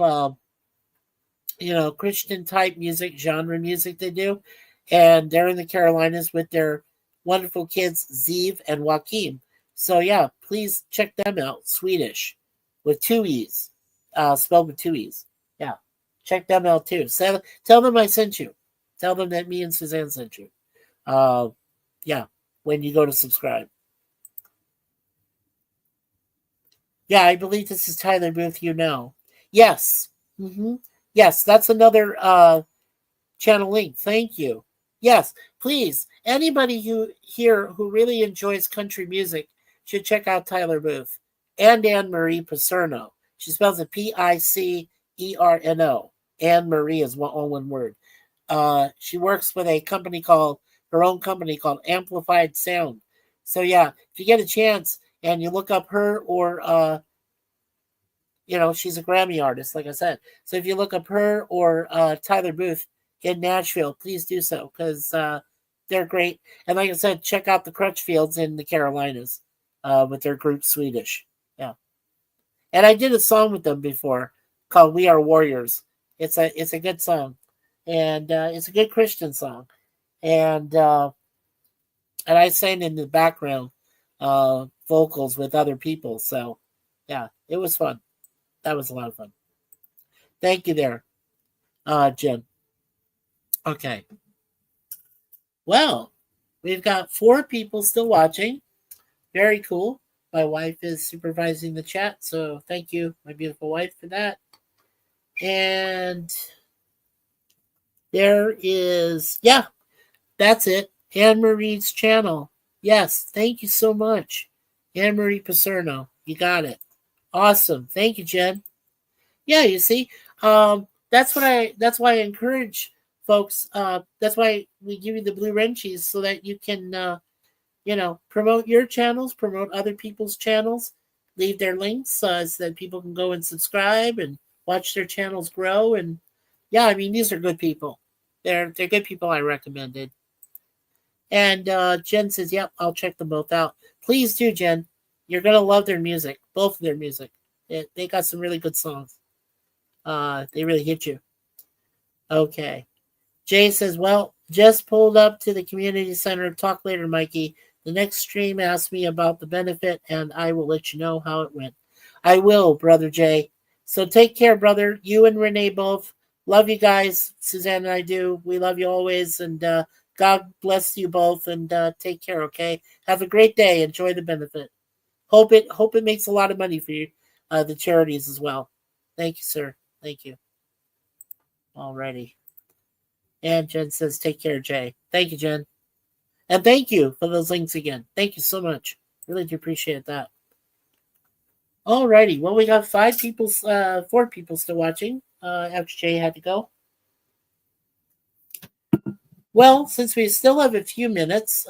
Christian type music, genre music they do, and they're in the Carolinas with their wonderful kids Zeev and Joaquin. So yeah, please check them out. Swedish with two E's, spelled with two E's. Yeah, check them out too. So, tell them I sent you. Tell them that me and Suzanne sent you. Yeah, when you go to subscribe. Yeah, I believe this is Tyler Booth. Yes. Mm-hmm. Yes, that's another channel link. Thank you. Yes, please. Anybody who really enjoys country music should check out Tyler Booth and Anne Marie Pacerno. She spells it Picerno. Anne Marie is all one word. She works with her own company called Amplified Sound. So yeah, if you get a chance and you look up her or she's a Grammy artist, like I said. So if you look up her or Tyler Booth in Nashville, please do so because they're great. And like I said, check out the Crutchfields in the Carolinas with their group Swedish. Yeah, and I did a song with them before called "We Are Warriors." It's a good song, and it's a good Christian song, and I sang in the background vocals with other people. So yeah, it was fun. That was a lot of fun. Thank you there, Jen. Okay. Well, we've got 4 people still watching. Very cool. My wife is supervising the chat, so thank you, my beautiful wife, for that. And there is, yeah, that's it. Anne Marie's channel. Yes, thank you so much. Anne Marie Pacerno. You got it. Awesome. Thank you, Jen. Yeah, you see, that's why I encourage folks. That's why we give you the blue wrenchies so that you can promote your channels, promote other people's channels, leave their links so that people can go and subscribe and watch their channels grow. And yeah, I mean, these are good people. They're good people I recommended. And Jen says, "Yep, I'll check them both out. Please do, Jen. You're gonna love their music, both of their music. They got some really good songs. They really hit you." Okay. Jay says, "Well, just pulled up to the community center. Talk later, Mikey. The next stream asked me about the benefit, and I will let you know how it went." I will, Brother Jay. So take care, brother. You and Renee both. Love you guys. Suzanne and I do. We love you always. And God bless you both. And take care, okay? Have a great day. Enjoy the benefit. Hope it makes a lot of money for you, the charities as well. Thank you, sir. Thank you. Alrighty. And Jen says, "Take care, Jay." Thank you, Jen. And thank you for those links again. Thank you so much. Really do appreciate that. Alrighty. Well, we got 4 people still watching after Jay had to go. Well, since we still have a few minutes,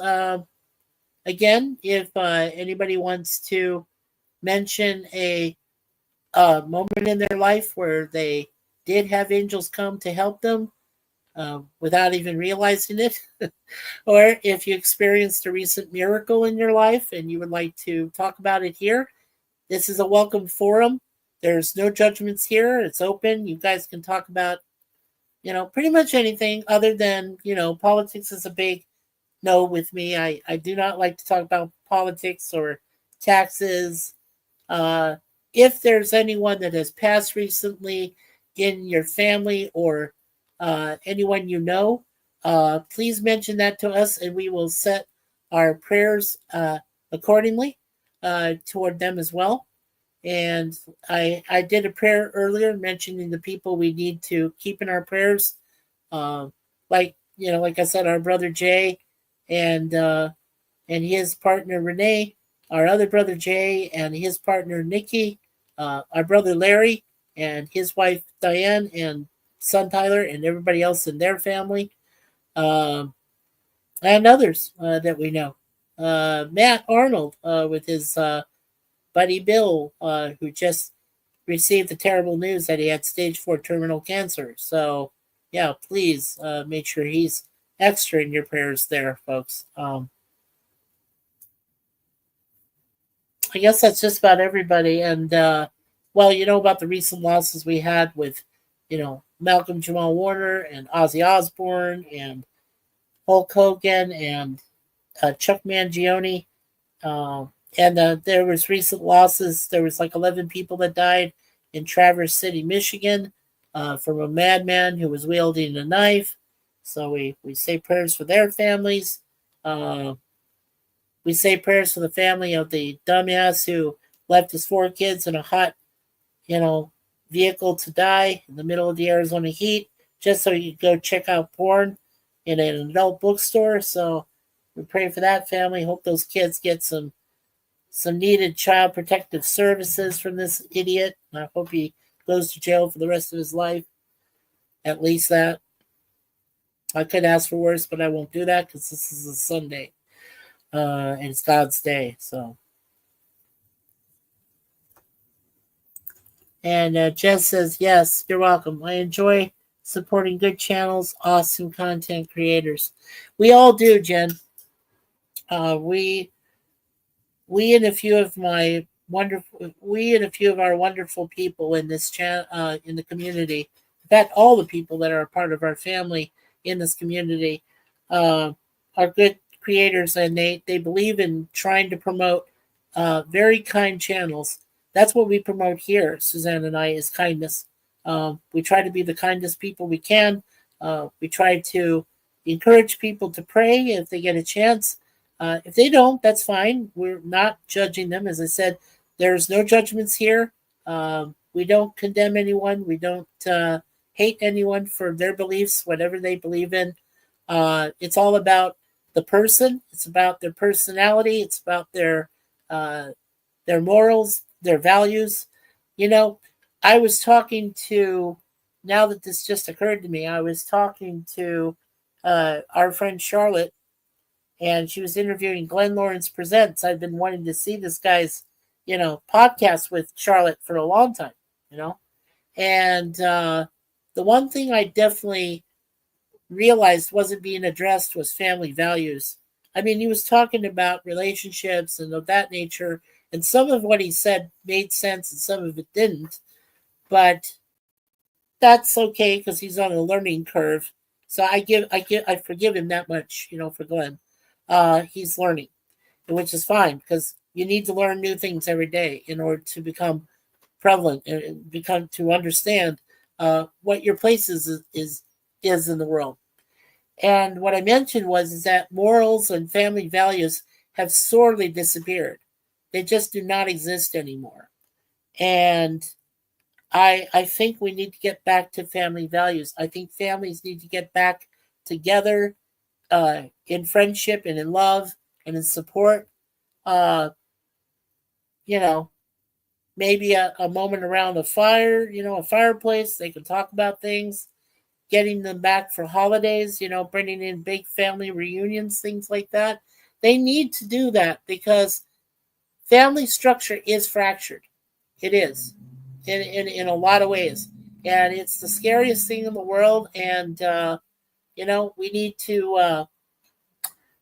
again, if anybody wants to mention a moment in their life where they did have angels come to help them without even realizing it, or if you experienced a recent miracle in your life and you would like to talk about it here, this is a welcome forum. There's no judgments here. It's open. You guys can talk about, pretty much anything other than, politics is a big no with me. I do not like to talk about politics or taxes. Uh, if there's anyone that has passed recently in your family or anyone you know, please mention that to us and we will set our prayers accordingly toward them as well. And I did a prayer earlier mentioning the people we need to keep in our prayers. Like I said, our brother Jay and his partner Renee, our other brother Jay and his partner Nikki, our brother Larry and his wife Diane and son Tyler and everybody else in their family, and others that we know. Matt Arnold with his buddy Bill, who just received the terrible news that he had stage 4 terminal cancer. So, yeah, please make sure he's extra in your prayers there, folks. I guess that's just about everybody. And, well, about the recent losses we had with, Malcolm Jamal Warner and Ozzy Osbourne and Hulk Hogan and Chuck Mangione. And there was recent losses. There was like 11 people that died in Traverse City, Michigan, from a madman who was wielding a knife. So we say prayers for their families. We say prayers for the family of the dumbass who left his 4 kids in a hot, you know, vehicle to die in the middle of the Arizona heat just so you could go check out porn in an adult bookstore. So we pray for that family. Hope those kids get some needed child protective services from this idiot. I hope he goes to jail for the rest of his life. At least that. I could ask for worse, but I won't do that because this is a Sunday. And it's God's day. So, and Jess says, yes, you're welcome. I enjoy supporting good channels, awesome content creators. We all do, Jen. We and a few of my wonderful, we and a few of our wonderful people in this in the community. In fact, all the people that are a part of our family in this community uh, are good creators, and they believe in trying to promote very kind channels. That's what we promote here, Suzanne and I, is kindness. We try to be the kindest people we can. We try to encourage people to pray if they get a chance. If they don't, that's fine. We're not judging them. As I said, there's no judgments here. We don't condemn anyone. We don't hate anyone for their beliefs, whatever they believe in. It's all about the person. It's about their personality. It's about their morals, their values. You know, I was talking to. Now that this just occurred to me, I was talking to our friend Charlotte, and she was interviewing Glenn Lawrence Presents. I've been wanting to see this guy's, podcast with Charlotte for a long time, and the one thing I definitely realized wasn't being addressed was family values. I mean, he was talking about relationships and of that nature, and some of what he said made sense and some of it didn't, but that's okay because he's on a learning curve. So I forgive him that much, for Glenn. He's learning, which is fine because you need to learn new things every day in order to become prevalent and become to understand what your place is in the world. And what I mentioned was is that morals and family values have sorely disappeared. They just do not exist anymore. And I think we need to get back to family values. I think families need to get back together in friendship and in love and in support. Uh, you know, maybe a moment around a fire, a fireplace. They can talk about things, getting them back for holidays, bringing in big family reunions, things like that. They need to do that because family structure is fractured. It is in a lot of ways. And it's the scariest thing in the world. And, we need to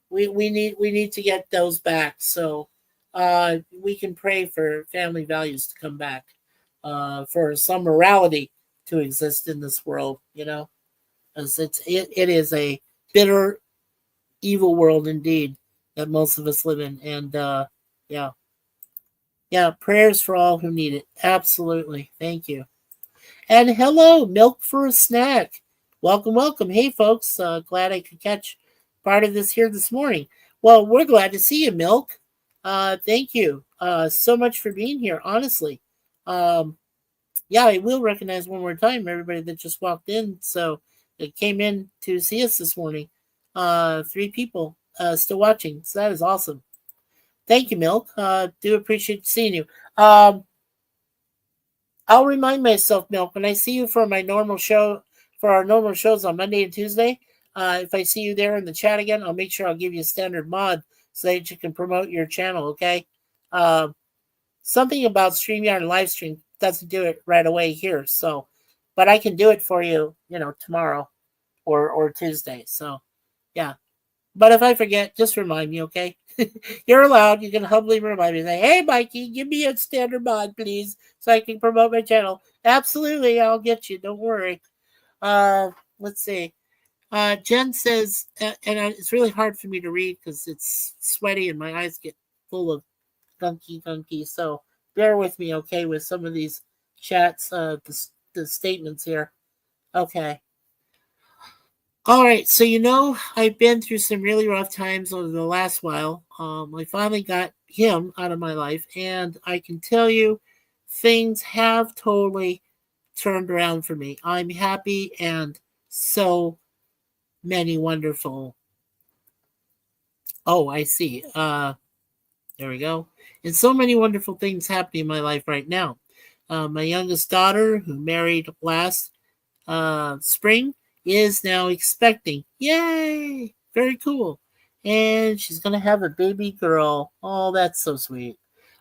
we need to get those back. So we can pray for family values to come back, for some morality to exist in this world. As it is a bitter, evil world indeed that most of us live in. And yeah, yeah, prayers for all who need it. Absolutely, thank you. And hello, Milk for a Snack. Welcome, welcome. Hey, folks. Glad I could catch part of this here this morning. Well, we're glad to see you, Milk. Thank you so much for being here, honestly. Yeah, I will recognize one more time everybody that just walked in. So it came in to see us this morning. 3 people still watching. So that is awesome. Thank you, Milk. Do appreciate seeing you. I'll remind myself, Milk, when I see you for my normal show, for our normal shows on Monday and Tuesday. If I see you there in the chat again, I'll make sure I'll give you a standard mod so that you can promote your channel. Okay. Something about StreamYard and live stream doesn't do it right away here. So, but I can do it for you, tomorrow or Tuesday. So, yeah. But if I forget, just remind me, okay? You're allowed. You can humbly remind me. Say, hey, Mikey, give me a standard mod, please, so I can promote my channel. Absolutely, I'll get you. Don't worry. Let's see. Jen says, and it's really hard for me to read because it's sweaty and my eyes get full of gunky. So bear with me, okay, with some of these chats, the statements here. Okay. All right, so I've been through some really rough times over the last while. I finally got him out of my life, and I can tell you, things have totally turned around for me. I'm happy, and so many wonderful. Oh, I see. There we go. And so many wonderful things happening in my life right now. My youngest daughter, who married last spring, is now expecting. Yay! Very cool. And she's going to have a baby girl. Oh, that's so sweet.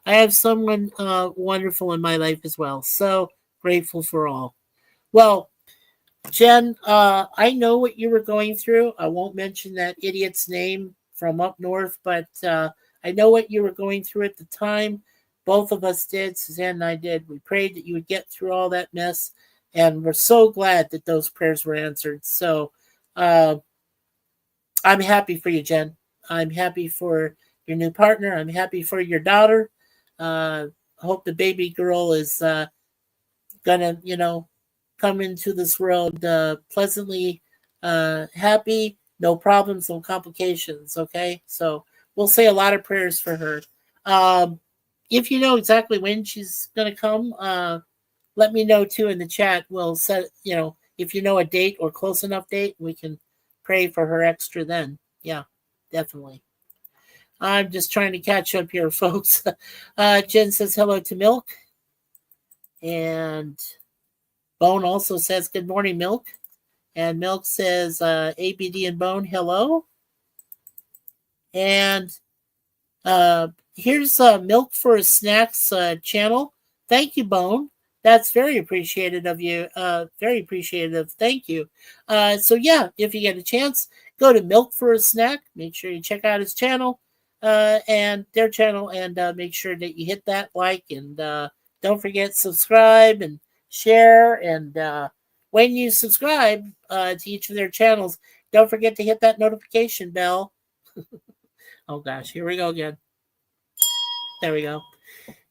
I have someone wonderful in my life as well. So grateful for all. Well, Jen, I know what you were going through. I won't mention that idiot's name from up north, but I know what you were going through at the time. Both of us did. Suzanne and I did. We prayed that you would get through all that mess, and we're so glad that those prayers were answered. So uh, I'm happy for you, Jen. I'm happy for your new partner. I'm happy for your daughter. I hope the baby girl is gonna come into this world pleasantly happy, no problems, no complications. Okay, so we'll say a lot of prayers for her. um, if you know exactly when she's gonna come, let me know too in the chat. We'll set, if you know a date or close enough date, we can pray for her extra then. Yeah, definitely. I'm just trying to catch up here, folks. Jen says hello to Milk, and Bone also says good morning, Milk. And Milk says ABD and Bone, hello. And here's Milk for a Snacks channel. Thank you, Bone. That's very appreciated of you. Very appreciative. Thank you. So yeah, if you get a chance, go to Milk for a Snack. Make sure you check out his channel and their channel, and make sure that you hit that like, and don't forget subscribe and share. And when you subscribe to each of their channels, don't forget to hit that notification bell. Oh gosh, here we go again. There we go.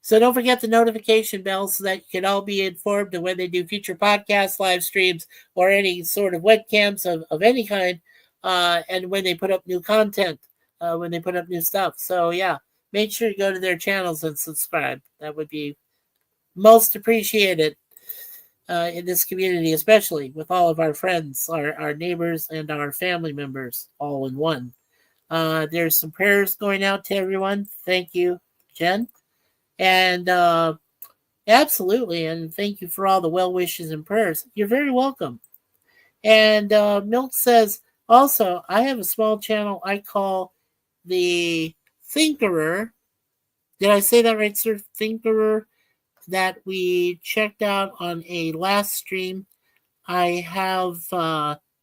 So don't forget the notification bell so that you can all be informed of when they do future podcasts, live streams, or any sort of webcams of any kind, and when they put up new content, when they put up new stuff. So yeah, make sure you go to their channels and subscribe. That would be most appreciated in this community, especially with all of our friends, our neighbors, and our family members all in one. There's some prayers going out to everyone. Thank you, Jen. And absolutely. And thank you for all the well wishes and prayers. You're very welcome. And Milk says, also, I have a small channel I call the Thinkerer. Did I say that right, sir? Thinkerer, that we checked out on a last stream. I have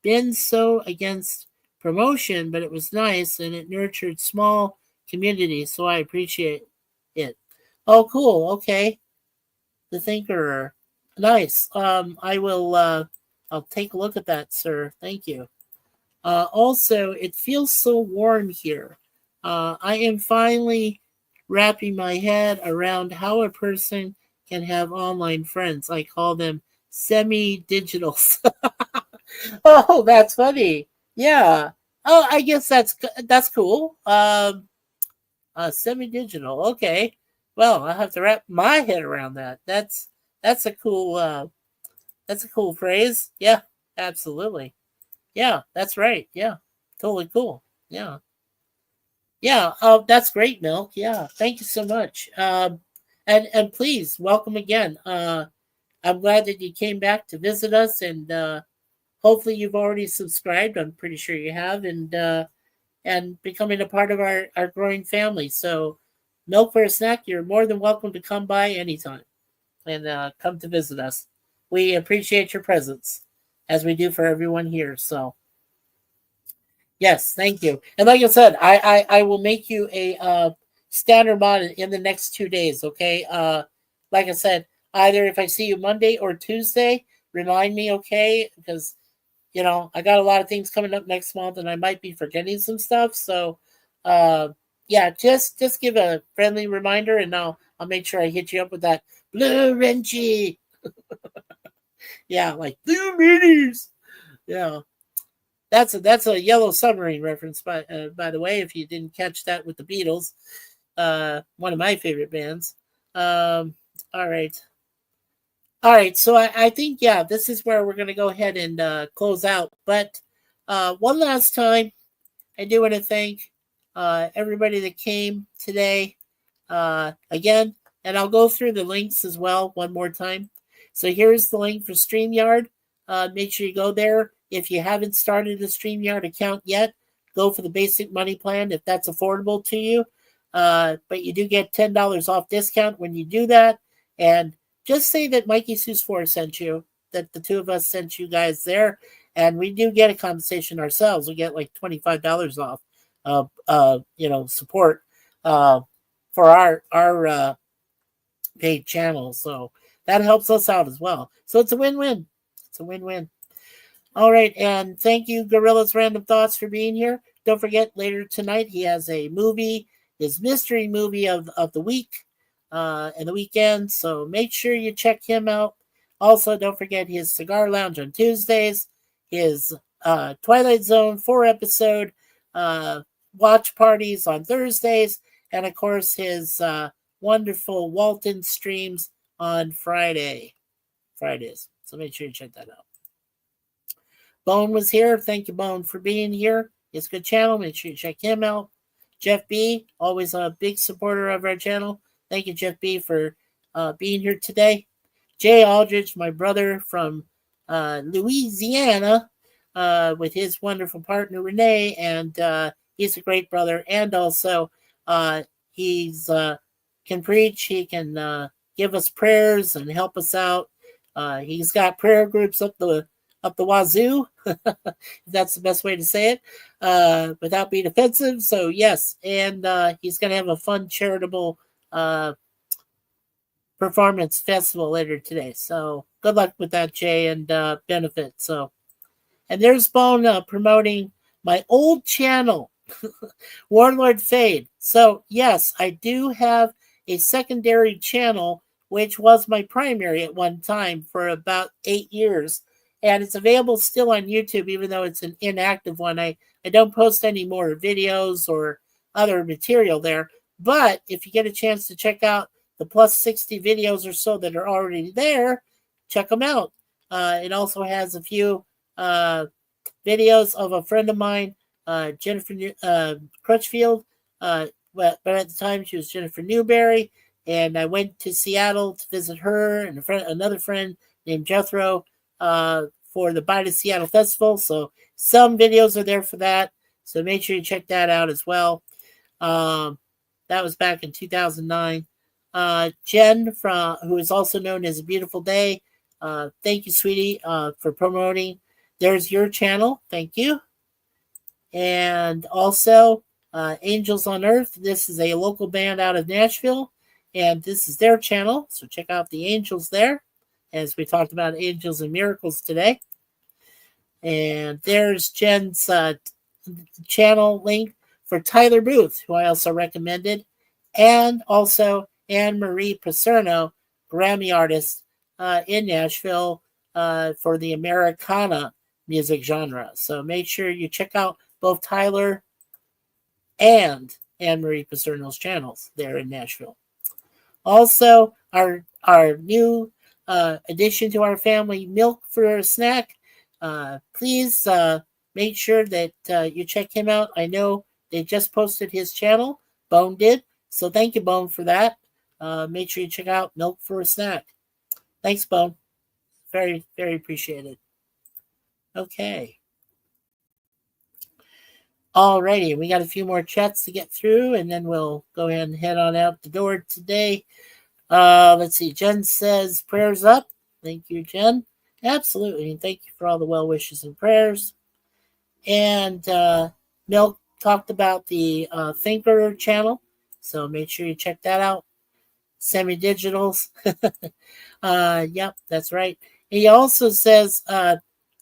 been so against promotion, but it was nice and it nurtured small communities, so I appreciate it. Oh, cool. Okay. The Thinkerer. Nice. I will I'll take a look at that, sir. Thank you. Also, it feels so warm here. I am finally wrapping my head around how a person can have online friends. I call them semi-digitals. Oh, that's funny. Yeah. Oh, I guess that's cool. Semi-digital. Okay. Well, I have to wrap my head around that. That's a cool that's a cool phrase. Yeah, absolutely. Yeah, that's right. Yeah, totally cool. Yeah, yeah. That's great, Milk. Yeah, thank you so much. And please welcome again. I'm glad that you came back to visit us, and hopefully you've already subscribed. I'm pretty sure you have, and becoming a part of our growing family. So, Milk for a Snack, you're more than welcome to come by anytime and come to visit us. We appreciate your presence, as we do for everyone here. So, yes, thank you. And like I said, I will make you a standard mod in the next 2 days. Okay. Like I said, either if I see you Monday or Tuesday, remind me. Okay, because I got a lot of things coming up next month, and I might be forgetting some stuff. So, uh, yeah, just give a friendly reminder, and I'll make sure I hit you up with that blue Renchi. Yeah, like blue minis. Yeah. That's a Yellow Submarine reference, by the way, if you didn't catch that with the Beatles, one of my favorite bands. All right. All right, so I think, yeah, this is where we're going to go ahead and close out. But one last time, I do want to thank everybody that came today again, and I'll go through the links as well one more time. So here's the link for StreamYard. Make sure you go there. If you haven't started a StreamYard account yet, go for the basic money plan if that's affordable to you. But you do get $10 off discount when you do that. And just say that Mikey Sus 4 sent you, that the two of us sent you guys there. And we do get a compensation ourselves. We get like $25 off support for our paid channel. So that helps us out as well. So it's a win-win. It's a win-win. All right, and thank you, Gorilla's Random Thoughts, for being here. Don't forget, later tonight he has a movie, his mystery movie of the week and the weekend. So make sure you check him out. Also, don't forget his Cigar Lounge on Tuesdays, his Twilight Zone 4-episode watch parties on Thursdays, and of course his wonderful Walton streams on Fridays. So make sure you check that out. Bone was here. Thank you, Bone, for being here. It's a good channel. Make sure you check him out. Jeff B, always a big supporter of our channel. Thank you, Jeff B, for being here today. Jay Aldridge, my brother from Louisiana, with his wonderful partner Renee, and he's a great brother. And also, he's can preach. He can give us prayers and help us out. He's got prayer groups up the wazoo. That's the best way to say it, without being offensive. So yes, and he's going to have a fun charitable performance festival later today. So good luck with that, Jay, and benefit. So, and there's Bone promoting my old channel, Warlord Fade. So yes, I do have a secondary channel, which was my primary at one time for about 8 years. And it's available still on YouTube, even though it's an inactive one. I don't post any more videos or other material there. But if you get a chance to check out the plus 60 videos or so that are already there, check them out. It also has a few videos of a friend of mine, Jennifer Crutchfield. But at the time, she was Jennifer Newberry. And I went to Seattle to visit her and another friend named Jethro for the Bye to Seattle Festival. So some videos are there for that. So make sure you check that out as well. That was back in 2009. Jen, who is also known as A Beautiful Day. Thank you, sweetie, for promoting. There's your channel. Thank you. And also Angels on Earth. This is a local band out of Nashville. And this is their channel. So check out the Angels there, as we talked about Angels and Miracles today. And there's Jen's channel link for Tyler Booth, who I also recommended. And also Anne Marie Paserno, Grammy artist in Nashville for the Americana music genre. So make sure you check out both Tyler and Anne Marie Paserno's channels there in Nashville. Also, our new addition to our family, Milk for a Snack. Please make sure that you check him out. I know they just posted his channel. Bone did. So thank you, Bone, for that. Make sure you check out Milk for a Snack. Thanks, Bone. Very, very appreciated. Okay. Alrighty, we got a few more chats to get through, and then we'll go ahead and head on out the door today. Let's see. Jen says, prayers up. Thank you, Jen. Absolutely. And thank you for all the well wishes and prayers. And Milk talked about the Thinker channel. So make sure you check that out. Semi-digitals. Yep, that's right. He also says,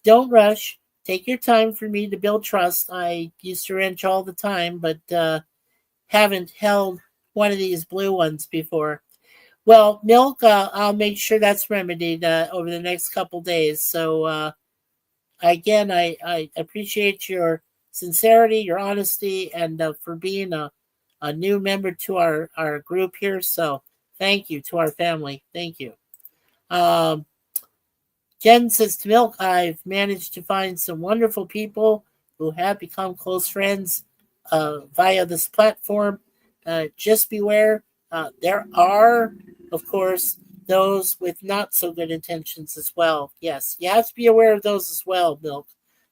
don't rush. Take your time for me to build trust. I used to wrench all the time, but haven't held one of these blue ones before. Well, Milk, I'll make sure that's remedied over the next couple days. So again, I appreciate your sincerity, your honesty, and for being a new member to our group here. So thank you to our family. Thank you. Um, Jen says to Milk, I've managed to find some wonderful people who have become close friends via this platform. Just beware, there are, of course, those with not so good intentions as well. Yes, you have to be aware of those as well, Milk.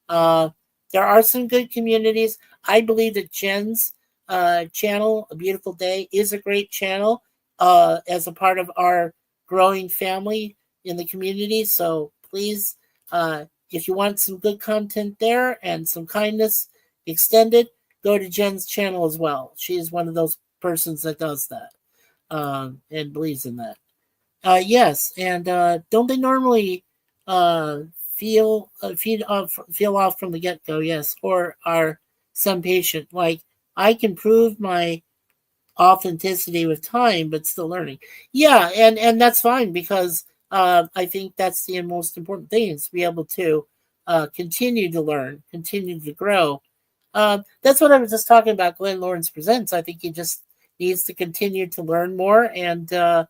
Uh, there are some good communities. I believe that Jen's channel, A Beautiful Day, is a great channel as a part of our growing family in the community. So please, if you want some good content there and some kindness extended, go to Jen's channel as well. She is one of those persons that does that and believes in that. Yes, and don't they normally uh, feel off from the get go? Yes, or are some patient like I can prove my authenticity with time, but still learning. Yeah, and that's fine because I think that's the most important thing is to be able to continue to learn, continue to grow. That's what I was just talking about. Glenn Lawrence presents. I think he just needs to continue to learn more and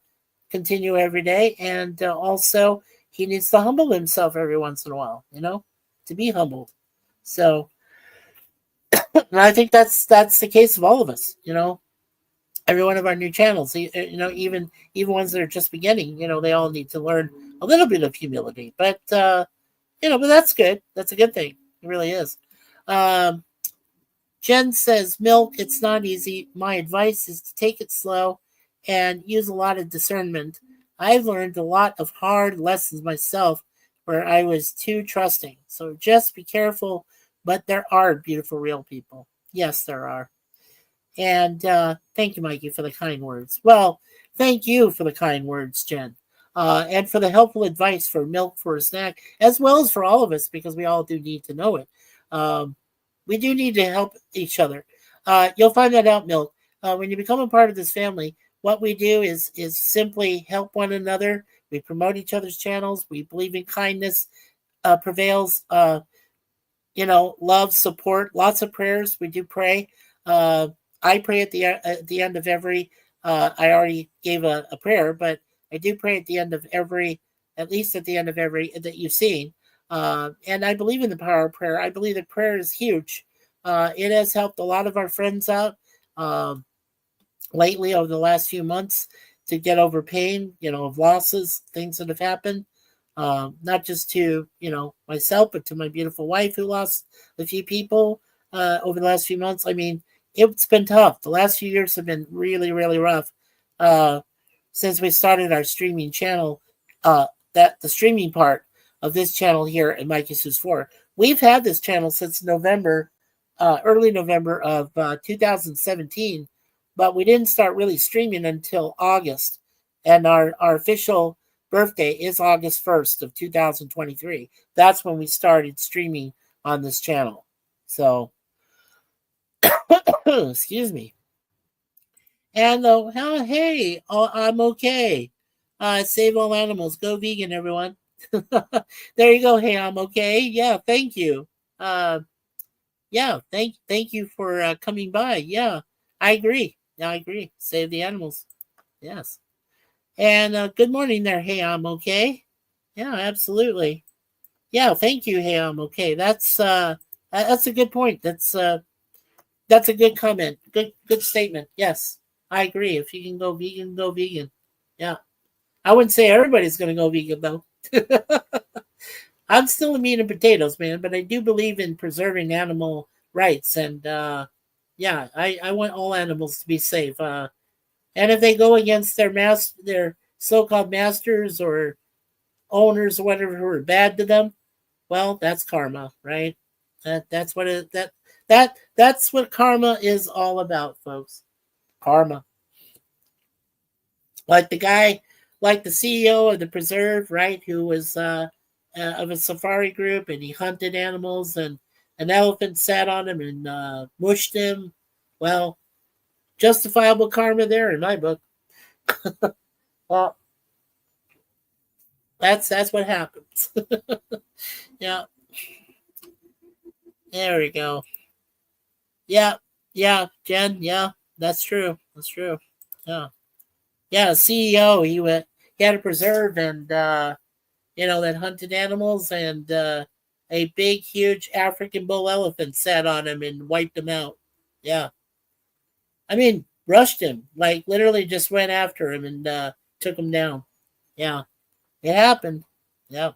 continue every day, and also he needs to humble himself every once in a while. To be humbled. So, and I think that's the case of all of us. Every one of our new channels, even ones that are just beginning, they all need to learn a little bit of humility. But that's good. That's a good thing. It really is. Um, Jen says, Milk, it's not easy. My advice is to take it slow and use a lot of discernment. I've learned a lot of hard lessons myself where I was too trusting. So just be careful, but there are beautiful, real people. Yes, there are. And thank you, Mikey, for the kind words. Well, thank you for the kind words, Jen. And for the helpful advice for Milk for a snack, as well as for all of us, because we all do need to know it. Um, we do need to help each other. You'll find that out, Milk. When you become a part of this family, what we do is simply help one another. We promote each other's channels. We believe in kindness prevails. Love, support, lots of prayers. We do pray. Uh, I pray at the end of every. I already gave a prayer, but I do pray at the end of every, at least at the end of every that you've seen. And I believe in the power of prayer. I believe that prayer is huge. It has helped a lot of our friends out lately over the last few months to get over pain, of losses, things that have happened. Not just to myself, but to my beautiful wife who lost a few people over the last few months. I mean, it's been tough. The last few years have been really, really rough. Uh, since we started our streaming channel, that the streaming part of this channel here at Mike Jesus 4, we've had this channel since November, early November of 2017, but we didn't start really streaming until August, and our official birthday is August 1st of 2023. That's when we started streaming on this channel. So, excuse me. And hey, I'm okay. Save all animals. Go vegan, everyone. There you go. Hey, I'm okay. Yeah, thank you. Uh, yeah, thank you for coming by. Yeah, I agree. Yeah, I agree. Save the animals. Yes. And good morning there. Hey, I'm okay. Yeah, absolutely. Yeah, thank you. Hey, I'm okay. That's a good point. That's a good comment. Good statement. Yes, I agree. If you can go vegan, go vegan. Yeah, I wouldn't say everybody's going to go vegan though. I'm still a meat and potatoes man, but I do believe in preserving animal rights, and yeah, I want all animals to be safe. And if they go against their so-called masters or owners or whatever who are bad to them, well, that's karma, right? That's what that's what karma is all about, folks. Karma. Like the guy, like the CEO of the preserve, right? Who was of a safari group, and he hunted animals, and an elephant sat on him and mushed him. Well, justifiable karma there in my book. Well, that's what happens. Yeah. There we go. Yeah, yeah, Jen. Yeah, that's true. That's true. Yeah, yeah. CEO. He had a preserve and that hunted animals and a big, huge African bull elephant sat on him and wiped him out. Yeah, I mean, rushed him like literally just went after him and took him down. Yeah, it happened. Yeah.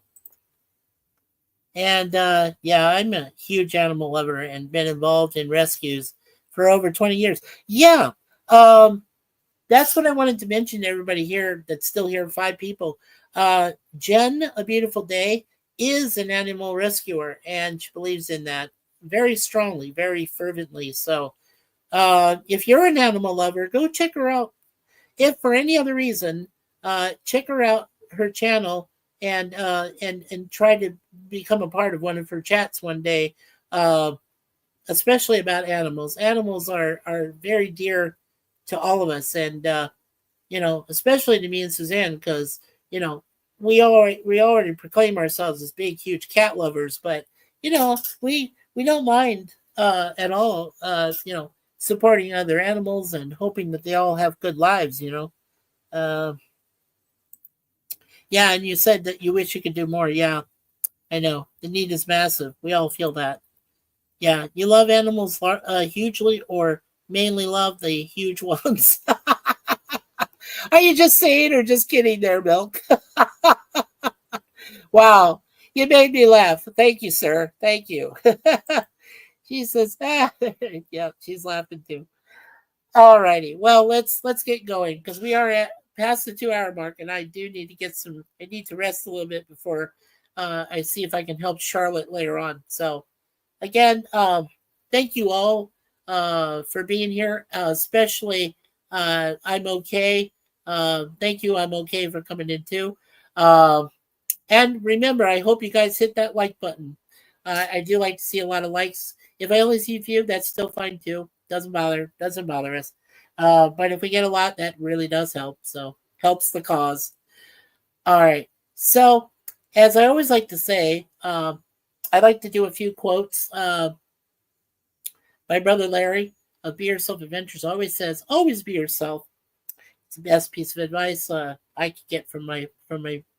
And yeah, I'm a huge animal lover and been involved in rescues for over 20 years. Yeah, um, that's what I wanted to mention to everybody here that's still here, 5 people. Jen, A Beautiful Day, is an animal rescuer and she believes in that very strongly, very fervently. So if you're an animal lover, go check her out. If for any other reason, check her out, her channel, and try to become a part of one of her chats one day, uh, especially about animals. Animals are very dear to all of us, and especially to me and Suzanne, because you know we already proclaim ourselves as big, huge cat lovers, but we don't mind at all. Supporting other animals and hoping that they all have good lives. Uh, yeah, and you said that you wish you could do more. Yeah, I know the need is massive. We all feel that. Yeah, you love animals hugely, or mainly love the huge ones. Are you just saying or just kidding there, Milk? Wow, you made me laugh. Thank you, sir. Thank you. She says, yeah, she's laughing too. All righty. Well, let's get going because we are at past the 2 hour mark, and I do need to get some. I need to rest a little bit before I see if I can help Charlotte later on. So again, thank you all for being here, especially I'm okay. Thank you, I'm okay for coming in too. And remember, I hope you guys hit that like button. I do like to see a lot of likes. If I only see a few, that's still fine too. Doesn't bother us. But if we get a lot, that really does help. So helps the cause. All right. So as I always like to say, I like to do a few quotes. My brother Larry of Be Yourself Adventures always says, "Always be yourself." It's the best piece of advice I could get from my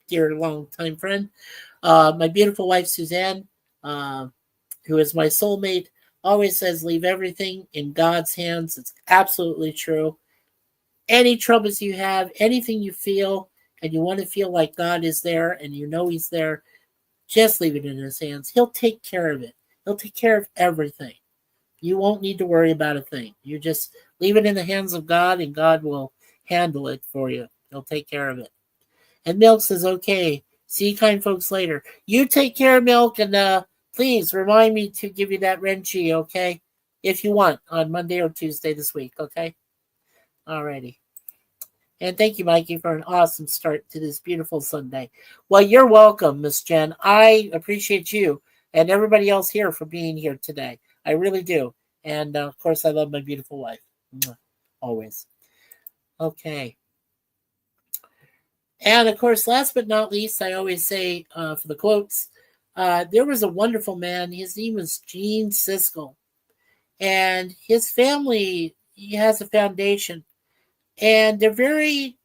dear longtime friend. My beautiful wife Suzanne, uh, who is my soulmate, always says, "Leave everything in God's hands." It's absolutely true. Any troubles you have, anything you feel, and you want to feel like God is there, and you know He's there, just leave it in His hands. He'll take care of it. He'll take care of everything. You won't need to worry about a thing. You just leave it in the hands of God, and God will handle it for you. He'll take care of it. And Milk says, "Okay, see you kind folks later." You take care, Milk, and please remind me to give you that Renchi, okay? If you want, on Monday or Tuesday this week, okay? Alrighty. And thank you, Mikey, for an awesome start to this beautiful Sunday. Well, you're welcome, Miss Jen. I appreciate you and everybody else here for being here today. I really do. And of course, I love my beautiful wife. Always. Okay. And of course, last but not least, I always say for the quotes, there was a wonderful man. His name was Gene Siskel. And his family, he has a foundation. And they're very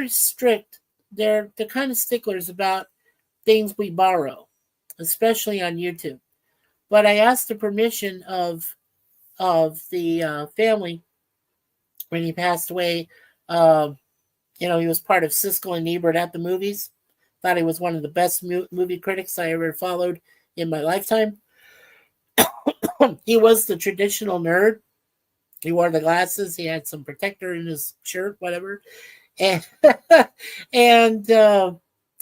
strict. They're kind of sticklers about things we borrow, especially on YouTube. But I asked the permission of the family when he passed away. Um, he was part of Siskel and Ebert at the movies. Thought he was one of the best movie critics I ever followed in my lifetime. He was the traditional nerd. He wore the glasses. He had some protector in his shirt, whatever, and and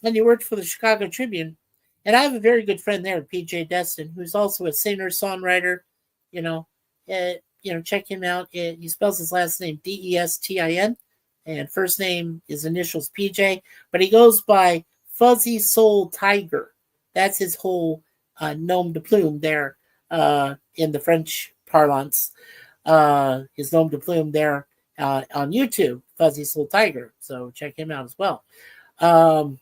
he worked for the Chicago Tribune. And I have a very good friend there, PJ Destin, who's also a singer songwriter. You know, check him out. He spells his last name Destin, and first name is initials PJ, but he goes by Fuzzy Soul Tiger. That's his whole nom de plume there in the French parlance. His nom de plume there on YouTube, Fuzzy Soul Tiger. So check him out as well. Um,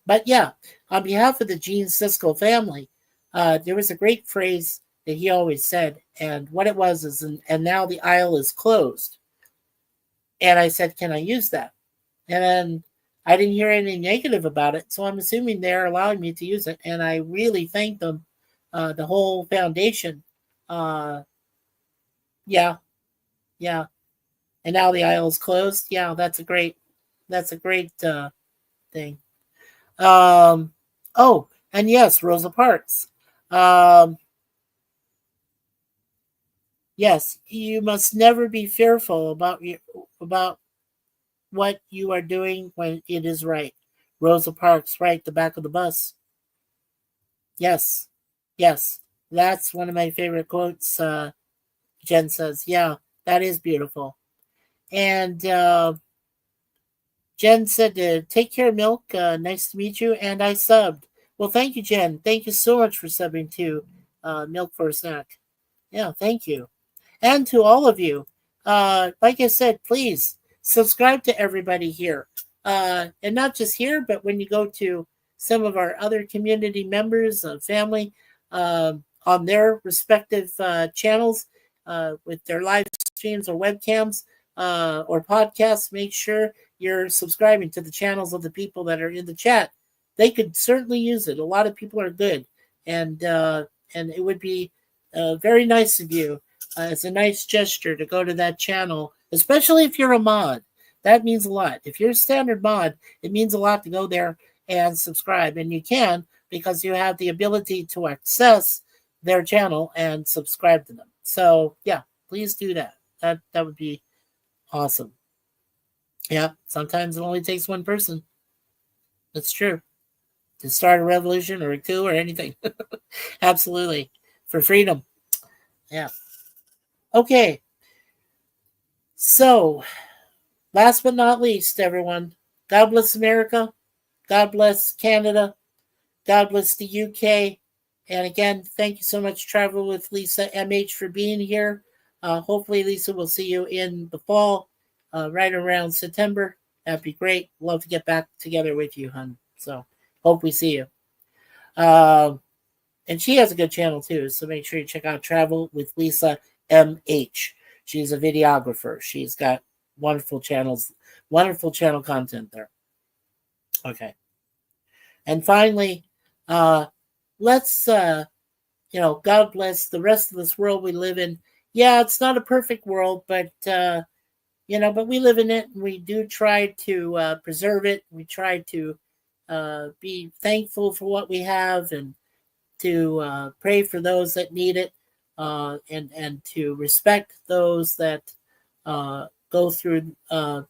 but yeah, on behalf of the Gene Siskel family, there was a great phrase that he always said. And what it was is, and now the aisle is closed. And I said, can I use that? And then I didn't hear anything negative about it. So I'm assuming they're allowing me to use it. And I really thank them, the whole foundation. Uh, yeah, yeah. And now the aisle is closed. Yeah, that's a great thing. Um, oh, and yes, Rosa Parks. Um, yes, you must never be fearful about what you are doing when it is right. Rosa Parks, right, the back of the bus. Yes, yes, that's one of my favorite quotes. Jen says, "Yeah, that is beautiful." And Jen said, "Take care, Milk. Nice to meet you." And I subbed. Well, thank you, Jen. Thank you so much for subbing to Milk for a Snack. Yeah, thank you. And to all of you. Like I said, please subscribe to everybody here. And not just here, but when you go to some of our other community members, family, on their respective channels with their live streams or webcams or podcasts, make sure you're subscribing to the channels of the people that are in the chat. They could certainly use it. A lot of people are good, and it would be very nice of you. It's a nice gesture to go to that channel, especially if you're a mod. That means a lot. If you're a standard mod, it means a lot to go there and subscribe. And you can because you have the ability to access their channel and subscribe to them. So yeah, please do that. That would be awesome. Yeah, sometimes it only takes one person. That's true. To start a revolution or a coup or anything. Absolutely. For freedom. Yeah. Okay. So, last but not least, everyone, God bless America. God bless Canada. God bless the UK. And again, thank you so much, Travel with Lisa MH, for being here. Hopefully, Lisa, will see you in the fall, right around September. That'd be great. Love to get back together with you, hon. So, hope we see you. And she has a good channel too. So make sure you check out Travel with Lisa MH. She's a videographer. She's got wonderful channels, wonderful channel content there. Okay. And finally, let's God bless the rest of this world we live in. Yeah, it's not a perfect world, but but we live in it, and we do try to preserve it. We try to be thankful for what we have, and to pray for those that need it, and to respect those that go through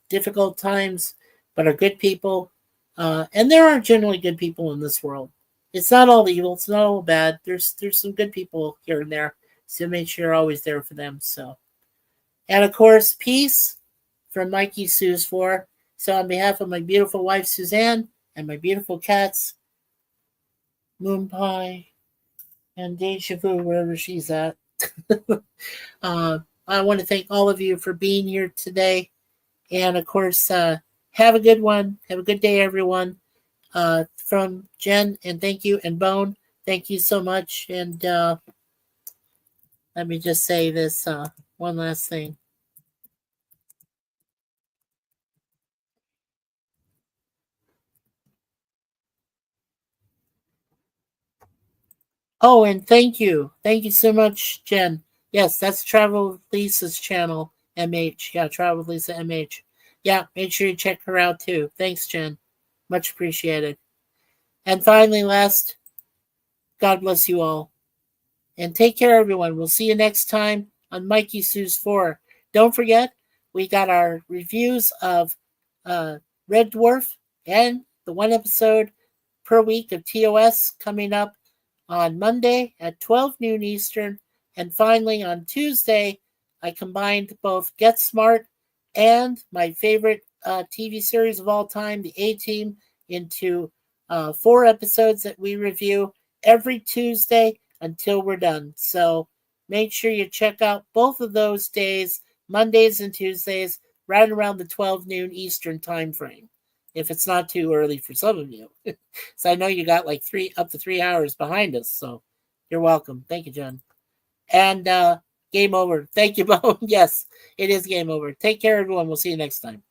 difficult times, but are good people. And there are generally good people in this world. It's not all evil. It's not all bad. There's some good people here and there. So make sure you're always there for them. So, and of course, peace from Mikey Sue's for. So on behalf of my beautiful wife Suzanne and my beautiful cats, Moon Pie and Deja Vu, wherever she's at. I want to thank all of you for being here today. And of course, have a good one. Have a good day, everyone. From Jen, and thank you. And Bone, thank you so much. And let me just say this one last thing. Oh, and thank you. Thank you so much, Jen. Yes, that's Travel with Lisa's channel, MH. Yeah, Travel with Lisa, MH. Yeah, make sure you check her out too. Thanks, Jen. Much appreciated. And finally, last, God bless you all. And take care, everyone. We'll see you next time on Mikey Sue's 4. Don't forget, we got our reviews of Red Dwarf and the one episode per week of TOS coming up on Monday at 12 noon Eastern. And finally, on Tuesday, I combined both Get Smart and my favorite TV series of all time, The A-Team, into 4 episodes that we review every Tuesday until we're done. So make sure you check out both of those days, Mondays and Tuesdays, right around the 12 noon Eastern time frame, if it's not too early for some of you. So I know you got like up to 3 hours behind us. So you're welcome. Thank you, John. And game over. Thank you, Bo. Yes, it is game over. Take care, everyone. We'll see you next time.